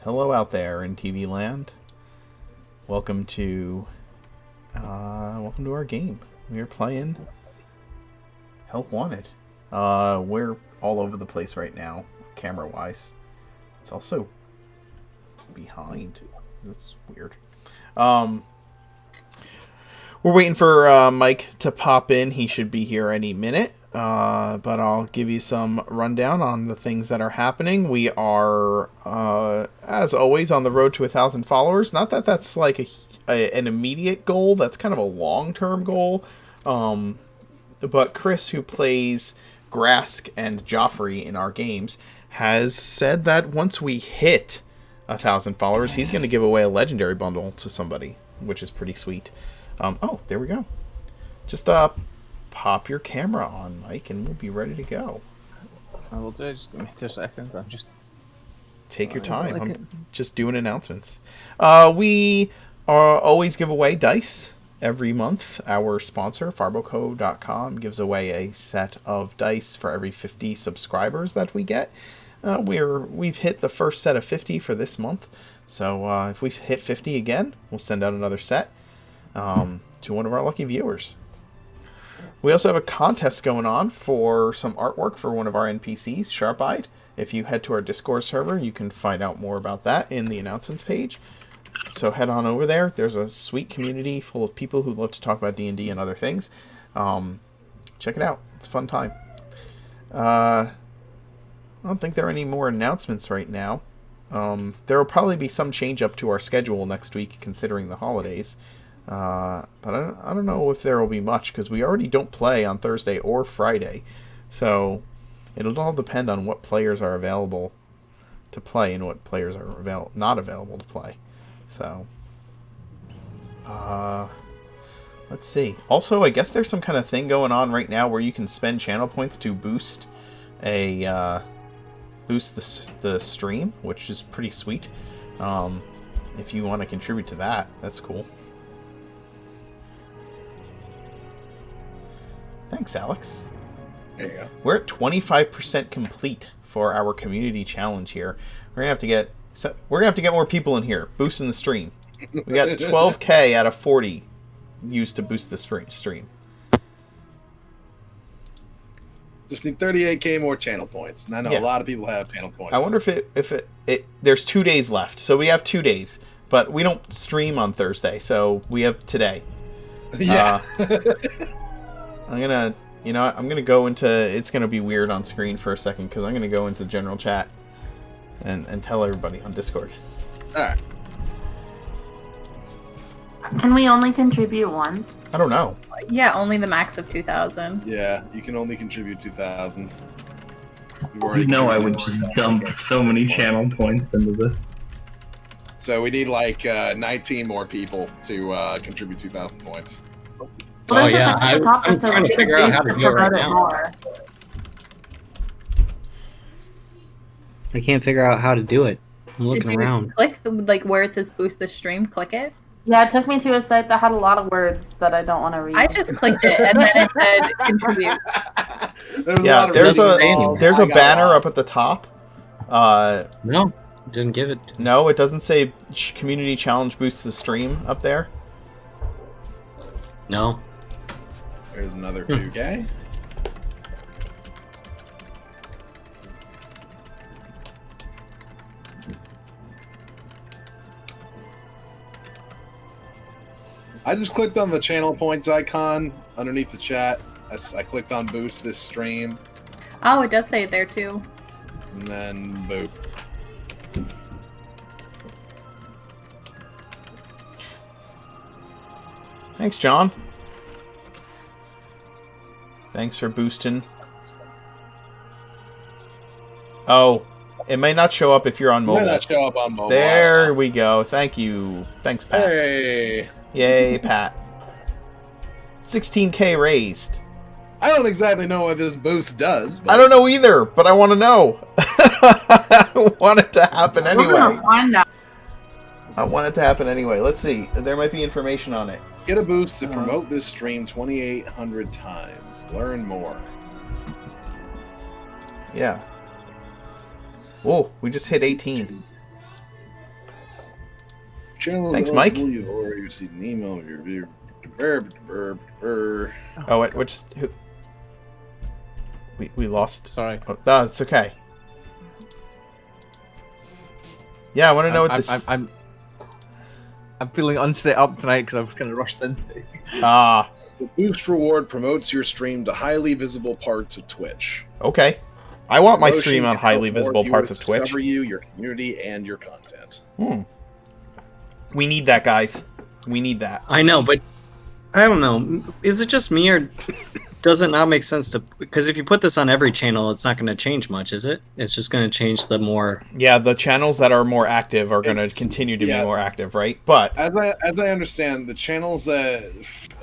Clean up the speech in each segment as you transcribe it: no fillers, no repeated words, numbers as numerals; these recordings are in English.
Hello out there in TV land. Welcome to our game. We're playing Help Wanted. We're all over the place right now, camera wise. It's also behind. That's weird. We're waiting for Mike to pop in. He should be here any minute. But I'll give you some rundown on the things that are happening. We are, as always, on the road to 1,000 followers. Not that that's like an immediate goal. That's kind of a long-term goal. But Chris, who plays Grask and Joffrey in our games, has said that once we hit 1,000 followers, he's going to give away a legendary bundle to somebody, which is pretty sweet. Oh, there we go. Just pop your camera on, Mike, and we'll be ready to go. I will do. Just give me 2 seconds. I'm just... Take your time. I'm just doing announcements. We always give away dice every month. Our sponsor, farboco.com, gives away a set of dice for every 50 subscribers that we get. We've hit the first set of 50 for this month. So if we hit 50 again, we'll send out another set to one of our lucky viewers. We also have a contest going on for some artwork for one of our NPCs, Sharp-Eyed. If you head to our Discord server, you can find out more about that in the announcements page. So head on over there. There's a sweet community full of people who love to talk about D&D and other things. Check it out. It's a fun time. I don't think there are any more announcements right now. There will probably be some change up to our schedule next week, considering the holidays. But I don't know if there will be much, because we already don't play on Thursday or Friday. So it'll all depend on what players are available to play and what players are not available to play. So let's see. Also, I guess there's some kind of thing going on right now where you can spend channel points to boost the stream, which is pretty sweet. If you want to contribute to that, that's cool. Thanks, Alex. There you go. We're at 25% complete for our community challenge here. We're gonna have to get more people in here boosting the stream. We got 12K out of 40 used to boost the stream. Just need 38K more channel points, and I know a lot of people have channel points. I wonder if it there's 2 days left, so we have 2 days, but we don't stream on Thursday, so we have today. Yeah. I'm gonna go into, it's gonna be weird on screen for a second, because I'm gonna go into general chat and tell everybody on Discord. Alright. Can we only contribute once? I don't know. Yeah, only the max of 2,000. Yeah, you can only contribute 2,000. You know I would just dump so many channel points into this. So we need like 19 more people to contribute 2,000 points. Well, Oh yeah, I'm trying to figure out how to do it right now. More. I can't figure out how to do it. I'm looking Did you around. click where it says boost the stream? Click it. Yeah, it took me to a site that had a lot of words that I don't want to read. I just clicked it and then it said contribute. There's a banner up at the top. No, didn't give it. No, it doesn't say community challenge boosts the stream up there. No. There's another 2K. I just clicked on the channel points icon underneath the chat. I clicked on boost this stream. Oh, it does say it there too. And then boop. Thanks, John. Thanks for boosting. Oh, it may not show up if you're on mobile. It may not show up on mobile. There we go. Thank you. Thanks, Pat. Hey. Yay, Pat. 16K raised. I don't exactly know what this boost does. But... I don't know either, but I want to know. I want it to happen anyway. We're gonna find out. I want it to happen anyway. Let's see. There might be information on it. Get a boost to promote this stream 2,800 times. Learn more. Yeah. Whoa, we just hit 18. Channel is Thanks, Mike. eligible. You already received an email of your review. Oh, wait, we lost. Sorry. Oh, no, it's okay. Yeah, I want to know what this. I'm feeling unset up tonight because I've kind of rushed into it. Ah, The boost reward promotes your stream to highly visible parts of Twitch. okay. I want my Promotion stream on can help highly more visible parts viewers of Twitch. Discover you, your community, and your content. We need that, guys. We need that. I know, but I don't know. Is it just me, or does it not make sense to? Because if you put this on every channel, it's not going to change much, is it? It's just going to change the more. Yeah, the channels that are more active are going to It's- continue to yeah. be more active, right? But As I understand, the channels that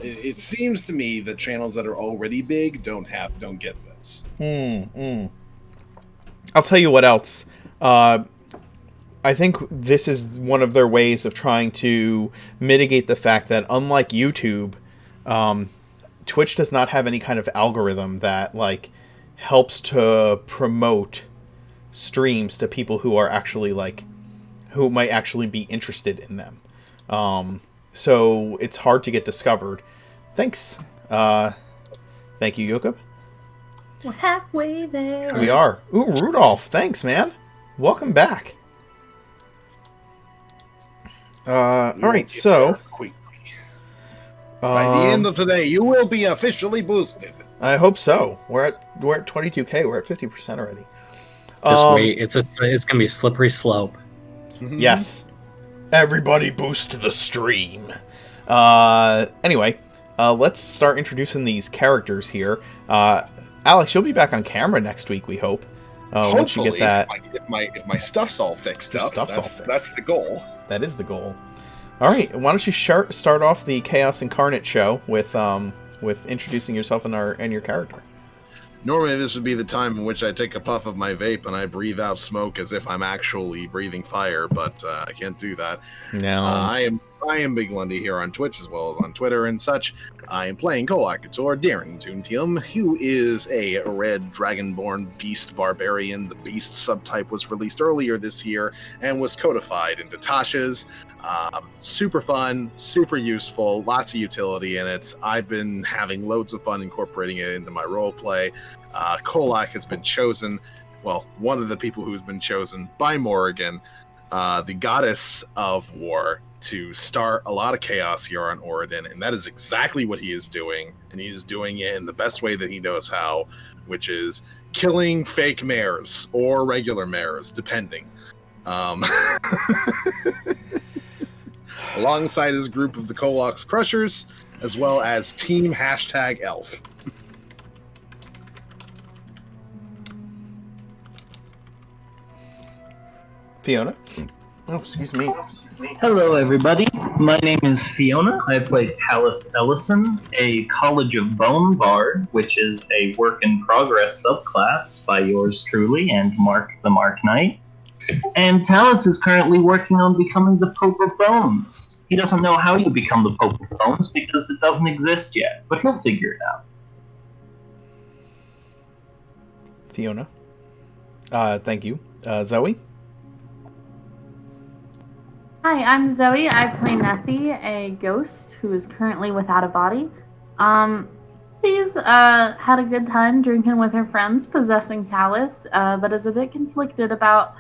it seems to me that channels that are already big don't get this. I'll tell you what else. I think this is one of their ways of trying to mitigate the fact that, unlike YouTube, Twitch does not have any kind of algorithm that like helps to promote streams to people who are actually who might actually be interested in them. So it's hard to get discovered. Thanks. Thank you, Jakob. We're halfway there. We are. Ooh, Rudolph. Thanks, man. Welcome back. All right, so By the end of today, you will be officially boosted. I hope so. We're at 22K. We're at 50% already. Just wait. It's going to be a slippery slope. Yes. Everybody boost the stream. Anyway, let's start introducing these characters here. Alex, you'll be back on camera next week, we hope. Once you get that. If my stuff's all fixed Your up, stuff's all fixed. that's the goal. That is the goal. All right, why don't you start off the Chaos Incarnate show with introducing yourself and your character. Normally, this would be the time in which I take a puff of my vape and I breathe out smoke as if I'm actually breathing fire, but I can't do that. No. I am Big Lundy here on Twitch as well as on Twitter and such. I am playing Kolakitor Darren Toontium, who is a red dragonborn beast barbarian. The beast subtype was released earlier this year and was codified into Tasha's. Super fun, super useful, lots of utility in it. I've been having loads of fun incorporating it into my roleplay. Kolak has been chosen, well, one of the people who's been chosen by Morrigan, the goddess of war, to start a lot of chaos here on Oridon, and that is exactly what he is doing, and he is doing it in the best way that he knows how, which is killing fake mares or regular mares, depending. Alongside his group of the Kolox Crushers, as well as Team #Elf. Fiona? Oh, excuse me. Hello, everybody. My name is Fiona. I play Talus Ellison, a College of Bone Bard, which is a work-in-progress subclass by yours truly and Mark the Mark Knight. And Talus is currently working on becoming the Pope of Bones. He doesn't know how you become the Pope of Bones because it doesn't exist yet, but he'll figure it out. Fiona. Thank you. Zoe? Hi, I'm Zoe. I play Nethy, a ghost who is currently without a body. She's had a good time drinking with her friends, possessing Talus, but is a bit conflicted about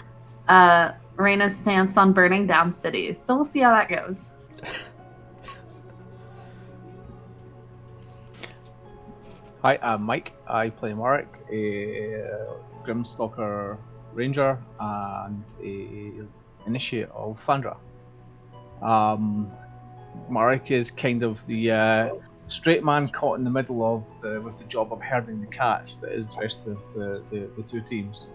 Reyna's stance on burning down cities. So we'll see how that goes. Hi, I'm Mike. I play Marek, a Grimstalker Ranger and a Initiate of Thandra. Marek is kind of the straight man caught in the middle of with the job of herding the cats that is the rest of the two teams.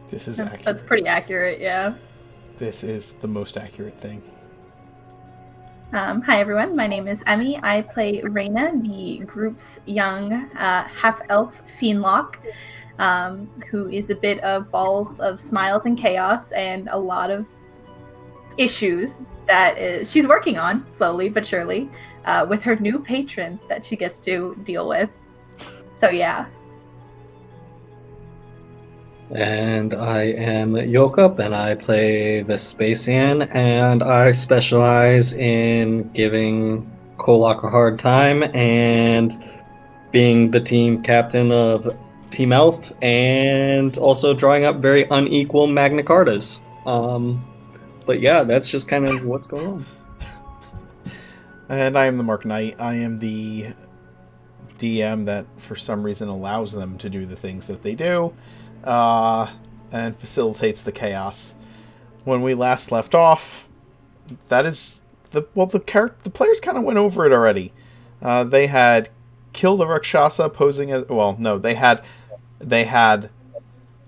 This is accurate. That's pretty accurate, yeah. This is the most accurate thing. Hi everyone, my name is Emmy. I play Reyna, the group's young half-elf fiendlock, who is a bit of balls of smiles and chaos and a lot of issues that she's working on, slowly but surely, with her new patron that she gets to deal with. So yeah. And I am Yokup, and I play Vespasian, and I specialize in giving Kolak a hard time and being the team captain of Team Elf, and also drawing up very unequal Magna Cartas. But yeah, that's just kind of what's going on. And I am the Mark Knight. I am the DM that, for some reason, allows them to do the things that they do, and facilitates the chaos. When we last left off, that is the players kind of went over it already. They had killed a Rakshasa posing as they had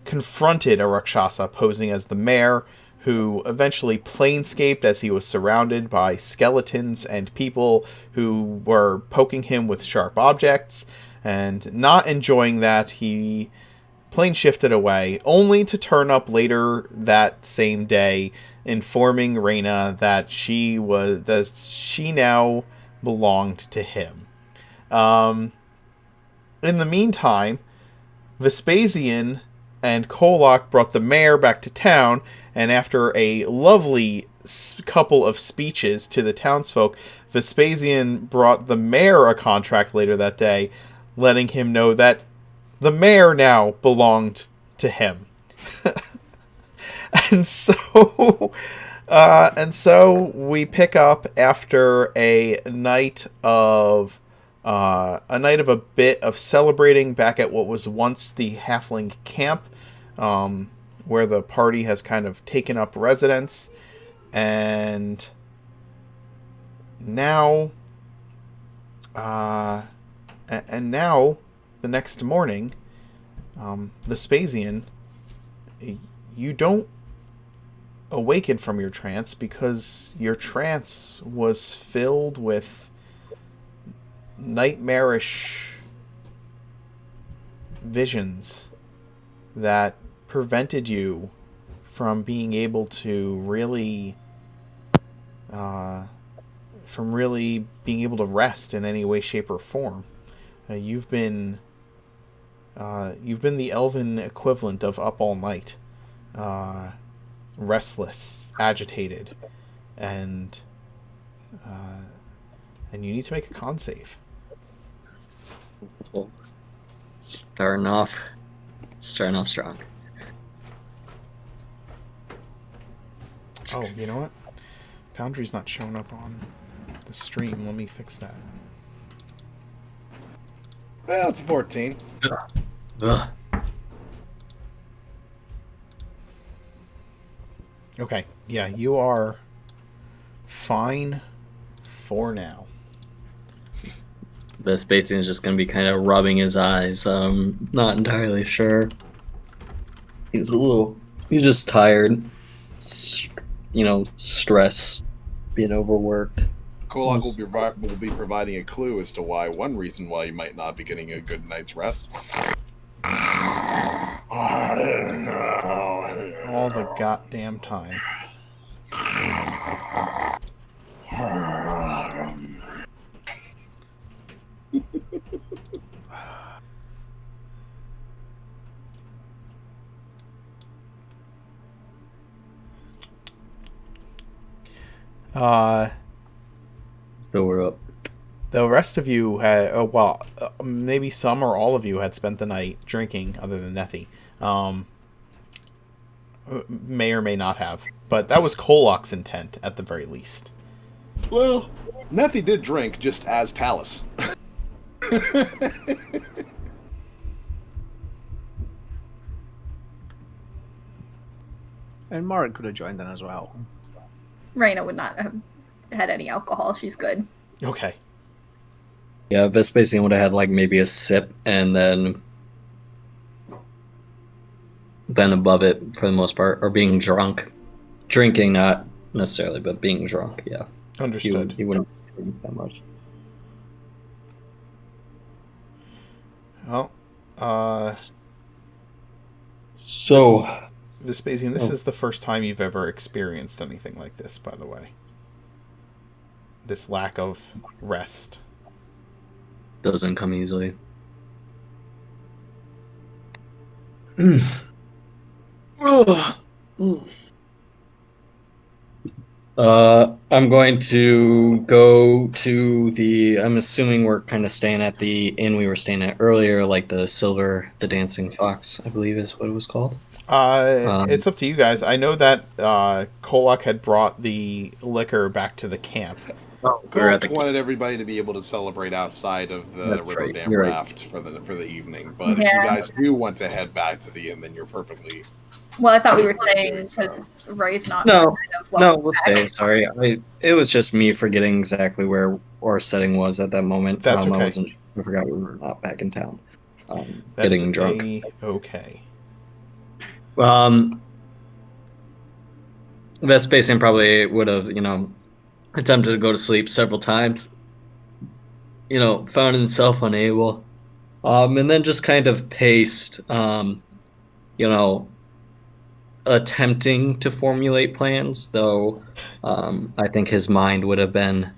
confronted a Rakshasa posing as the mayor, who eventually planescaped as he was surrounded by skeletons and people who were poking him with sharp objects, and not enjoying that, he plane shifted away, only to turn up later that same day, informing Reyna that she now belonged to him. In the meantime, Vespasian and Kolak brought the mayor back to town, and after a lovely couple of speeches to the townsfolk, Vespasian brought the mayor a contract later that day, letting him know that the mayor now belonged to him. and so we pick up after a night of a bit of celebrating back at what was once the Halfling camp, where the party has kind of taken up residence, and now, the next morning, Vespasian, you don't awaken from your trance because your trance was filled with nightmarish visions that prevented you from being able to really being able to rest in any way, shape, or form. You've been the elven equivalent of up all night, restless, agitated, and you need to make a con save. Cool. Starting off strong. Oh, you know what? Foundry's not showing up on the stream. Let me fix that. Well, it's 14. Ugh. Okay. Yeah, you are fine for now. Vespasian is just going to be kind of rubbing his eyes. Not entirely sure. He's just tired. Stress, being overworked. Kolak will be providing a clue as to one reason why you might not be getting a good night's rest. All the goddamn time. So we're up. The rest of you had, maybe some or all of you had spent the night drinking, other than Nethy. May or may not have. But that was Kolak's intent, at the very least. Well, Nethy did drink, just as Talus. And Mark could have joined in as well. Reyna would not have had any alcohol. She's good. Okay. Yeah, Vespasian would have had maybe a sip and then been above it for the most part, or being drunk. Drinking, not necessarily, but being drunk, yeah. Understood. He wouldn't drink that much. Well, So, Vespasian, this is the first time you've ever experienced anything like this, by the way. This lack of rest. doesn't come easily. I'm going to go to the. I'm assuming we're kind of staying at the inn we were staying at earlier, like the Dancing Fox, I believe is what it was called. It's up to you guys. I know that Kolak had brought the liquor back to the camp. Oh, we're at Kolak the. wanted everybody to be able to celebrate outside of the That's River right, Dam you're right. Raft for the evening. But if you Yeah. guys do want to head back to the inn, then you're perfectly. Well, I thought we were saying because Ray's not. No, kind of no, welcome we'll back. stay. Sorry, it was just me forgetting exactly where our setting was at that moment. That's okay. I forgot we were not back in town. That's Getting drunk. Okay. Vespasian probably would have, attempted to go to sleep several times. Found himself unable, and then just kind of paced, attempting to formulate plans. Though, I think his mind would have been,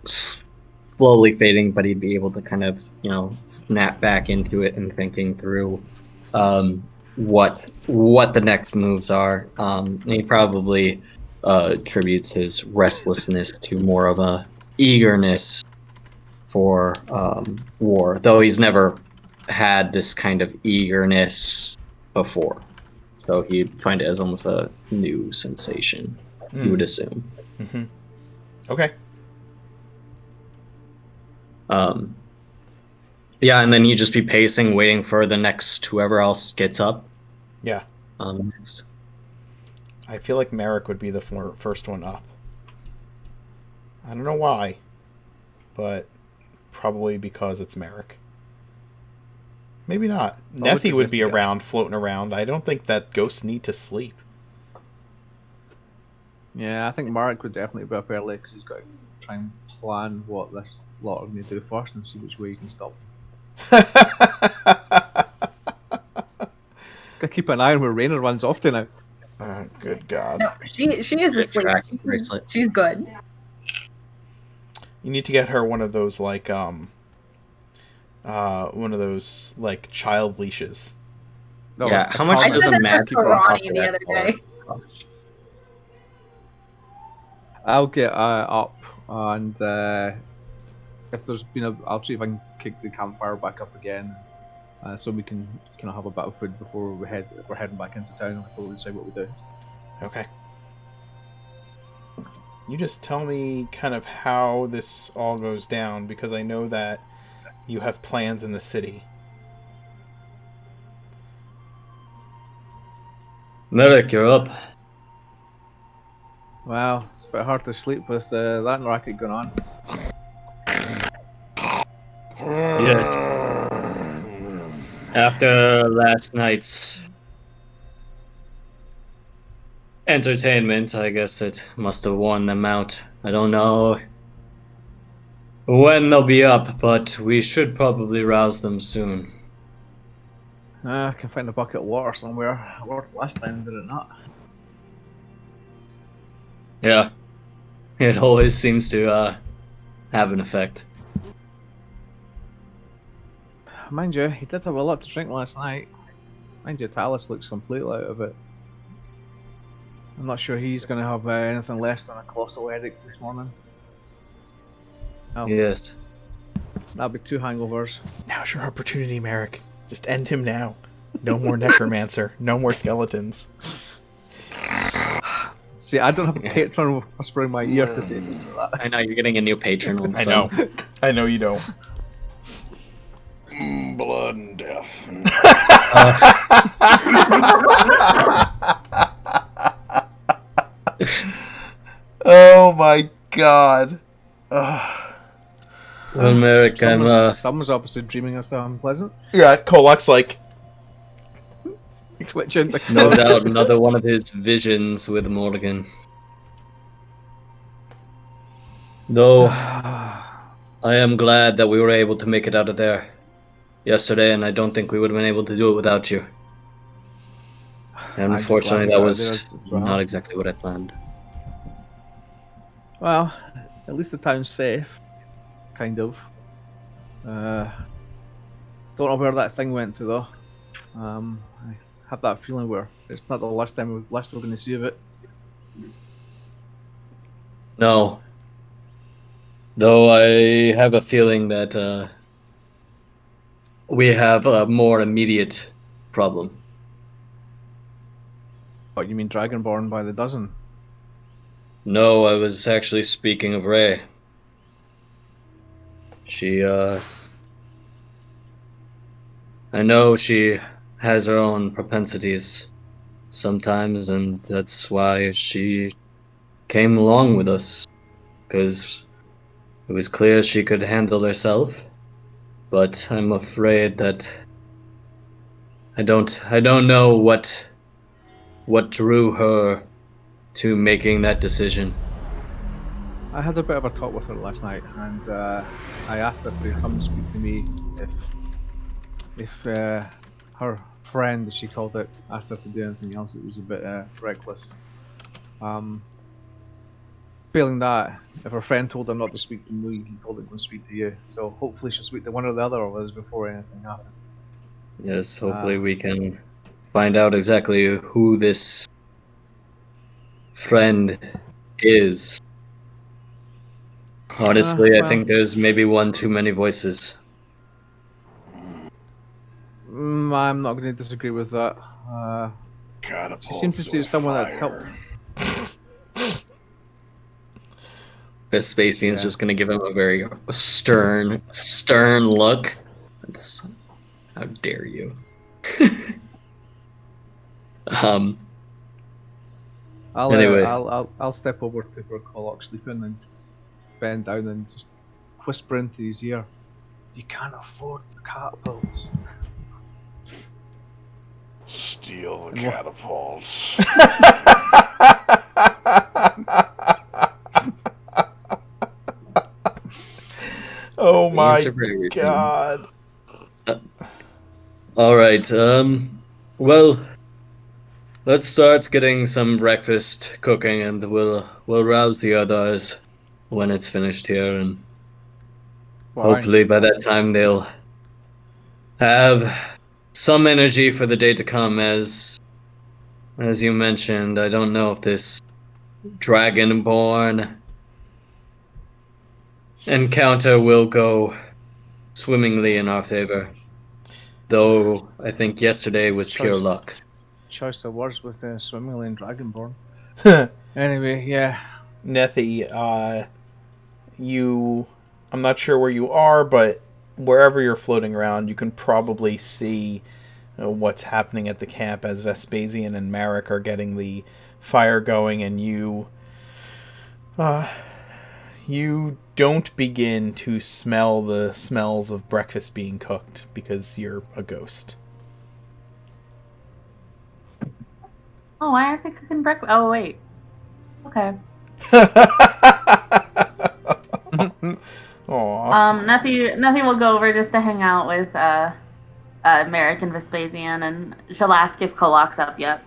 slowly fading, but he'd be able to kind of, snap back into it and thinking through, what the next moves are. And he probably attributes his restlessness to more of a eagerness for war, though he's never had this kind of eagerness before. So he'd find it as almost a new sensation, you would assume. Mm-hmm. Okay. Yeah, and then you just be pacing, waiting for the next whoever else gets up. Yeah. Next. I feel like Merrick would be the first one up. I don't know why, but probably because it's Merrick. Maybe not. Nethy would be around, floating around. I don't think that ghosts need to sleep. Yeah, I think Marek would definitely be up early because he's got to try and plan what this lot are going to do first and see which way you can stop. Gotta keep an eye on where Rainer runs off to now. Good God. No, she is asleep. She's good. You need to get her one of those child leashes. No, Yeah, how much I does said a that mad to Ronnie the other day. I'll get up and if there's been I'll see if I can kick the campfire back up again, so we can kind of have a bit of food before we're heading back into town before we decide what we do. Okay. You just tell me kind of how this all goes down, because I know that you have plans in the city. Merrick, you're up. Wow, it's a bit hard to sleep with that racket going on. Yes. After last night's entertainment, I guess it must have worn them out. I don't know when they'll be up, but we should probably rouse them soon. I can find a bucket of water somewhere. It worked last time, did it not? Yeah. It always seems to have an effect. Mind you, he did have a lot to drink last night. Mind you, Talus looks completely out of it. I'm not sure he's going to have anything less than a colossal headache this morning. Oh, Yes. that'll be 2 hangovers. Now's your opportunity, Merrick. Just end him now. No more necromancer. No more skeletons. See, I don't have a patron whispering in my ear to say things like that. I know, you're getting a new patron. I know. I know you don't. Blood and death. Oh my God. Well, Merrick, Someone's obviously dreaming of something unpleasant. Yeah, Kolak's like... Twitching. no doubt another one of his visions with Morgan. Though, I am glad that we were able to make it out of there yesterday, and I don't think we would have been able to do it without you. And unfortunately, that was not exactly what I planned. Well, at least the town's safe. Kind of. Don't know where that thing went to, though. have that feeling where it's not the last we're going to see of it. No. Though I have a feeling that we have a more immediate problem. What, you mean Dragonborn by the dozen? No, I was actually speaking of Ray. I know she has her own propensities sometimes, and that's why she came along with us, because it was clear she could handle herself. But I'm afraid that I don't know what drew her to making that decision. I had a bit of a talk with her last night, and I asked her to come and speak to me if her friend, as she called it, asked her to do anything else that was a bit reckless. Failing that, if her friend told her not to speak to me, he told her to go and speak to you. So hopefully she'll speak to one or the other of us before anything happens. Yes, hopefully we can find out exactly who this friend is. Honestly, I think there's maybe one too many voices. I'm not going to disagree with that. She seems to see someone that helped. Vespasian's just gonna give him a very stern look. That's how dare you. Anyway. I'll step over to where Kolok sleeping and bend down and just whisper into his ear. You can't afford the catapults. Steal the catapults. Oh my god. Alright, well, let's start getting some breakfast cooking, and we'll rouse the others when it's finished here, and hopefully by that time they'll have some energy for the day to come. As you mentioned, I don't know if this Dragonborn encounter will go swimmingly in our favor, though I think yesterday was pure luck. Choice of words with swimmingly and Dragonborn. Anyway, yeah. Nethy, I'm not sure where you are, but wherever you're floating around, you can probably see what's happening at the camp as Vespasian and Marek are getting the fire going, and you don't begin to smell the smells of breakfast being cooked because you're a ghost. Oh, why aren't they cooking breakfast? Oh, wait. Okay. Nothing will go over just to hang out with Merrick and Vespasian, and she'll ask if Kolok's up yet.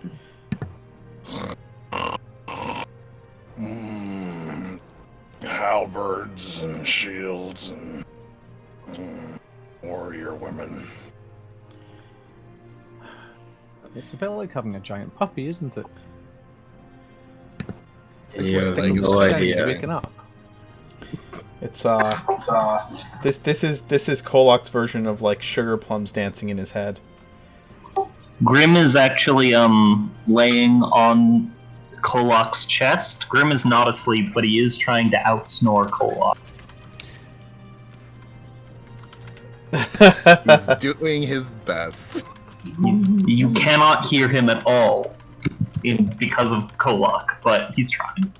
Halberds and shields and warrior women. It's a bit like having a giant puppy, isn't it? You have no idea. Waking up. It's this is Kolok's version of like sugar plums dancing in his head. Grim is actually laying on Kolok's chest. Grim is not asleep, but he is trying to outsnore Kolok. He's doing his best. You cannot hear him at all because of Kolok, but he's trying.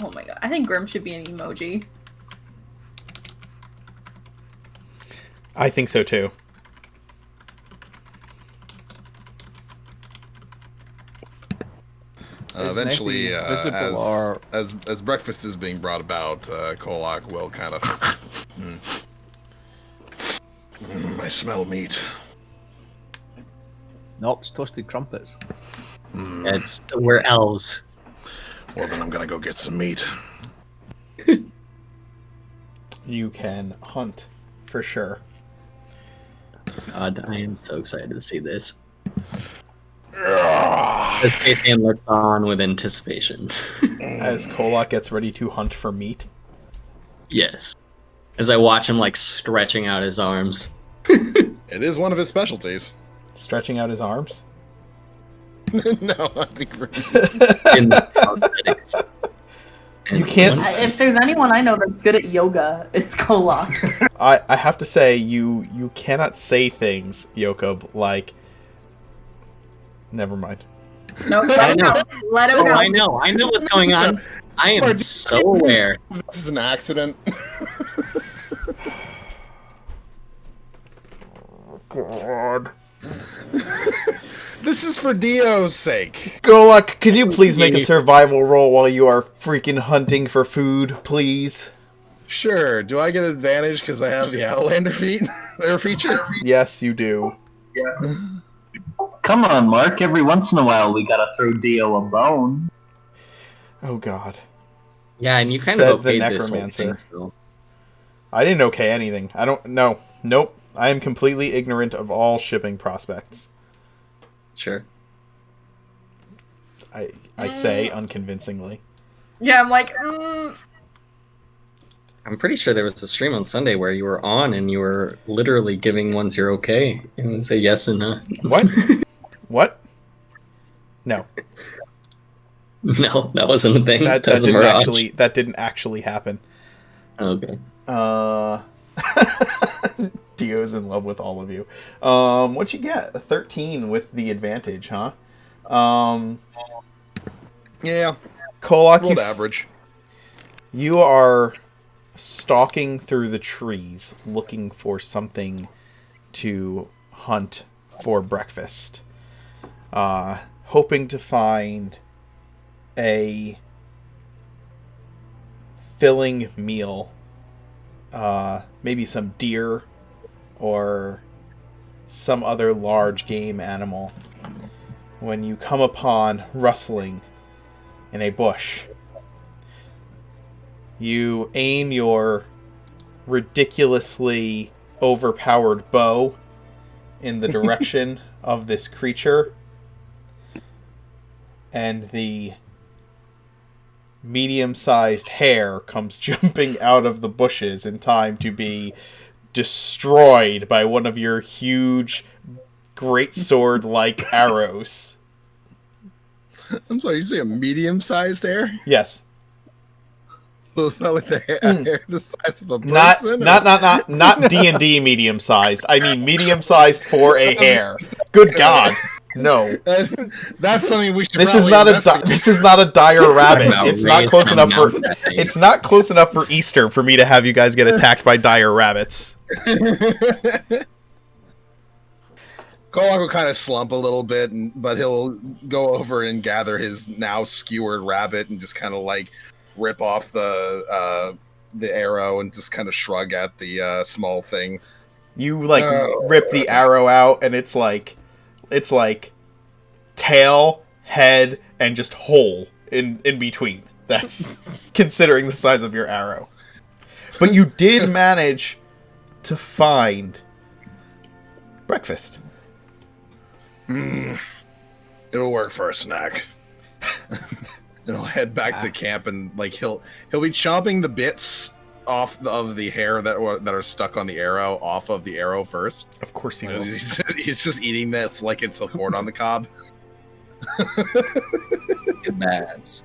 Oh my god, I think Grim should be an emoji. I think so too. Eventually, as breakfast is being brought about, Kolok will kind of... I smell meat. Nope, it's toasted crumpets. We're elves. Well, then I'm gonna go get some meat. You can hunt, for sure. God, I am so excited to see this. The spaceman looks on with anticipation. As Kolak gets ready to hunt for meat. Yes. As I watch him like stretching out his arms. It is one of his specialties. Stretching out his arms? No, hunting for In the prosthetics. You can't- If there's anyone I know that's good at yoga, it's Kolak. I have to say, you cannot say things, Yokob, like... Never mind. No, I know. let him Oh, go. I know what's going on. I am so aware. This is an accident. God. This is for Dio's sake. Golak, can you please make a survival roll while you are freaking hunting for food, please? Sure. Do I get advantage because I have the Outlander feature? Yes, you do. Come on, Mark. Every once in a while, we gotta throw Dio a bone. Oh, God. Yeah, and you kind Said of the okayed this whole necromancer. thing, so. I didn't okay anything. I don't... No. Nope. I am completely ignorant of all shipping prospects. Sure. I say unconvincingly. Yeah, I'm like, I'm pretty sure there was a stream on Sunday where you were on and you were literally giving ones your okay and say yes and no. What? What? No. No, that wasn't a thing. That was a didn't mirage. that didn't actually happen. Okay. Dio's in love with all of you. What you get? A 13 with the advantage, huh? Yeah. Kolak, Rolled average. you are stalking through the trees looking for something to hunt for breakfast. Hoping to find a filling meal. Maybe some deer or some other large game animal. When you come upon rustling in a bush, you aim your ridiculously overpowered bow in the direction of this creature, and the medium-sized hare comes jumping out of the bushes in time to be destroyed by one of your huge greatsword-like arrows. I'm sorry, you say a medium-sized hare? Yes. So it's not like the hare the size of a person? Not D&D medium-sized. I mean medium-sized for a hare. Good God. No. That's something we should This is not a dire rabbit. About It's not raised close on enough for Mount that thing. It's not close enough for Easter for me to have you guys get attacked by dire rabbits. Kolak will kind of slump a little bit, but he'll go over and gather his now skewered rabbit and just kind of like rip off the arrow and just kind of shrug at the small thing. You like rip the arrow out and it's like tail, head, and just hole in between. That's considering the size of your arrow. But you did manage to find breakfast. It'll work for a snack. And he'll head back to camp and like he'll be chomping the bits off of the hair that are stuck on the arrow off of the arrow first. Of course he will. He's just eating that like it's a corn on the cob. Babs.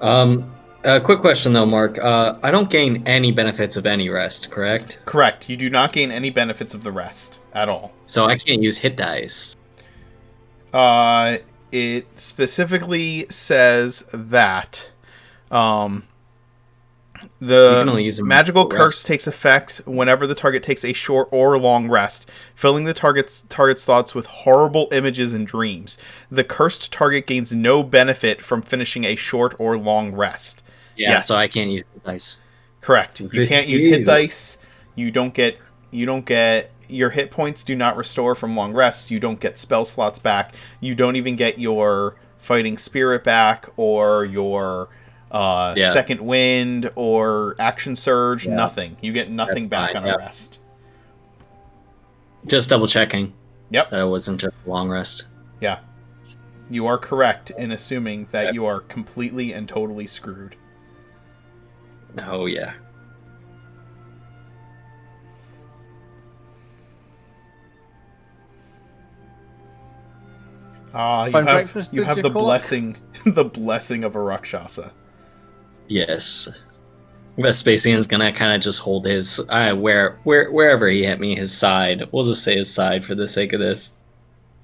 Quick question though, Mark. I don't gain any benefits of any rest, correct? Correct. You do not gain any benefits of the rest at all. So I can't use hit dice. It specifically says that So you can only use the them magical for curse rest. takes effect whenever the target takes a short or long rest, filling the target's thoughts with horrible images and dreams. The cursed target gains no benefit from finishing a short or long rest. Yeah, Yes. so I can't use hit dice. Correct. You can't use hit dice. You don't get your hit points do not restore from long rests. You don't get spell slots back. You don't even get your fighting spirit back or your second wind or action surge. Yeah. Nothing. You get nothing That's back fine, on a yep. rest. Just double checking. Yep. That it wasn't just a long rest. Yeah. You are correct in assuming that you are completely and totally screwed. Oh yeah. You Fine have breakfast, did you, the Kolak? blessing, the blessing of a Rakshasa. Yes. Vespasian's gonna kind of just hold his wherever he hit me, his side. We'll just say his side for the sake of this.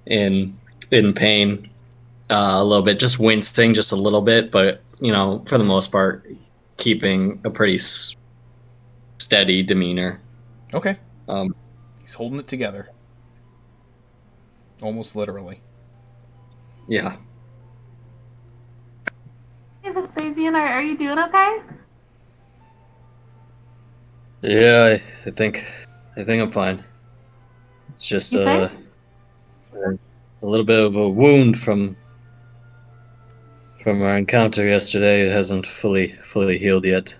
In pain, a little bit, just wincing, just a little bit, but for the most part, keeping a pretty steady demeanor. Okay. Um, He's holding it together. Almost literally. yeah. Hey, Vespasian, are you doing okay? Yeah, I think I'm fine. It's just You think? a little bit of a wound from our encounter yesterday. It hasn't fully healed yet.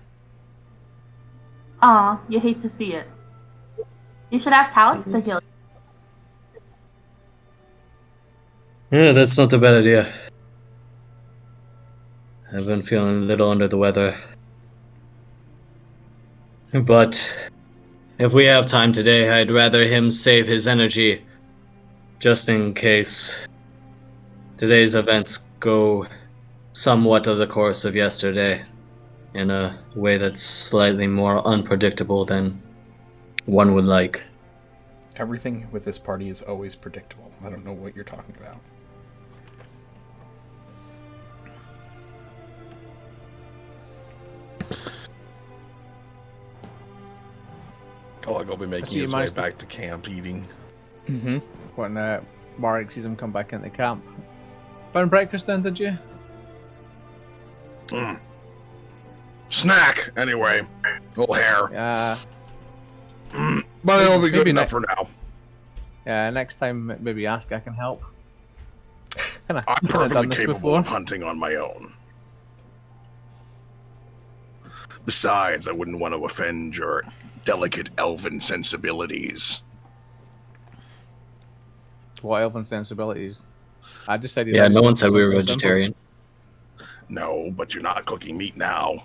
Aw, you hate to see it. You should ask Talis if they heal. Yeah, that's not a bad idea. I've been feeling a little under the weather. But if we have time today, I'd rather him save his energy just in case today's events go somewhat of the course of yesterday in a way that's slightly more unpredictable than one would like. Everything with this party is always predictable. I don't know what you're talking about. Kolak will be making his way back to camp eating. Mm-hmm. When Marek sees him come back into camp. Found breakfast then, did you? Snack, anyway. Little hair. Yeah. But it'll be good Maybe enough for now. Yeah, next time maybe ask, I can help. I'm done perfectly this capable before. of hunting on my own. Besides, I wouldn't want to offend your delicate elven sensibilities. What elven sensibilities? I decided. Yeah, no one said we were vegetarian. No, but you're not cooking meat now.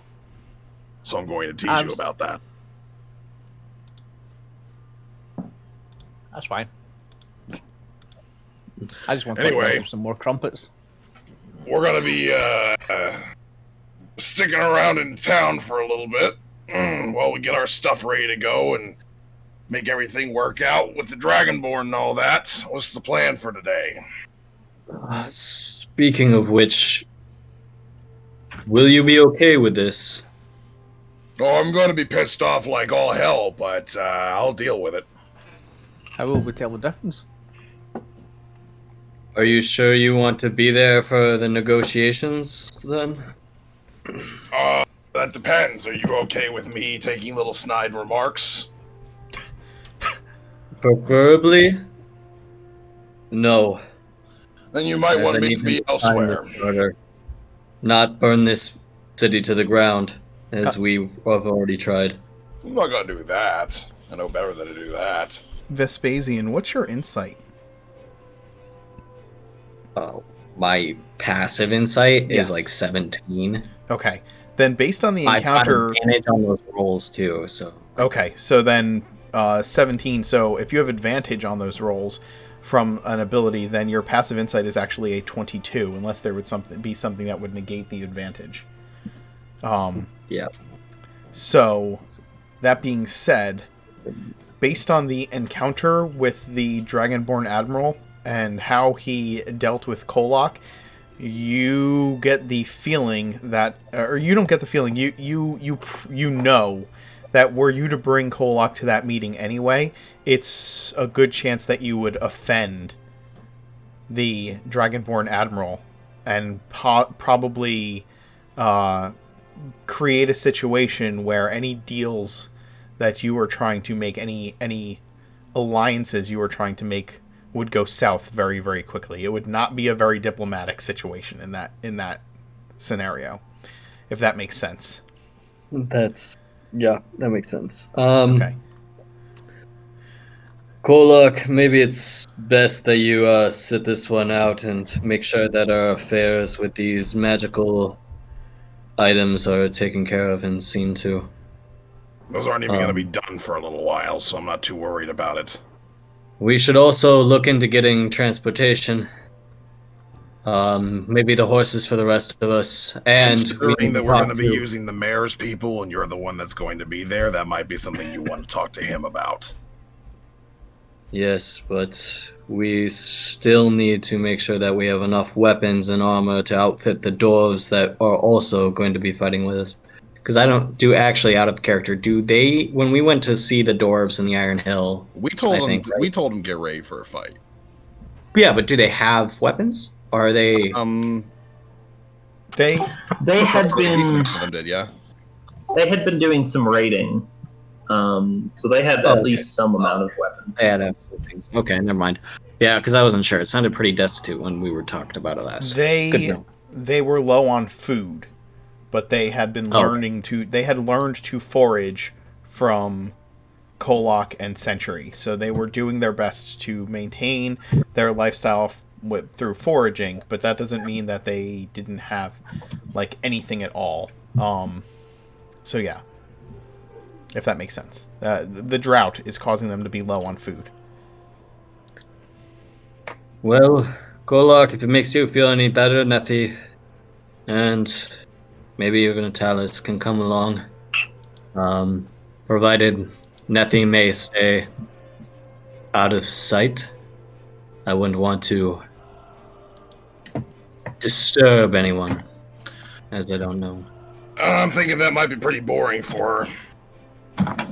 So I'm going to tease you about that. That's fine. I just want Anyway, some more crumpets. We're going to be sticking around in town for a little bit while we get our stuff ready to go and make everything work out with the Dragonborn and all that. What's the plan for today? Speaking of which, will you be okay with this? Oh, I'm going to be pissed off like all hell, but I'll deal with it. How will we tell the difference? Are you sure you want to be there for the negotiations, then? That depends. Are you okay with me taking little snide remarks? Preferably, no. Then you might want me to be elsewhere. Not burn this city to the ground, as we have already tried. I'm not going to do that. I know better than to do that. Vespasian, what's your insight? My passive insight Yes. is like 17. Okay. Then based on the encounter... I've got advantage on those rolls too, so... Okay, so then 17. So if you have advantage on those rolls from an ability, then your passive insight is actually a 22, unless there would be something that would negate the advantage. Yeah. So, that being said, based on the encounter with the Dragonborn Admiral and how he dealt with Kolak, you get the feeling that, or you don't get the feeling, you know that were you to bring Kolak to that meeting anyway, it's a good chance that you would offend the Dragonborn Admiral and probably create a situation where any deals that you were trying to make, any alliances you were trying to make, would go south very, very quickly. It would not be a very diplomatic situation in that scenario, if that makes sense. Yeah, that makes sense. Okay. Kolok, maybe it's best that you sit this one out and make sure that our affairs with these magical items are taken care of and seen to. Those aren't even going to be done for a little while, so I'm not too worried about it. We should also look into getting transportation. Maybe the horses for the rest of us. And considering that we're going to be using the mayor's people and you're the one that's going to be there, that might be something you want to talk to him about. Yes, but we still need to make sure that we have enough weapons and armor to outfit the dwarves that are also going to be fighting with us. Because I don't do actually out of character. Do they? When we went to see the dwarves in the Iron Hill, We told them get ready for a fight. Yeah, but do they have weapons? Or are they? They had been. Some of them did, yeah. They had been doing some raiding, so they had at least some amount of weapons. They had things. Okay, never mind. Yeah, because I wasn't sure. It sounded pretty destitute when we were talking about it last. They were low on food, but they had been learning to. They had learned to forage from Kolok and Century, so they were doing their best to maintain their lifestyle through foraging. But that doesn't mean that they didn't have like anything at all. So yeah, if that makes sense. The drought is causing them to be low on food. Well, Kolok, if it makes you feel any better, Nethi, and maybe even Talus can come along, provided Nethi may stay out of sight. I wouldn't want to disturb anyone, as I don't know. I'm thinking that might be pretty boring for her.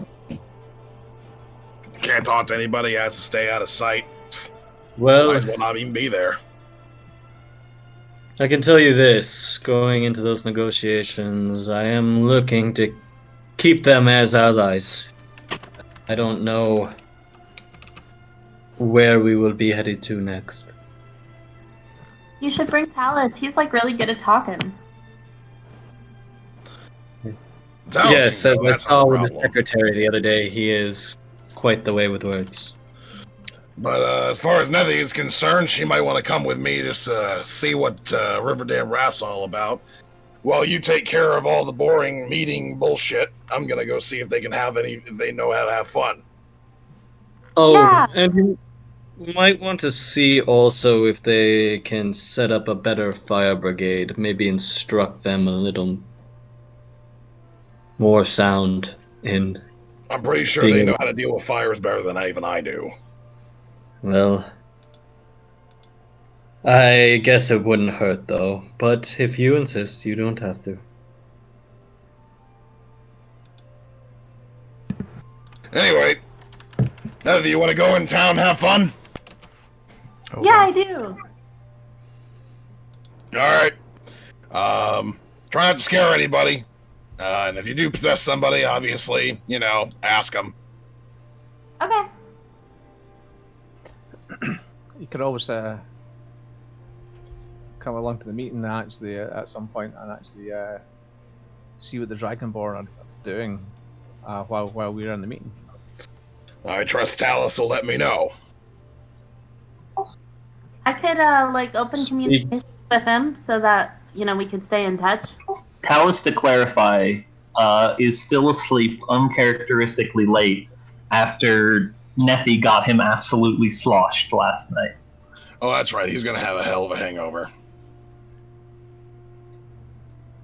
Can't talk to anybody, has to stay out of sight. Well, might as well not even be there. I can tell you this, going into those negotiations, I am looking to keep them as allies. I don't know where we will be headed to next. You should bring Talus. He's like really good at talking. Yes, as I saw with the secretary the other day, he is quite the way with words. But as far as Nethi is concerned, she might want to come with me just to see what Riverdam Raft's all about. While you take care of all the boring meeting bullshit, I'm gonna go see if they can have if they know how to have fun. Oh, Yeah. and you might want to see also if they can set up a better fire brigade, maybe instruct them a little more sound in... I'm pretty sure they know how to deal with fires better than even I do. Well, I guess it wouldn't hurt, though. But if you insist, you don't have to. Anyway, Nethi, you want to go in town and have fun? Okay. Yeah, I do. Alright. Try not to scare anybody. And if you do possess somebody, obviously, ask them. Okay. You could always come along to the meeting actually at some point and actually see what the Dragonborn are doing while we're in the meeting. I trust Talus will let me know. I could open communication with him so that we could stay in touch. Talus, to clarify, is still asleep uncharacteristically late after Nethi got him absolutely sloshed last night. Oh, that's right. He's going to have a hell of a hangover.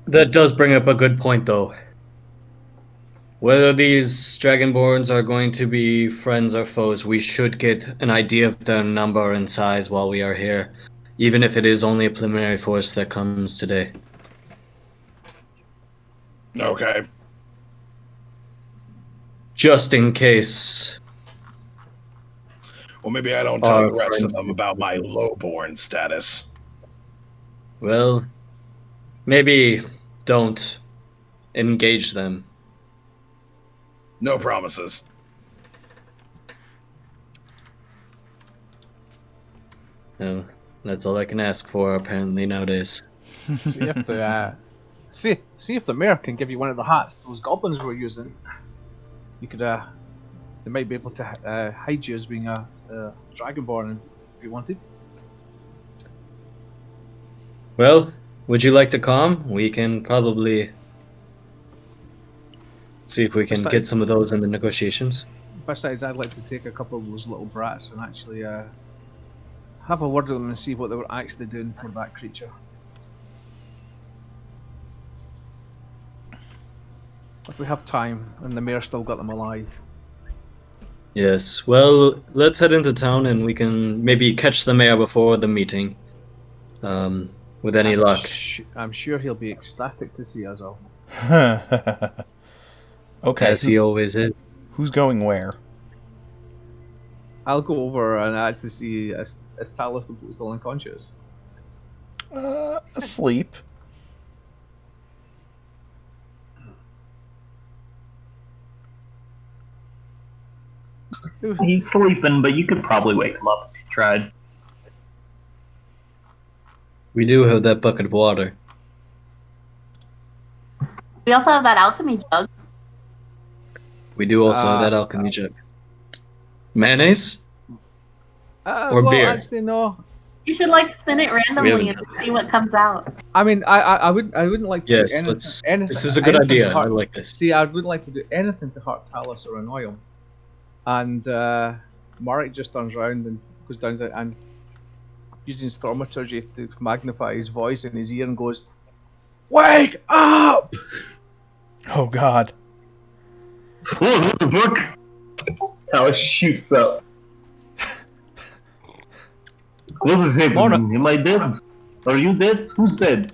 That does bring up a good point, though. Whether these Dragonborns are going to be friends or foes, we should get an idea of their number and size while we are here, even if it is only a preliminary force that comes today. Okay. Just in case. Well, maybe I don't tell the rest of them about my lowborn status. Well, maybe don't engage them. No promises. No, that's all I can ask for, apparently, nowadays. So you have to see if the mayor can give you one of the hats those goblins were using. You could they might be able to hide you as being a Dragonborn if you wanted. Well, would you like to come? We can probably see if we can get some of those in the negotiations. Besides, I'd like to take a couple of those little brats and actually have a word with them and see what they were actually doing for that creature. If we have time, and the mayor still got them alive. Yes, well, let's head into town and we can maybe catch the mayor before the meeting. With any luck. I'm sure he'll be ecstatic to see us all. Okay. As he always is. Who's going where? I'll go over and actually see is Talos still unconscious. Asleep. He's sleeping, but you could probably wake him up if you tried. We do have that bucket of water. We also have that alchemy jug. We do also have that alchemy jug. Mayonnaise? Or well, beer? Actually, no. You should like spin it randomly and see what comes out. I mean, I wouldn't like to do anything. This is a good idea. I like this. See, I wouldn't like to do anything to hurt Talos or annoy him. And Marek just turns around and goes down and using his thaumaturgy to magnify his voice in his ear and goes, "Wake up!" Oh God. What the fuck? Talos shoots up. What is happening? Am I dead? Are you dead? Who's dead?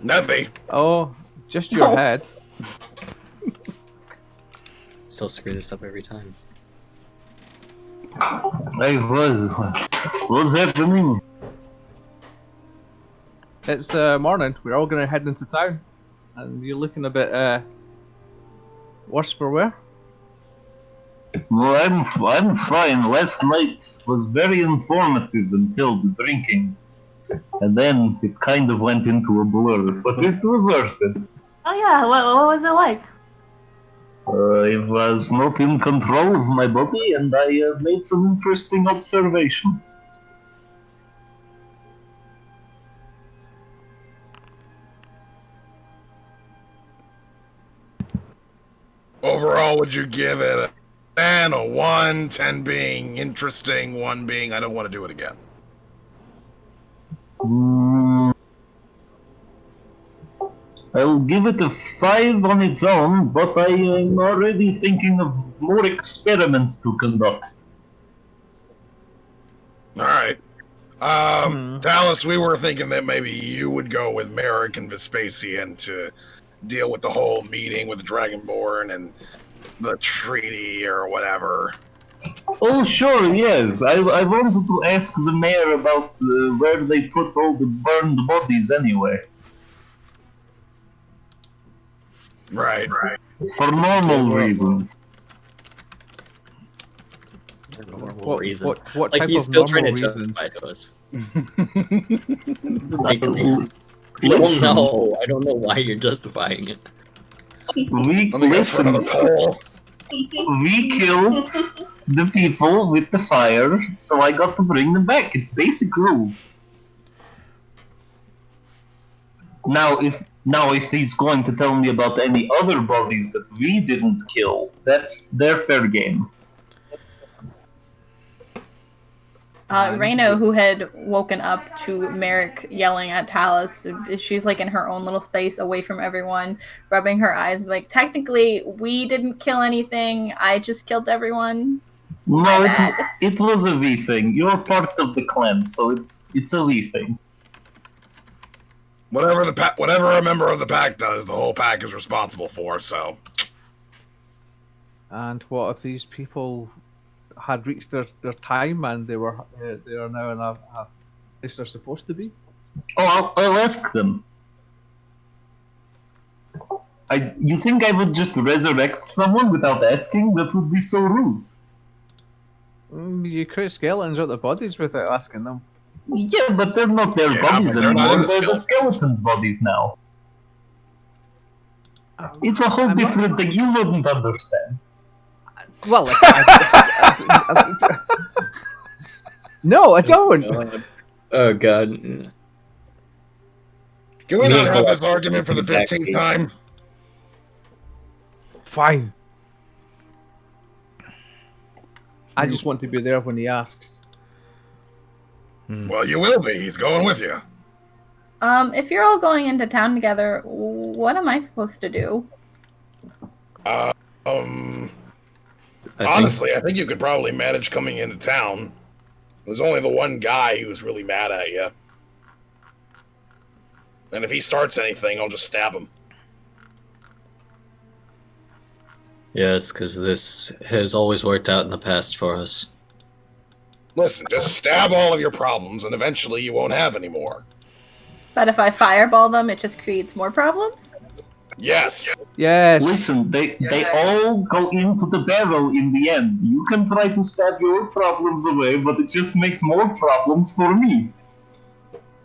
Nothing. Oh, just your head. Still screw this up every time. What's happening? It's morning. We're all gonna head into town, and you're looking a bit worse for wear. Well, I'm fine. Last night was very informative until the drinking, and then it kind of went into a blur. But it was worth it. Oh yeah, what was it like? I was not in control of my body, and I made some interesting observations. Overall, would you give it a 10, a 1, 10 being interesting, 1 being I don't want to do it again? I'll give it a 5 on its own, but I am already thinking of more experiments to conduct. Alright. Talos, we were thinking that maybe you would go with Merrick and Vespasian to deal with the whole meeting with the Dragonborn and the treaty or whatever. Oh, sure, yes. I wanted to ask the mayor about where they put all the burned bodies anyway. Right. For normal reasons. Normal reasons. What like type he's of still normal trying to reasons? justify to us. Listen, I don't know why you're justifying it. we Listen. We killed the people with the fire, so I got to bring them back. It's basic rules. Now, if he's going to tell me about any other bodies that we didn't kill, that's their fair game. Reno, who had woken up to Merrick yelling at Talos, she's like in her own little space away from everyone, rubbing her eyes, like, technically, we didn't kill anything, I just killed everyone. No, it was a V thing. You're part of the clan, so it's a V thing. Whatever a member of the pack does, the whole pack is responsible for, so. And what if these people had reached their time and they are now in a place they're supposed to be? Oh, I'll ask them. You think I would just resurrect someone without asking? That would be so rude. You create skeletons out of bodies without asking them. Yeah, but they're not their bodies anymore. They're the skeletons' bodies now. It's a whole different thing. You wouldn't understand. Well, no, I don't. Oh god. Can we Me not and have Kolak this argument for the back 15th seat. time? Fine. I just want to be there when he asks. Well, you will be. He's going with you. If you're all going into town together, what am I supposed to do? Honestly, I think you could probably manage coming into town. There's only the one guy who's really mad at you. And if he starts anything, I'll just stab him. Yeah, it's because this has always worked out in the past for us. Listen, just stab all of your problems, and eventually you won't have any more. But if I fireball them, it just creates more problems? Yes. Yes. Listen, they all go into the barrel in the end. You can try to stab your problems away, but it just makes more problems for me.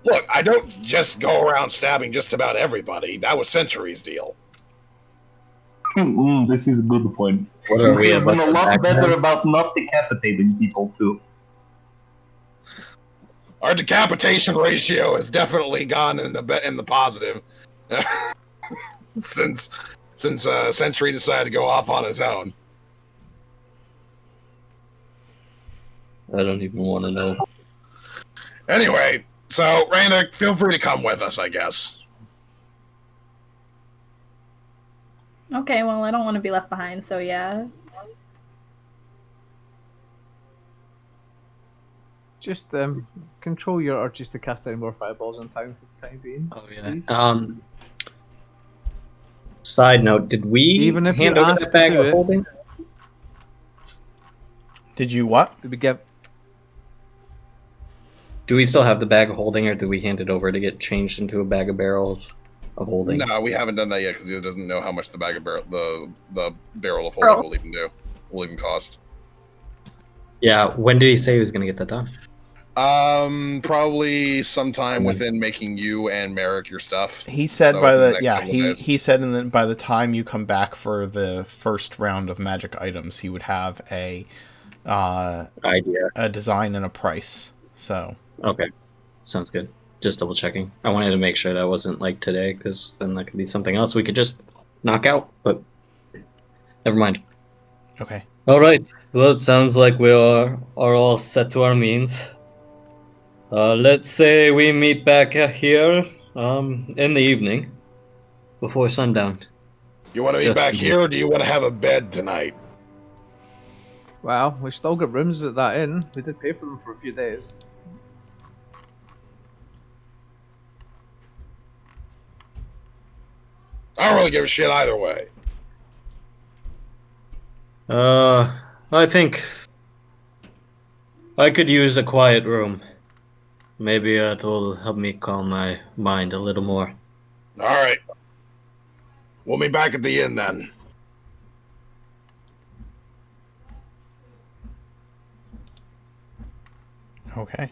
Look, I don't just go around stabbing just about everybody. That was Century's deal. This is a good point. What are we We've been about a to lot better background? about not decapitating people, too. Our decapitation ratio has definitely gone in the positive since Century decided to go off on his own. I don't even want to know. Anyway, so Raina, feel free to come with us, I guess. Okay, well, I don't want to be left behind, so yeah. Just control your urges to cast any more fireballs in town for the time being. Oh yeah. Please. Side note: did we Even if hand you're over asked the to bag do of it. holding? Did you what? Did we give? Do we still have the bag of holding, or do we hand it over to get changed into a bag of barrels of holding? No, we haven't done that yet because he doesn't know how much the barrel of Pearl. holding will even cost. Yeah. When did he say he was going to get that done? Probably sometime within making you and Merrick your stuff. He said So by within the next yeah couple of he days. he said by the time you come back for the first round of magic items, he would have a Idea. a design and a price. So Okay. Sounds good. Just double checking. I wanted to make sure that wasn't like today, because then that could be something else we could just knock out. But never mind. okay. All right. Well, it sounds like we are all set to our means. Let's say we meet back here in the evening before sundown. You want to meet Just back to be- here, or do you want to have a bed tonight? Well, we still got rooms at that inn. We did pay for them for a few days. I don't really give a shit either way. I think I could use a quiet room. Maybe it will help me calm my mind a little more. All right. We'll be back at the inn then. Okay.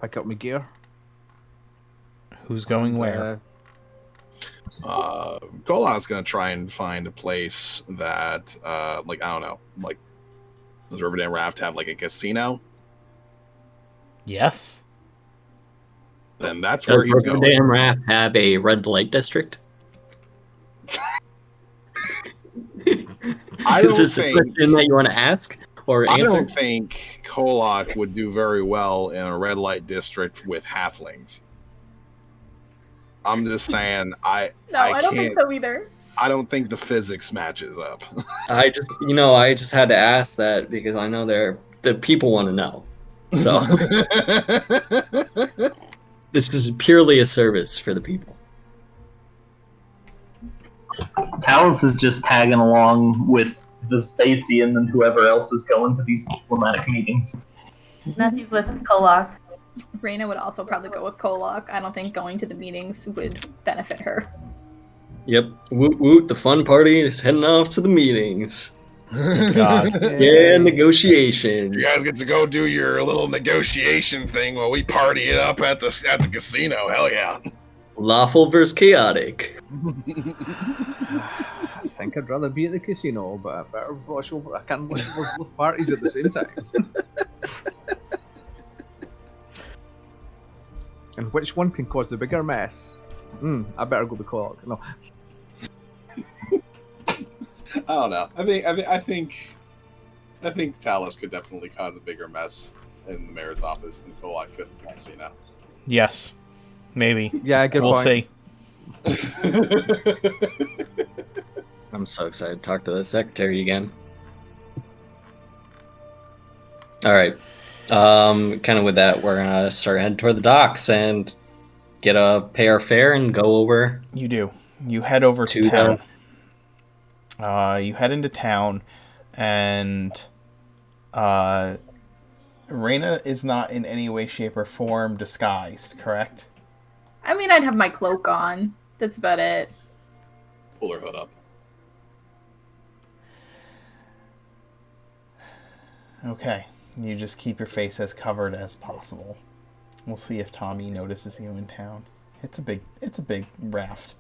Pick up my gear. Who's going where? Kolak's gonna try and find a place that, like, I don't know, like, does Riverdale Raft have like a casino? Yes. Then that's where Does he's going. Riverdam Raft have a red light district? I Is don't this think- a question that you want to ask or I answer? don't think Kolak would do very well in a red light district with halflings. I'm just saying, I don't think can't- so either. I don't think the physics matches up. I just had to ask that because I know the people want to know. So this is purely a service for the people. Talus is just tagging along with the Spacian and whoever else is going to these diplomatic meetings. Nothing's with Kolak. Raina would also probably go with Kolak. I don't think going to the meetings would benefit her. Yep. Woot woot, the fun party is heading off to the meetings. God. Yeah, negotiations. You guys get to go do your little negotiation thing while we party it up at the casino. Hell yeah. Lawful versus chaotic. think I'd rather be at the casino, but I better watch over. I can't watch over both parties at the same time. And which one can cause the bigger mess? I better go to Cog. No. I don't know. I think Talos could definitely cause a bigger mess in the mayor's office than Kolak could at the casino. Yes. Maybe. Yeah, good We'll point. see. I'm so excited to talk to the secretary again. All right. Kind of with that, we're gonna start heading toward the docks and pay our fare and go over. You do. You head over to town. You head into town, and Reina is not in any way, shape, or form disguised, correct? I mean, I'd have my cloak on. That's about it. Pull her hood up. Okay. You just keep your face as covered as possible. We'll see if Tommy notices you in town. It's a big raft.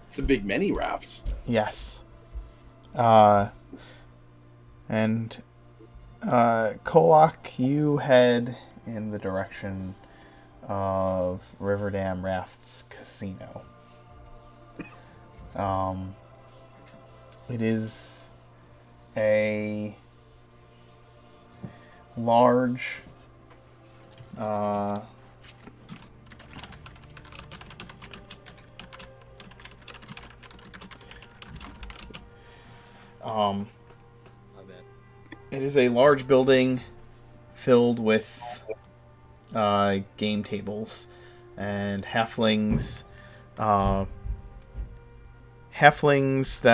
It's a big many rafts. Yes. And Kolak, you head in the direction of Riverdam Rafts Casino. It is a large it is a large building filled with game tables and halflings that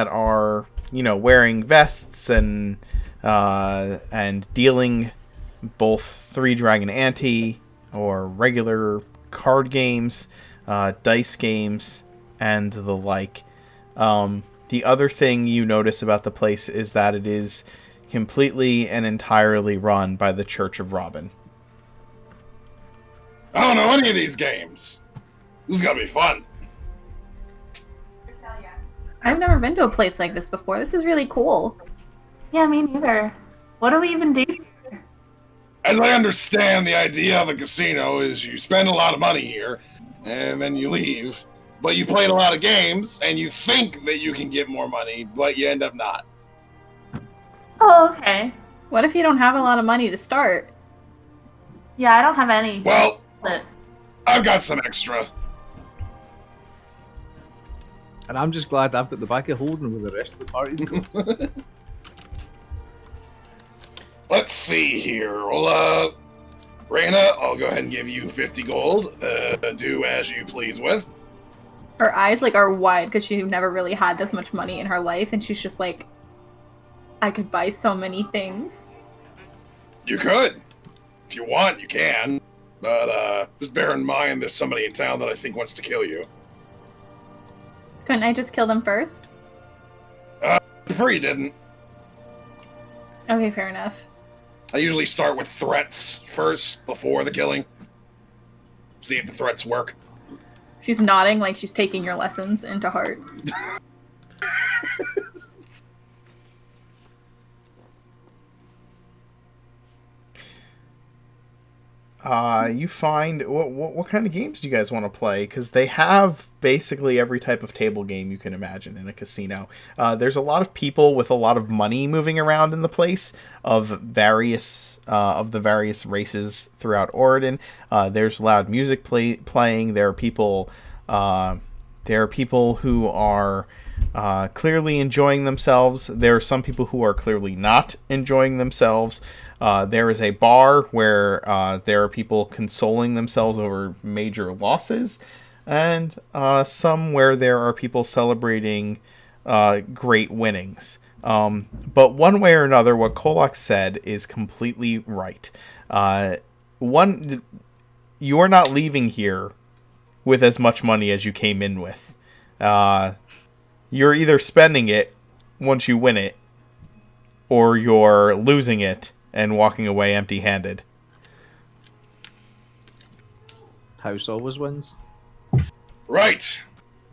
are, wearing vests and dealing both 3 Dragon Ante or regular card games, dice games, and the like. The other thing you notice about the place is that it is completely and entirely run by the Church of Robin. I don't know any of these games. This is gonna be fun. I've never been to a place like this before. This is really cool. Yeah, me neither. What do we even do? As I understand, the idea of a casino is you spend a lot of money here, and then you leave. But you played a lot of games, and you think that you can get more money, but you end up not. Oh, okay. What if you don't have a lot of money to start? Yeah, I don't have any. Well, But I've got some extra. And I'm just glad I've got the back of holding where the rest of the parties go. Let's see here. Well, Reina, I'll go ahead and give you 50 gold. Do as you please with. Her eyes are wide because she never really had this much money in her life, and she's just like, I could buy so many things. You could. If you want, you can. But just bear in mind there's somebody in town that I think wants to kill you. Couldn't I just kill them first? Prefer you didn't. Okay, fair enough. I usually start with threats first, before the killing. See if the threats work. She's nodding like she's taking your lessons into heart. You find what kind of games do you guys want to play? Because they have basically every type of table game you can imagine in a casino. There's a lot of people with a lot of money moving around in the place of the various races throughout Oregon. There's loud music playing. There are people who are clearly enjoying themselves. There are some people who are clearly not enjoying themselves. There is a bar where there are people consoling themselves over major losses, and some where there are people celebrating great winnings. But one way or another, what Kolak said is completely right. You are not leaving here with as much money as you came in with. You're either spending it once you win it, or you're losing it and walking away empty-handed. House always wins. Right.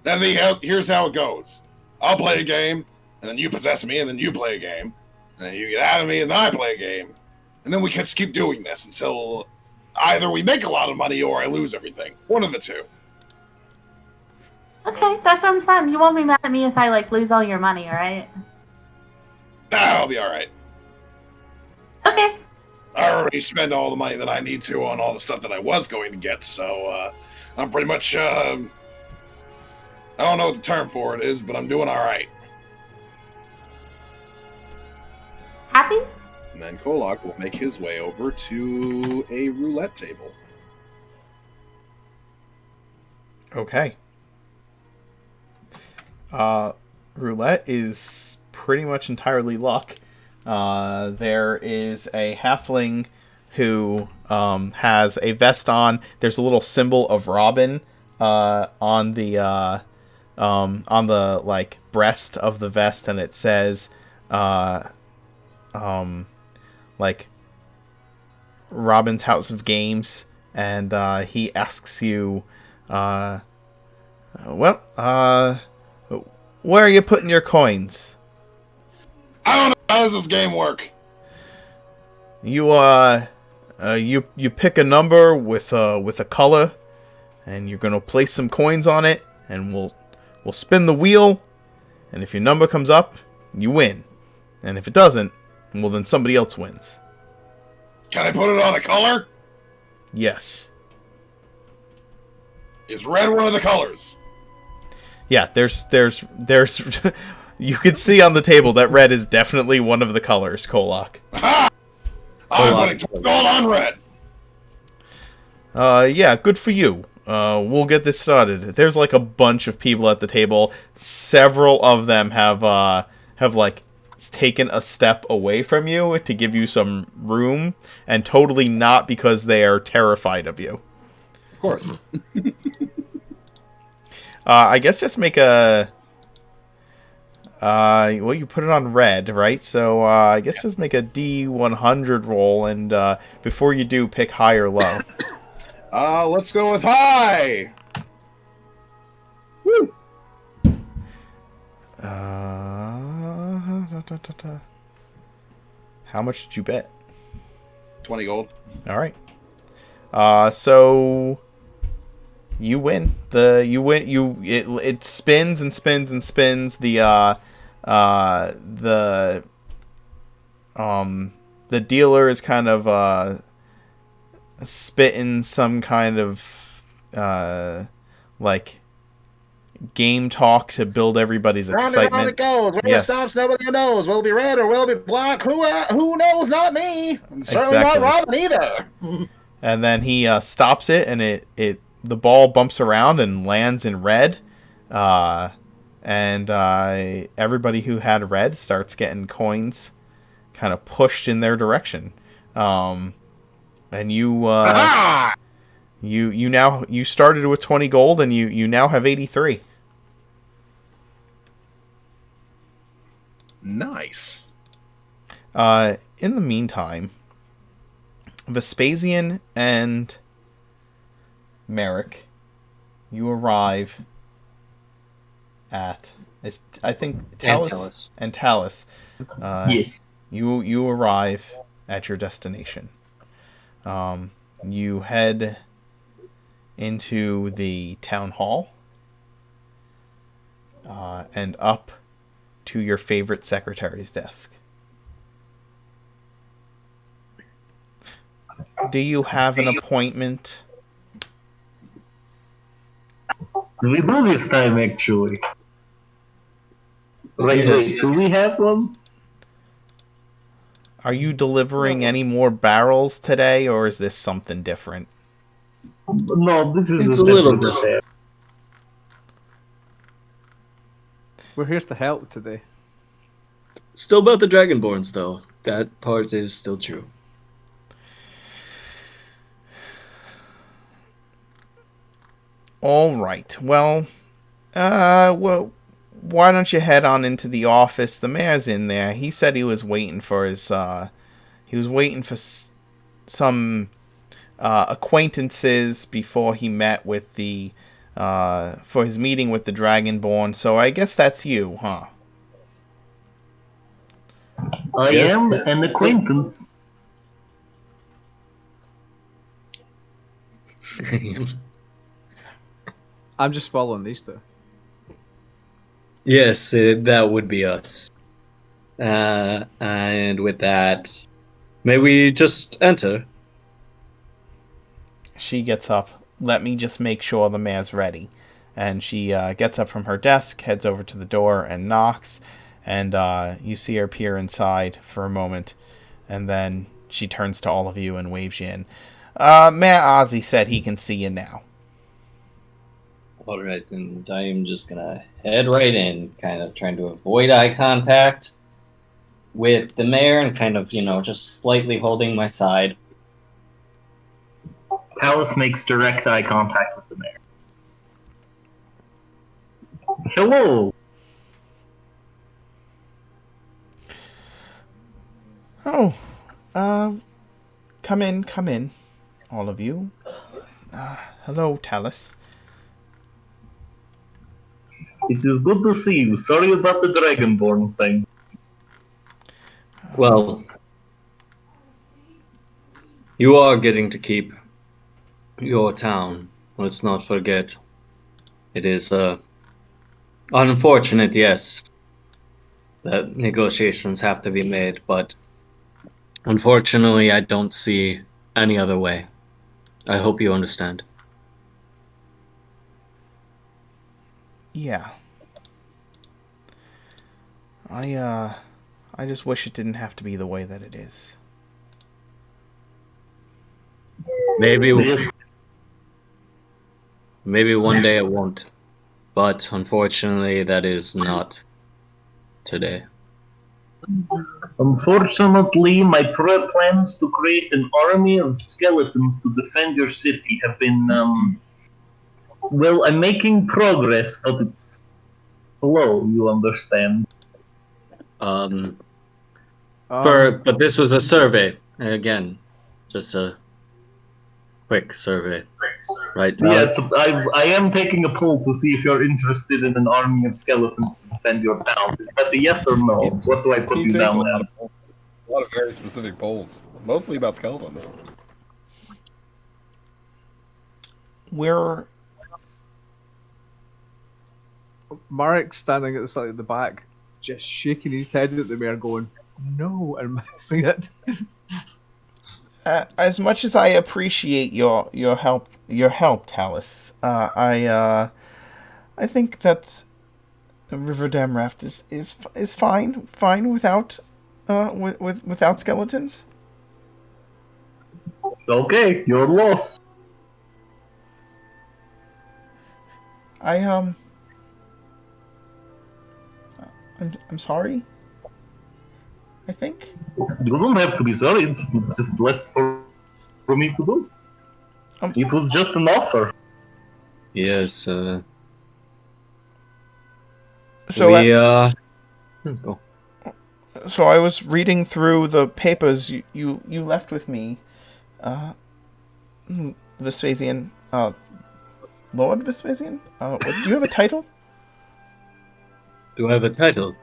Here's how it goes. I'll play a game, and then you possess me, and then you play a game, and then you get out of me, and then I play a game, and then we can just keep doing this until either we make a lot of money or I lose everything. One of the two. Okay, that sounds fun. You won't be mad at me if I lose all your money, right? I'll be all right. Okay. I already spent all the money that I need to on all the stuff that I was going to get, so I'm pretty much. I don't know what the term for it is, but I'm doing all right. Happy? And then Kolak will make his way over to a roulette table. Okay. Roulette is pretty much entirely luck. There is a halfling who has a vest on. There's a little symbol of Robin on the breast of the vest, and it says Robin's House of Games, and he asks you, where are you putting your coins? I don't know. How does this game work? You pick a number with a color, and you're gonna place some coins on it, and we'll spin the wheel, and if your number comes up, you win, and if it doesn't, well then somebody else wins. Can I put it on a color? Yes. Is red one of the colors? Yeah, there's you can see on the table that red is definitely one of the colors, Kolak. Aha! I'm putting 20 gold on red. Yeah, good for you. We'll get this started. There's a bunch of people at the table. Several of them have taken a step away from you to give you some room, and totally not because they are terrified of you. Of course. I guess just make a... you put it on red, right? So I guess just make a D100 roll, and before you do, pick high or low. Let's go with high! Woo! How much did you bet? 20 gold. All right. So you win. It spins and spins and spins. The dealer is kind of spitting some kind of game talk to build everybody's excitement. Round it goes. Where it stops, nobody knows. Will it be red or will it be black? Who knows? Not me. Certainly not Robin either. And then he stops it, and the ball bumps around and lands in red. And everybody who had red starts getting coins kind of pushed in their direction. And you you started with 20 gold, and you now have 83. Nice. In the meantime, Vespasian and Merrick, you arrive at, I think, Talus. And Talus. Yes. You arrive at your destination. You head into the town hall and up to your favorite secretary's desk. Do you have an appointment? We do this time, actually. Wait, do we have one? Are you delivering any more barrels today, or is this something different? No, this is It's a little different. We're here to help today. Still about the Dragonborns, though. That part is still true. All right. Well, why don't you head on into the office? The mayor's in there. He said he was waiting for his, some acquaintances before he met with the for his meeting with the Dragonborn. So I guess that's you, huh? I Yes, am yes. an acquaintance. I'm just following these two. Yes, that would be us. And with that, may we just enter? She gets up. Let me just make sure the mayor's ready. And she gets up from her desk, heads over to the door, and knocks. And you see her peer inside for a moment. And then she turns to all of you and waves you in. Mayor Ozzy said he can see you now. Alright, and I am just gonna head right in, kind of trying to avoid eye contact with the mayor and kind of, just slightly holding my side. Talus makes direct eye contact with the mayor. Hello. Oh, come in, all of you. Hello, Talus. It is good to see you. Sorry about the Dragonborn thing. Well, you are getting to keep your town. Let's not forget. It is, unfortunate, yes, that negotiations have to be made, but unfortunately, I don't see any other way. I hope you understand. Yeah. I just wish it didn't have to be the way that it is. Maybe Yes. one day it won't, but unfortunately, that is not today. Unfortunately, my plans to create an army of skeletons to defend your city have been, well, I'm making progress, but it's slow, you understand. But this was a survey again, just a quick survey, right? Yes, Talus? I am taking a poll to see if you're interested in an army of skeletons to defend your town. Is that a yes or no? What do I put He you takes down a lot, as? of, a lot of very specific polls, mostly about skeletons. We're Marek standing at the side of the back, just shaking his head at the mayor, going, "No," and mouthing it. as much as I appreciate your help, Talus. I think that Riverdam Raft is fine without without skeletons. Okay, your loss. I'm sorry. I think. You don't have to be sorry, it's just less for me to do. It was just an offer. Yes. So Go. So I was reading through the papers you left with me, Vespasian, Lord Vespasian. Do you have a title? Do I have a title?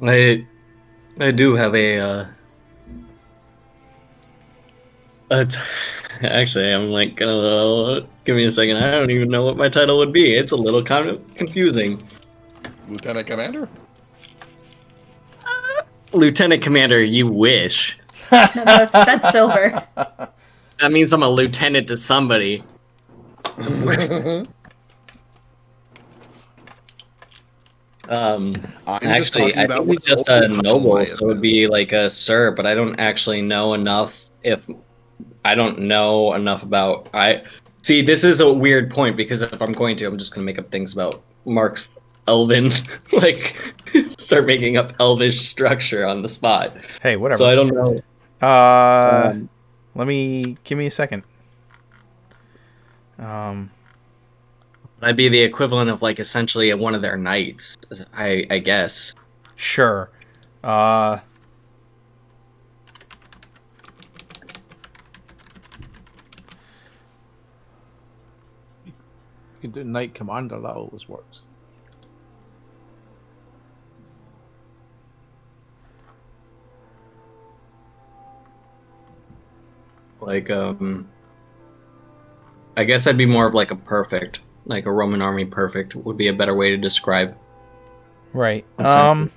I do have actually, I'm like, give me a second. I don't even know what my title would be. It's a little kind of confusing. Lieutenant Commander? Lieutenant Commander, you wish. That's silver. That means I'm a lieutenant to somebody. Actually, I think he's just a noble, so it would be like a sir, but I don't actually know enough about see, this is a weird point because if I'm going to, I'm just gonna make up things about Mark's elven like start making up elvish structure on the spot. Hey, whatever. So I don't know. Give me a second. I'd be the equivalent of like essentially one of their knights, I guess. Sure. You can do Knight Commander, that always works. Like, I guess I'd be more of like a perfect, like a Roman army perfect would be a better way to describe. Right. Essentially.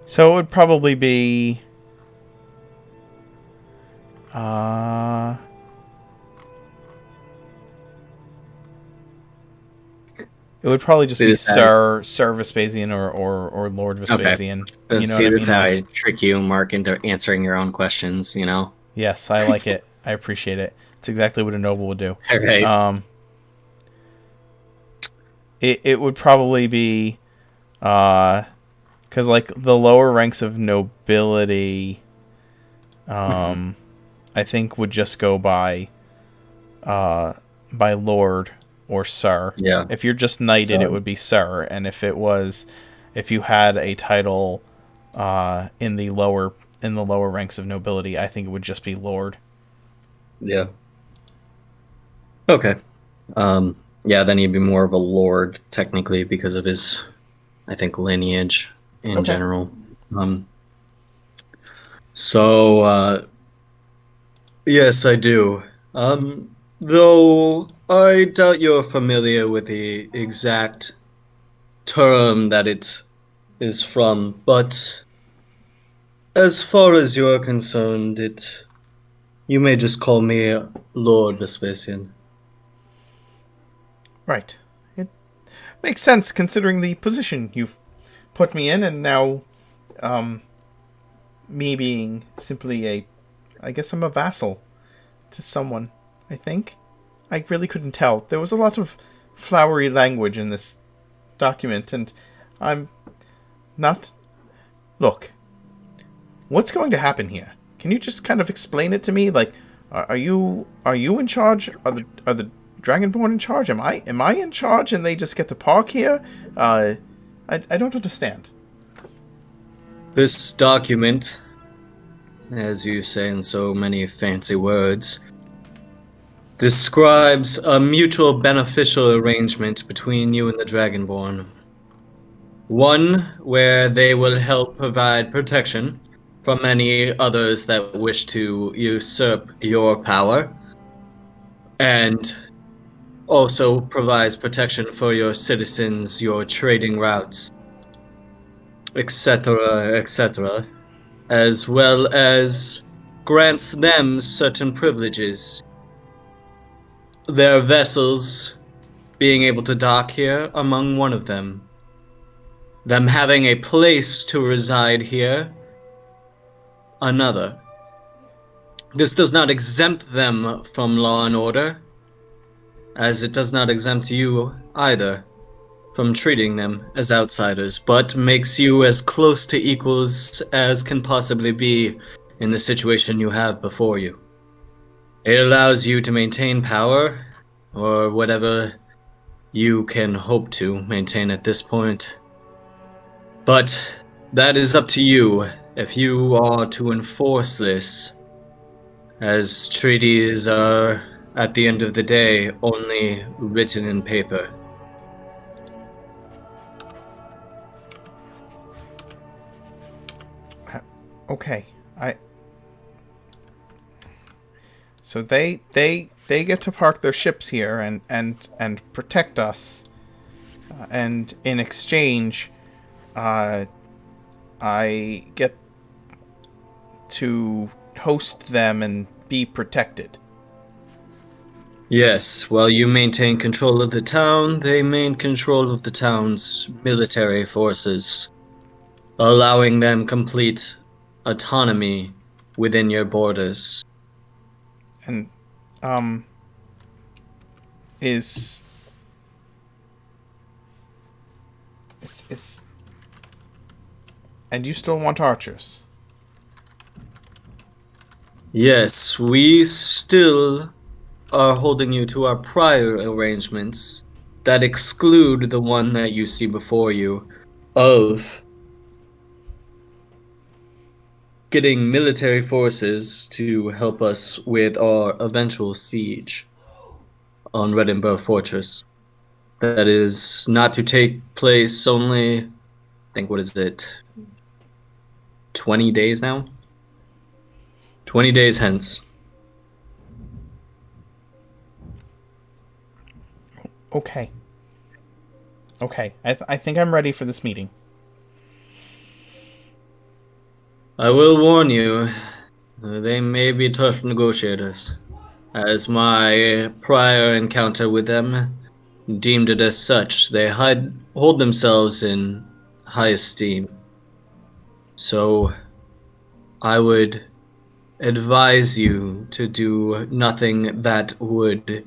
So it would probably be it would probably just See be this Sir Vespasian or Lord Vespasian. Okay. You know See, what I this mean? how Like, I trick you, Mark, into answering your own questions. You know. yes, I like it. I appreciate it. It's exactly what a noble would do. All right. It would probably be because like the lower ranks of nobility, I think would just go by Lord or Sir. Yeah. If you're just knighted, So- it would be Sir, and if you had a title in the lower ranks of nobility, I think it would just be Lord. Yeah. Okay. Yeah, then he'd be more of a lord technically because of his, I think, lineage in Okay. general. So yes, I do. Though I doubt you're familiar with the exact term that it is from, but as far as you're concerned, you may just call me Lord Vespasian. Right. It makes sense considering the position you've put me in, and now me being simply I guess I'm a vassal to someone, I think. I really couldn't tell. There was a lot of flowery language in this document, and I'm not... Look, what's going to happen here? Can you just kind of explain it to me? Like, are you in charge? Are the Dragonborn in charge? Am I in charge and they just get to park here? I don't understand. This document, as you say in so many fancy words, describes a mutual beneficial arrangement between you and the Dragonborn. One where they will help provide protection from any others that wish to usurp your power, and also provides protection for your citizens, your trading routes, etc., etc., as well as grants them certain privileges. Their vessels being able to dock here among one of them. Them having a place to reside here, another. This does not exempt them from law and order, as it does not exempt you either from treating them as outsiders, but makes you as close to equals as can possibly be in the situation you have before you. It allows you to maintain power, or whatever you can hope to maintain at this point. But that is up to you if you are to enforce this, as treaties are, at the end of the day, only written in paper. Okay, So they get to park their ships here and protect us, and in exchange, I get to host them and be protected. Yes, while you maintain control of the town, they maintain control of the town's military forces, allowing them complete autonomy within your borders. And is and you still want archers? Yes, we still are holding you to our prior arrangements that exclude the one that you see before you of getting military forces to help us with our eventual siege on Redinburgh Fortress. That is not to take place only, I think, what is it, 20 days now? 20 days hence. Okay. Okay. I think I'm ready for this meeting. I will warn you, they may be tough negotiators, as my prior encounter with them deemed it as such. They hold themselves in high esteem. So I would advise you to do nothing that would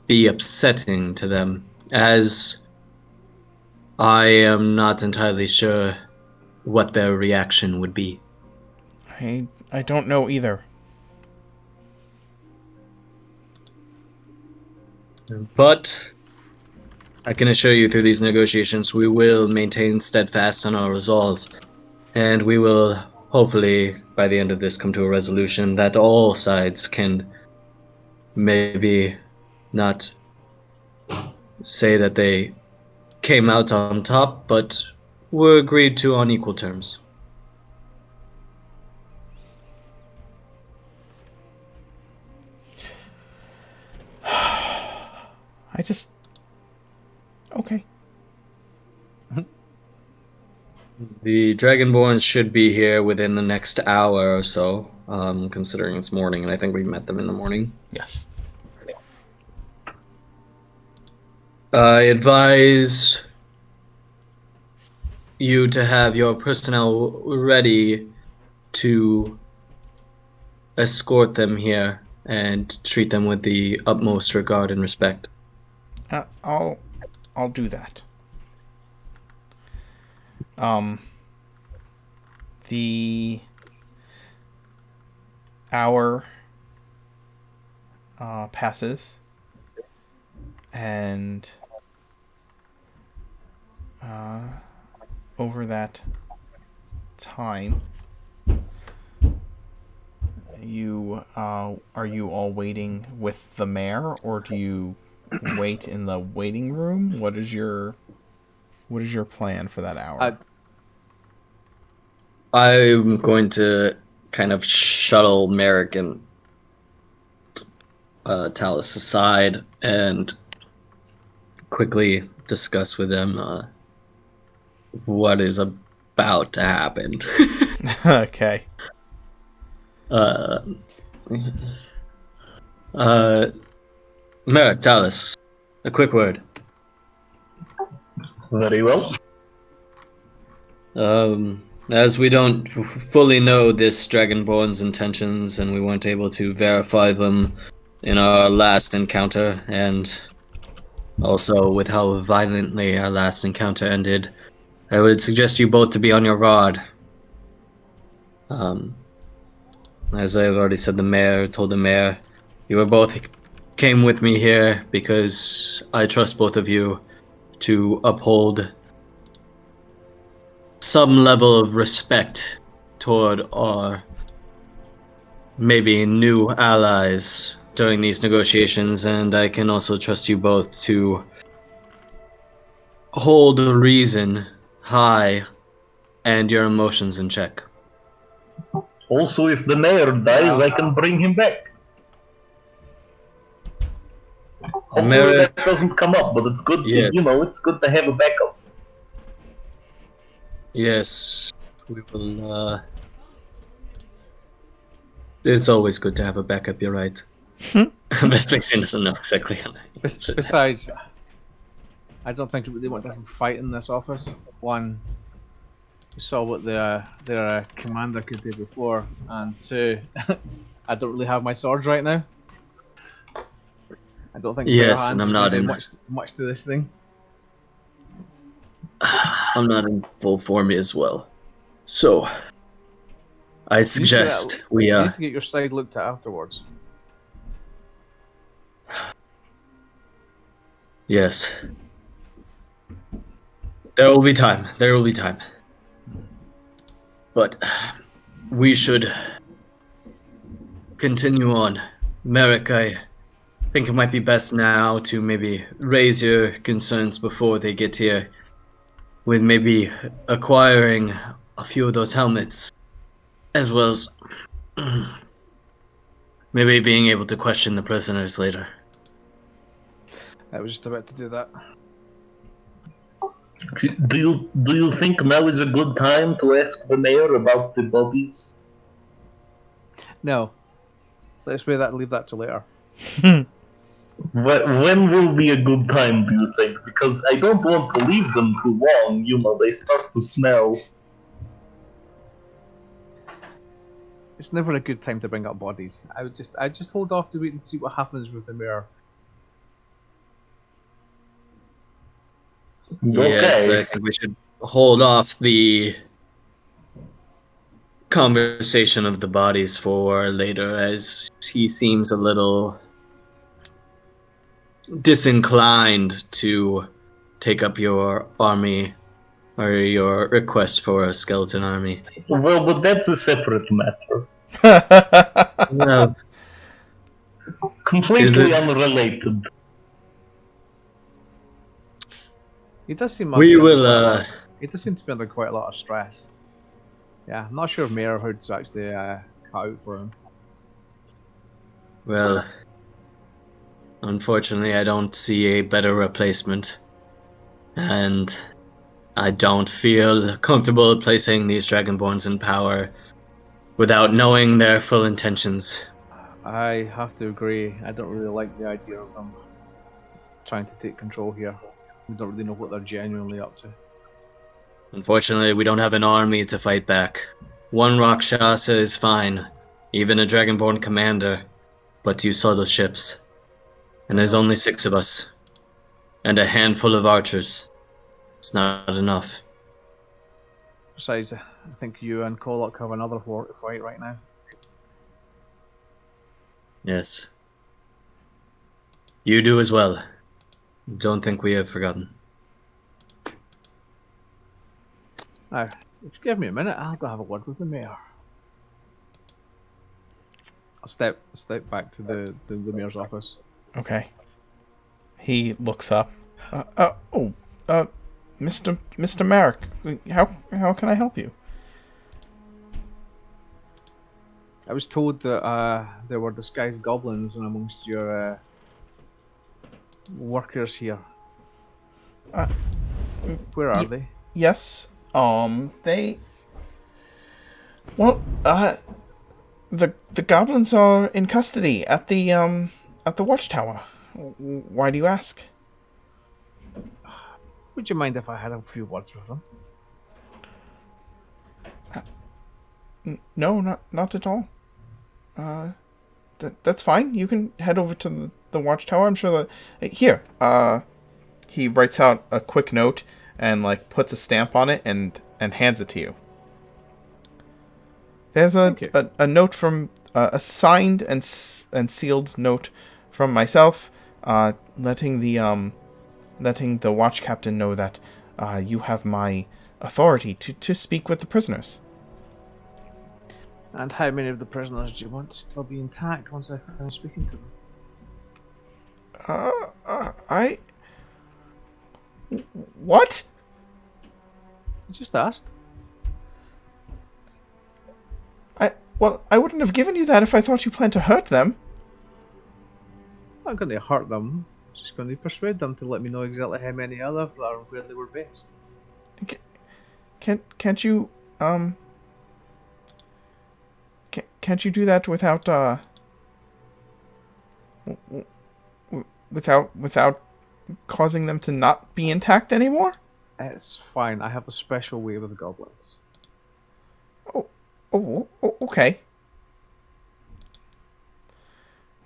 be upsetting to them, as I am not entirely sure what their reaction would be. I don't know either. But I can assure you through these negotiations we will maintain steadfast on our resolve, and we will hopefully by the end of this come to a resolution that all sides can maybe not say that they came out on top, but were agreed to on equal terms. Okay. The Dragonborns should be here within the next hour or so, considering it's morning, and I think we met them in the morning. Yes. I advise you to have your personnel ready to escort them here and treat them with the utmost regard and respect. I'll do that. The hour passes, and over that time, are you all waiting with the mayor, or do you wait in the waiting room? What is your plan for that hour? I'm going to kind of shuttle Merrick and Talus aside and quickly discuss with them what is about to happen. Okay. Merrick, Talus, a quick word. Very well. As we don't fully know this Dragonborn's intentions, and we weren't able to verify them in our last encounter, and also with how violently our last encounter ended, I would suggest you both to be on your guard. As I have already said, told the mayor, you were both came with me here because I trust both of you to uphold some level of respect toward our maybe new allies during these negotiations, and I can also trust you both to hold reason high and your emotions in check. Also, if the mayor dies, I can bring him back. Hopefully that doesn't come up, but it's good. Yeah. It's good to have a backup. Yes, we will. It's always good to have a backup. You're right. Vespasian doesn't know exactly. Besides, I don't think they want to fight in this office. One, we saw what their commander could do before, and two, I don't really have my swords right now. I don't think. Yes, and I'm not in much to this thing. I'm not in full form as well, so I suggest we You need to get your side looked at afterwards. Yes. There will be time. There will be time. But we should continue on. Merrick, I think it might be best now to maybe raise your concerns before they get here, with maybe acquiring a few of those helmets, as well as maybe being able to question the prisoners later. I was just about to do that. Do you think now is a good time to ask the mayor about the bodies? No. Let's leave that to later. When will be a good time, do you think? Because I don't want to leave them too long, they start to smell. It's never a good time to bring up bodies. I just hold off to wait and see what happens with the mayor. Yes, Okay. I think we should hold off the conversation of the bodies for later, as he seems a little disinclined to take up your army or your request for a skeleton army. Well, but that's a separate matter. Well, Completely unrelated. He does seem we will. He does seem to be under quite a lot of stress. Yeah, I'm not sure if Mayor Hood's actually cut out for him. Well, unfortunately, I don't see a better replacement, and I don't feel comfortable placing these Dragonborns in power without knowing their full intentions. I have to agree. I don't really like the idea of them trying to take control here. We don't really know what they're genuinely up to. Unfortunately, we don't have an army to fight back. One Rakshasa is fine, even a Dragonborn commander, but you saw those ships. And there's only 6 of us. And a handful of archers. It's not enough. Besides, I think you and Kolok have another war to fight right now. Yes. You do as well. Don't think we have forgotten. Now, if you give me a minute, I'll go have a word with the mayor. I'll step back to the mayor's office. Okay. He looks up. Mr. Merrick, how can I help you? I was told that there were disguised goblins in amongst your workers here. Where are they? Yes. The goblins are in custody at the watchtower. Why do you ask? Would you mind if I had a few words with them? No, not at all. That's fine. You can head over to the watchtower. I'm sure that here. He writes out a quick note and puts a stamp on it and hands it to you. There's a note from a signed and sealed note from myself, letting the watch captain know that you have my authority to speak with the prisoners. And how many of the prisoners do you want to still be intact once I finish speaking to them? What? I just asked. I wouldn't have given you that if I thought you planned to hurt them. I'm not going to hurt them. I'm just going to persuade them to let me know exactly how many other are where they were based. Can't you can't you do that without without causing them to not be intact anymore? It's fine. I have a special way with goblins. Oh, okay.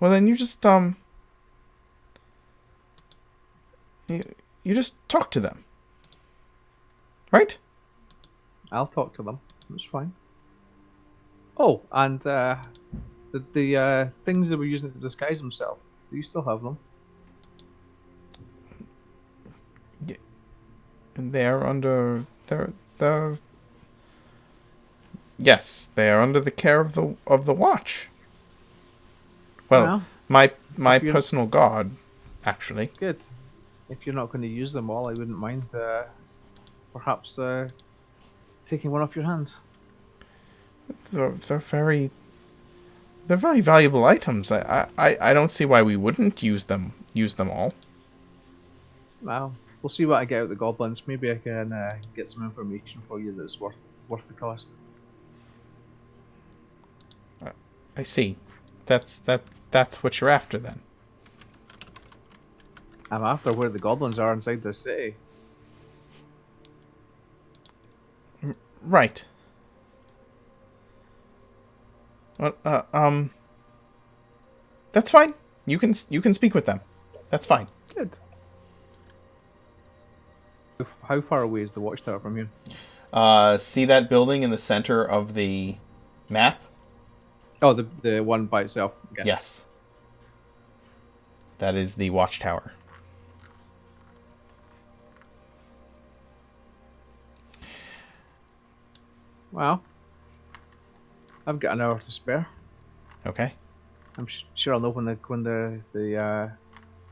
Well, then you just you just talk to them, right? I'll talk to them. That's fine. Oh, and the things they were using to disguise themselves. Do you still have them? They're under the Yes, they are under the care of the watch. Well, my personal guard, actually. Good. If you're not going to use them all, I wouldn't mind perhaps taking one off your hands. They're very valuable items. I don't see why we wouldn't use them all. Well, we'll see what I get out of the goblins. Maybe I can get some information for you that's worth the cost. I see. That's what you're after then. I'm after where the goblins are inside the city. Right. Well, that's fine. You can speak with them. That's fine. Good. How far away is the watchtower from you? See that building in the center of the map? Oh, the one by itself. Okay. Yes. That is the watchtower. Well, I've got an hour to spare. Okay. I'm sure I'll know when the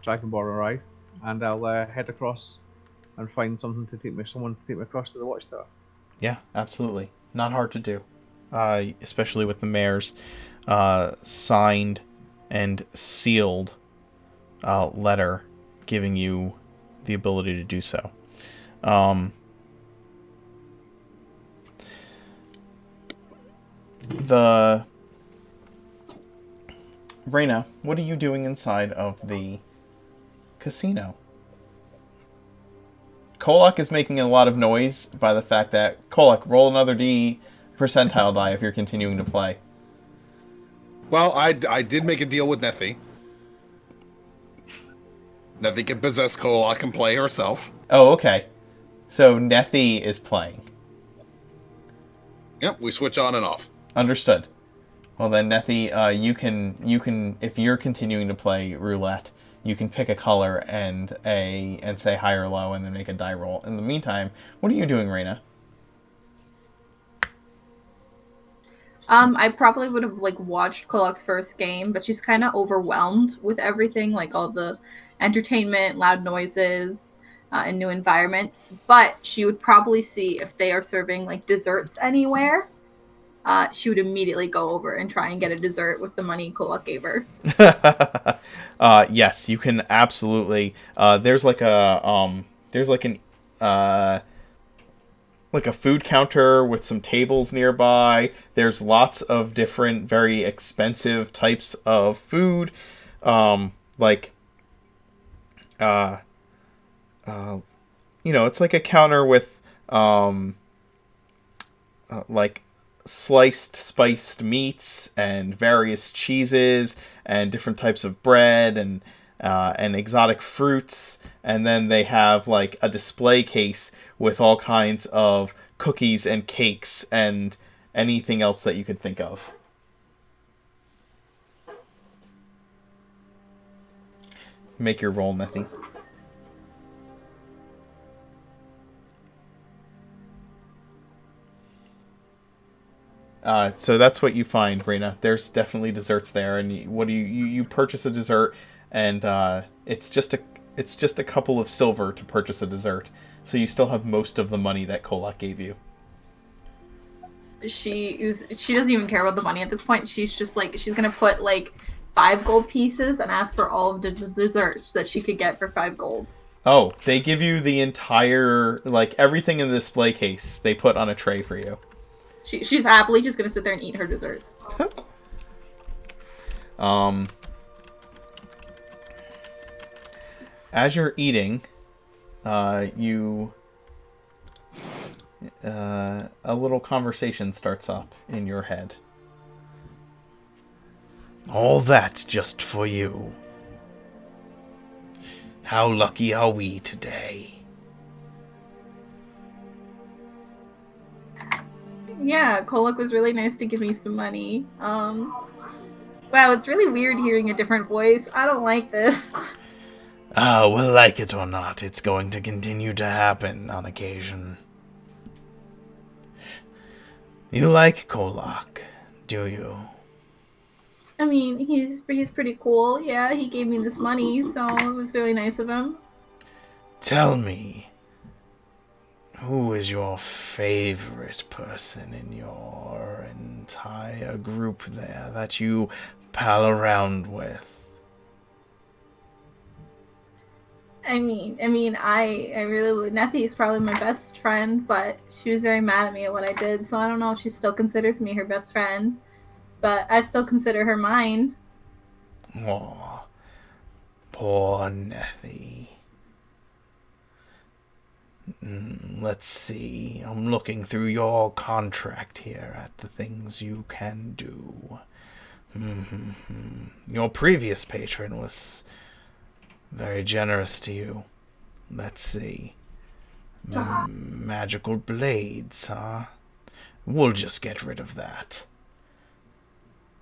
Dragonborn arrive, and I'll head across and find someone to take me across to the watchtower. Yeah, absolutely. Not hard to do. Especially with the mayor's signed and sealed letter giving you the ability to do so. Reyna, what are you doing inside of the casino? Kolak is making a lot of noise by the fact that Kolak, roll another D percentile die if you're continuing to play. Well, I did make a deal with Nethy. Nethy can possess Kolak and play herself. Oh, okay. So Nethy is playing. Yep, we switch on and off. Understood. Well then, Nethy, you can if you're continuing to play roulette, you can pick a color and say high or low, and then make a die roll. In the meantime, what are you doing, Reyna? I probably would have watched Kolak's first game, but she's kind of overwhelmed with everything, like all the entertainment, loud noises, and new environments. But she would probably see if they are serving desserts anywhere. She would immediately go over and try and get a dessert with the money Kolak gave her. Yes, you can absolutely. There's a food counter with some tables nearby. There's lots of different, very expensive types of food, it's like a counter with sliced spiced meats and various cheeses and different types of bread and exotic fruits, and then they have a display case with all kinds of cookies and cakes and anything else that you could think of. Make your roll, Nethy. So that's what you find, Reyna. There's definitely desserts there, and you purchase a dessert, and it's just a couple of silver to purchase a dessert. So you still have most of the money that Kolak gave you. She doesn't even care about the money at this point. She's just she's gonna put 5 gold pieces and ask for all of the desserts that she could get for 5 gold. Oh, they give you the entire everything in the display case. They put on a tray for you. She's happily just gonna sit there and eat her desserts. As you're eating, a little conversation starts up in your head. All that just for you. How lucky are we today? Yeah, Kolak was really nice to give me some money. Wow, it's really weird hearing a different voice. I don't like this. Well, like it or not, it's going to continue to happen on occasion. You like Kolak, do you? I mean, he's pretty cool. Yeah, he gave me this money, so it was really nice of him. Tell me, who is your favorite person in your entire group there that you pal around with? I really Nethy's probably my best friend, but she was very mad at me at what I did, so I don't know if she still considers me her best friend, but I still consider her mine. Aw, poor Nethy. Let's see. I'm looking through your contract here at the things you can do. Your previous patron was very generous to you. Let's see. Magical blades, huh? We'll just get rid of that.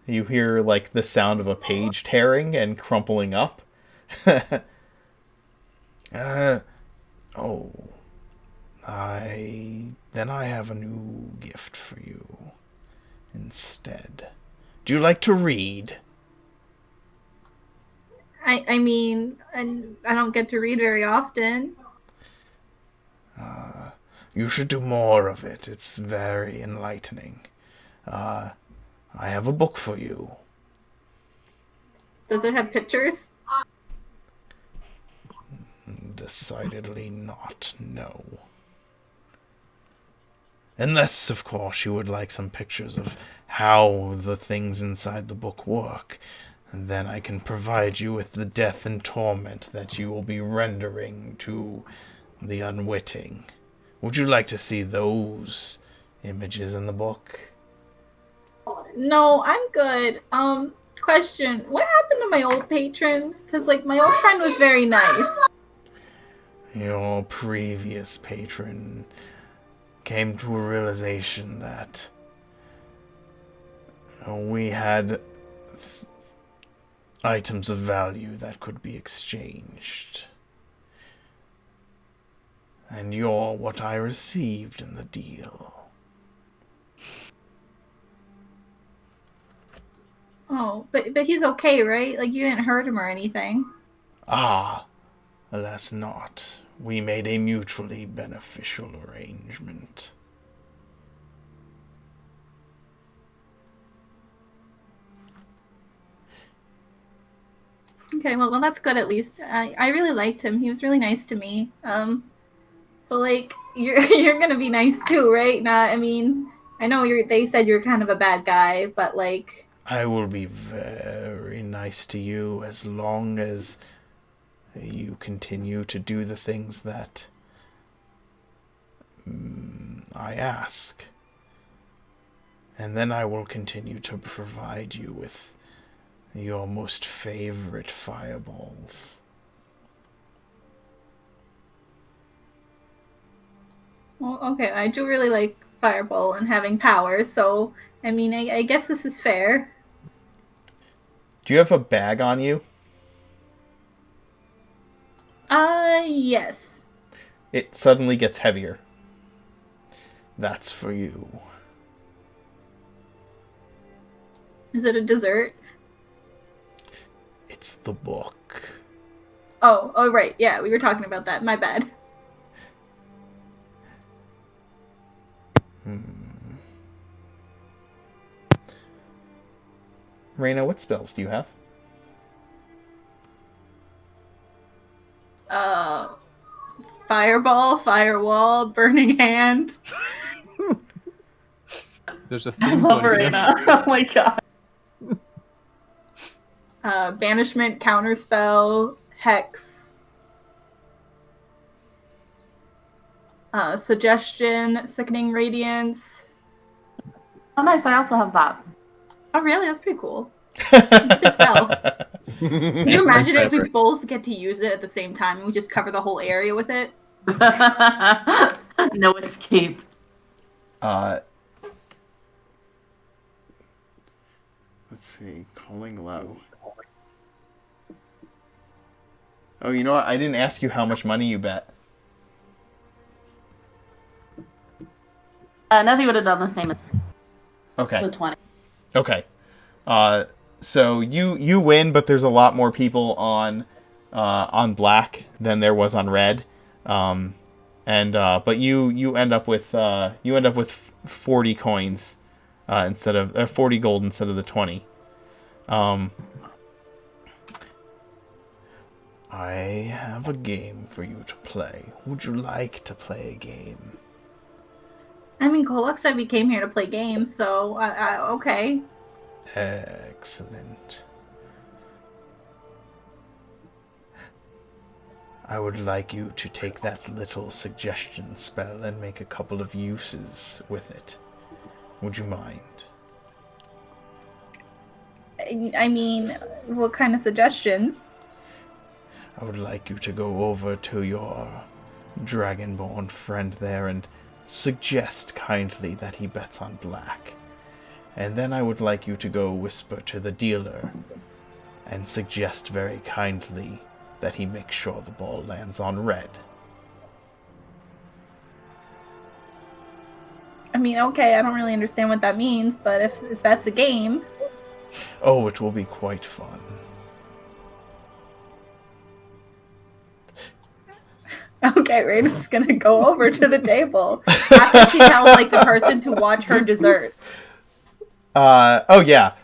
You hear, like, the sound of a page tearing and crumpling up. Oh. Then I have a new gift for you instead. Do you like to read? I mean, I don't get to read very often. You should do more of it. It's very enlightening. I have a book for you. Does it have pictures? Decidedly not, no. Unless, of course, you would like some pictures of how the things inside the book work. And then I can provide you with the death and torment that you will be rendering to the unwitting. Would you like to see those images in the book? No, I'm good. Question: what happened to my old patron? Because my old friend was very nice. Your previous patron came to a realization that we had items of value that could be exchanged. And you're what I received in the deal. Oh, but he's okay, right? You didn't hurt him or anything. Alas not. We made a mutually beneficial arrangement. Okay, well that's good at least. I really liked him. He was really nice to me. So you're gonna be nice too, right? Not, I mean, I know they said you're kind of a bad guy, but I will be very nice to you as long as you continue to do the things that I ask. And then I will continue to provide you with your most favorite fireballs. well, okay, I do really like Fireball and having power, so I mean, I guess this is fair. Do you have a bag on you? Yes. It suddenly gets heavier. That's for you. Is it a dessert? It's the book. Oh, right. Yeah, we were talking about that. My bad. Reina, what spells do you have? Fireball, firewall, burning hand. There's a I theme love going here. Arena. Oh my god. Banishment, counterspell, hex. Suggestion, sickening radiance. Oh, nice. I also have that. Oh, really? That's pretty cool. It's a good spell. Can you It's my imagine it if we favorite. both get to use it at the same time and we just cover the whole area with it? No escape. Let's see. Calling low. Oh, you know what? I didn't ask you how much money you bet. Nothing would have done the same. Okay. The 20. Okay. So you win, but there's a lot more people on black than there was on red. But you end up with 40 coins instead of 40 gold instead of the 20. I have a game for you to play. Would you like to play a game? I mean, Kolak said we came here to play games, so okay. Excellent. I would like you to take that little suggestion spell and make a couple of uses with it. Would you mind? I mean, what kind of suggestions? I would like you to go over to your dragonborn friend there and suggest kindly that he bets on black. And then I would like you to go whisper to the dealer and suggest very kindly that he makes sure the ball lands on red. I mean, okay, I don't really understand what that means, but if that's a game... Oh, it will be quite fun. Okay, Raina's gonna go over to the table after she tells, like, the person to watch her desserts. Oh yeah.